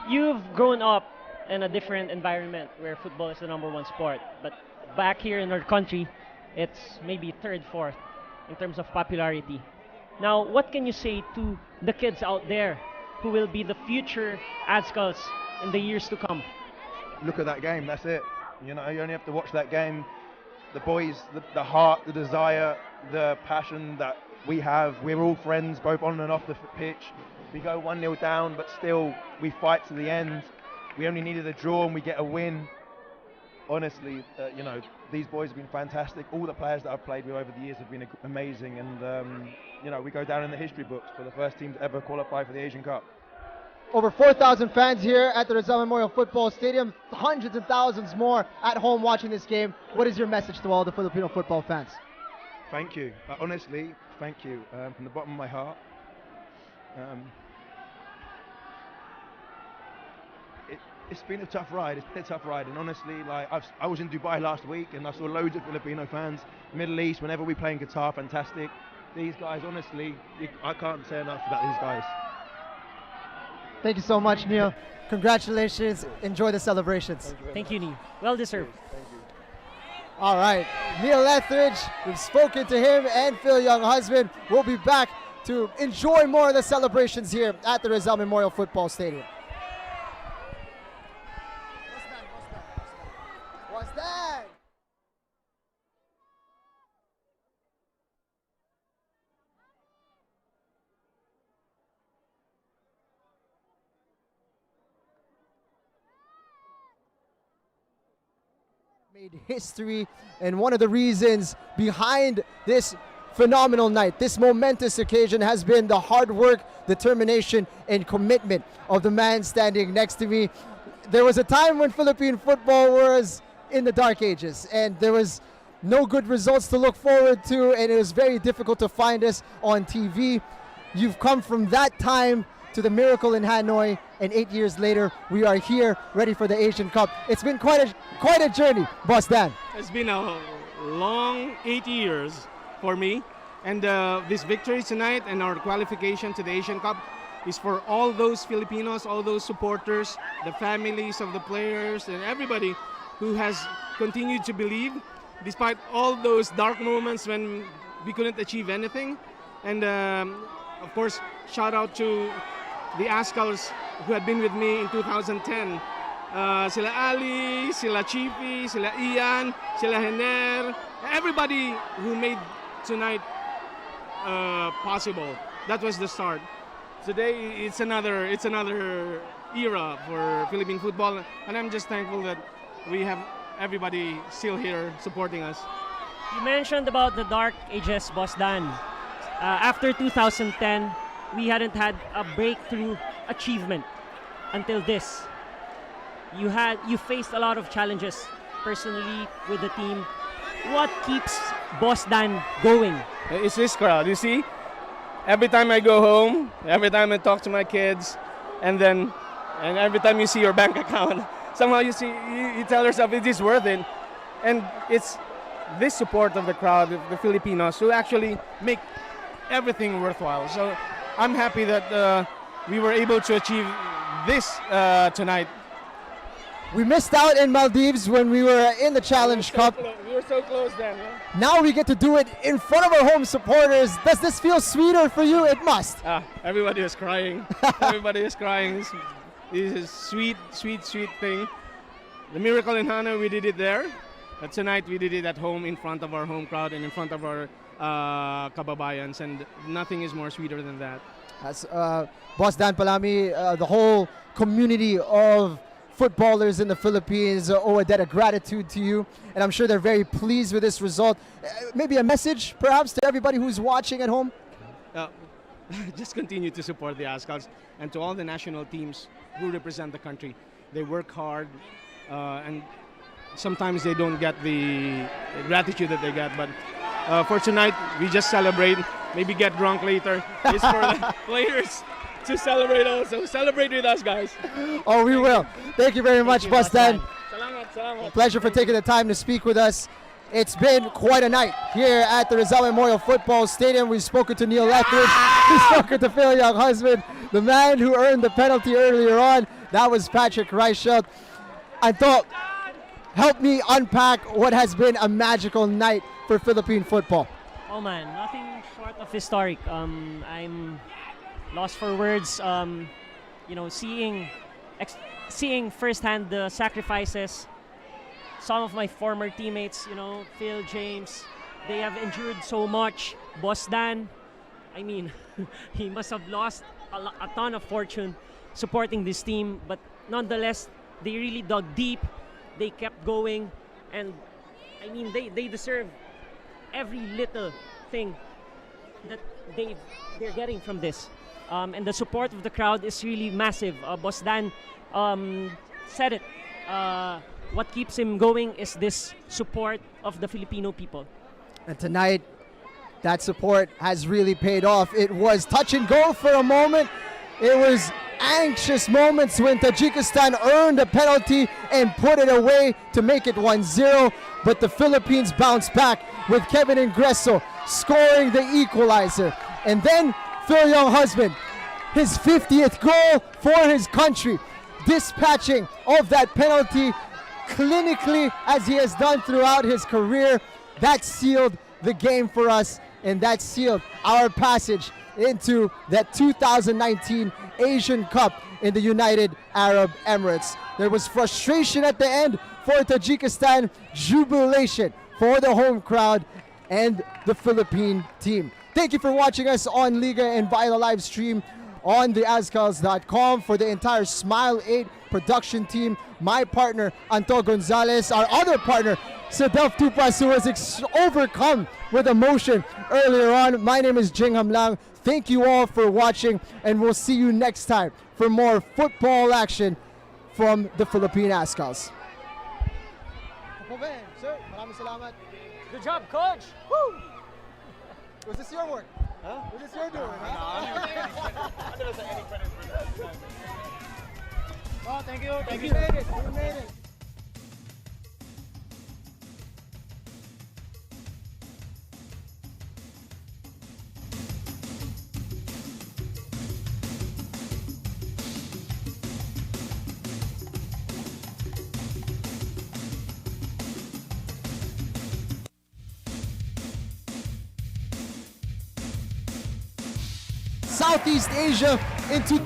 You've grown up in a different environment where football is the #1 sport, but back here in our country, it's maybe third, fourth in terms of popularity. Now, what can you say to the kids out there who will be the future Azkals in the years to come? Look at that game, that's it. You know, you only have to watch that game. The boys, the heart, the desire, the passion that we have. We're all friends, both on and off the pitch. We go 1-0 down, but still we fight to the end. We only needed a draw and we get a win. Honestly, you know, these boys have been fantastic. All the players that I've played with over the years have been amazing, and you know, we go down in the history books for the first team to ever qualify for the Asian Cup. Over 4,000 fans here at the Rizal Memorial Football Stadium, hundreds of thousands more at home watching this game. What is your message to all the Filipino football fans? Thank you. Honestly, thank you from the bottom of my heart. it's been a tough ride. It's been a tough ride, and honestly, like I was in Dubai last week, and I saw loads of Filipino fans. Middle East, whenever we play in Qatar, fantastic. These guys, honestly, I can't say enough about these guys. Thank you so much, Neil. Congratulations. Enjoy the celebrations. Thank you, Neil. Well deserved. All right, Neil Etheridge, we've spoken to him and Phil Young husband. We'll be back to enjoy more of the celebrations here at the Rizal Memorial Football Stadium. What's that? Made history, and one of the reasons behind this phenomenal night, this momentous occasion, has been the hard work, determination, and commitment of the man standing next to me. There was a time when Philippine football was in the dark ages, and there was no good results to look forward to, and it was very difficult to find us on TV. You've come from that time to the miracle in Hanoi, and 8 years later, we are here, ready for the Asian Cup. It's been quite a journey, Boss Dan. It's been a long 8 years for me, and this victory tonight and our qualification to the Asian Cup is for all those Filipinos, all those supporters, the families of the players, and everybody who has continued to believe despite all those dark moments when we couldn't achieve anything. And of course, shout out to the Azkals who had been with me in 2010. Sila Ali, sila Chiefy, sila Ian, sila Hener, everybody who made tonight possible. That was the start. Today it's another era for Philippine football, and I'm just thankful that we have everybody still here supporting us. You mentioned about the dark ages, Boss Dan. After 2010, we hadn't had a breakthrough achievement until this. You faced a lot of challenges personally with the team. What keeps Boss Dan going? It's this crowd, you see? Every time I go home, every time I talk to my kids, and every time you see your bank account, somehow you tell yourself it is worth it. And it's this support of the crowd, of the Filipinos, who actually make everything worthwhile. So I'm happy that we were able to achieve this tonight. We missed out in Maldives when we were in the Challenge Cup. We were so close then. Yeah? Now we get to do it in front of our home supporters. Does this feel sweeter for you? It must. Everybody is crying. Everybody is crying. This is sweet thing. The miracle in Hanoi, we did it there. But tonight we did it at home in front of our home crowd and in front of our kababayans, and nothing is more sweeter than that. As Boss Dan Palami, the whole community of footballers in the Philippines owe a debt of gratitude to you, and I'm sure they're very pleased with this result. Maybe a message, perhaps, to everybody who's watching at home? Just continue to support the Azkals, and to all the national teams who represent the country. They work hard, and sometimes they don't get the gratitude that they get, but for tonight, we just celebrate, maybe get drunk later. It's for the players to celebrate also. Celebrate with us, guys. Oh, we will. Thank you very much, Boss Dan. Salamat. Pleasure for taking the time to speak with us. It's been quite a night here at the Rizal Memorial Football Stadium. We've spoken to Neil Etheridge. We've spoken to Phil Young husband, the man who earned the penalty earlier on. That was Patrick Reichelt. I thought, help me unpack what has been a magical night for Philippine football. Oh man, nothing short of historic. I'm lost for words. Seeing firsthand the sacrifices. Some of my former teammates, Phil, James, they have endured so much. Boss Dan, I mean, he must have lost a ton of fortune supporting this team, but nonetheless, they really dug deep. They kept going, and I mean, they deserve every little thing that they're getting from this. And the support of the crowd is really massive. Boss Dan said it. What keeps him going is this support of the Filipino people. And tonight, that support has really paid off. It was touch and go for a moment, It was anxious moments when Tajikistan earned a penalty and put it away to make it 1-0, but the Philippines bounced back with Kevin Ingreso scoring the equalizer. And then Phil Younghusband, his 50th goal for his country, dispatching of that penalty clinically as he has done throughout his career. That sealed the game for us, and that sealed our passage into that 2019 Asian Cup in the United Arab Emirates. There was frustration at the end for Tajikistan, jubilation for the home crowd and the Philippine team. Thank you for watching us on Liga and via the live stream on the Azkals.com. For the entire Smile 8 production team, my partner Anto Gonzalez, our other partner Sadaf Tupas, who was overcome with emotion earlier on. My name is Jing Hamlang. Thank you all for watching, and we'll see you next time for more football action from the Philippine Azkals. Sir, maraming salamat. Good job, coach. Woo! Was this your work? Huh? Was this your doing? I never say any credit for that. Oh, thank you. Thank you. You made it. You made it. Southeast Asia into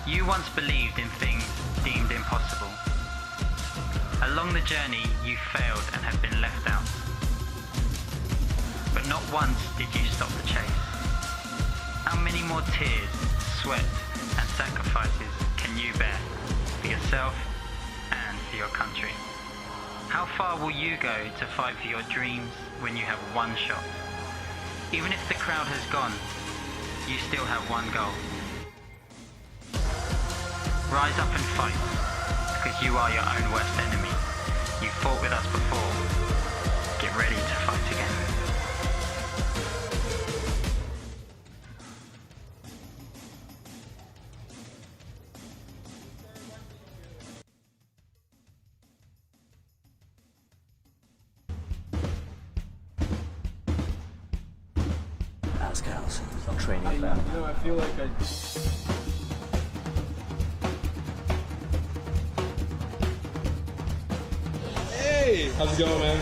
You once believed in things deemed impossible. Along the journey, you failed and have been left out. But not once did you stop the chase. How many more tears, sweat, and sacrifices can you bear for yourself and for your country? How far will you go to fight for your dreams when you have one shot? Even if the crowd has gone, you still have one goal. Rise up and fight, because you are your own worst enemy. You fought with us before. Get ready to fight again. Azkals, training back. You know, I feel like Hey, how's it going, man?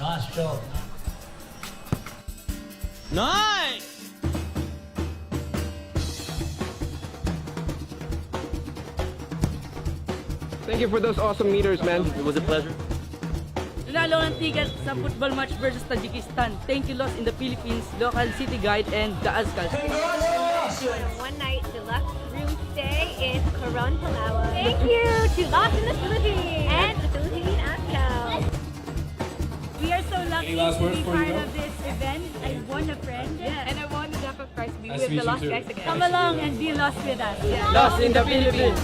Nice job. Nice! Thank you for those awesome meters, man. It was a pleasure. Nanalo ng ticket sa football match versus Tajikistan. Thank you, Lost in the Philippines, local city guide, and the Azkals. One night deluxe room stay in Coron, Palawan. Thank you to Lost in the Philippines and the Philippine Azkals. We are so lucky to be part of this event. I won a friend. Yeah. And I won the jackpot prize. Be Nice with to meet the you lost too. guys again. Come along and be lost with us. Yeah. Lost in the Philippines.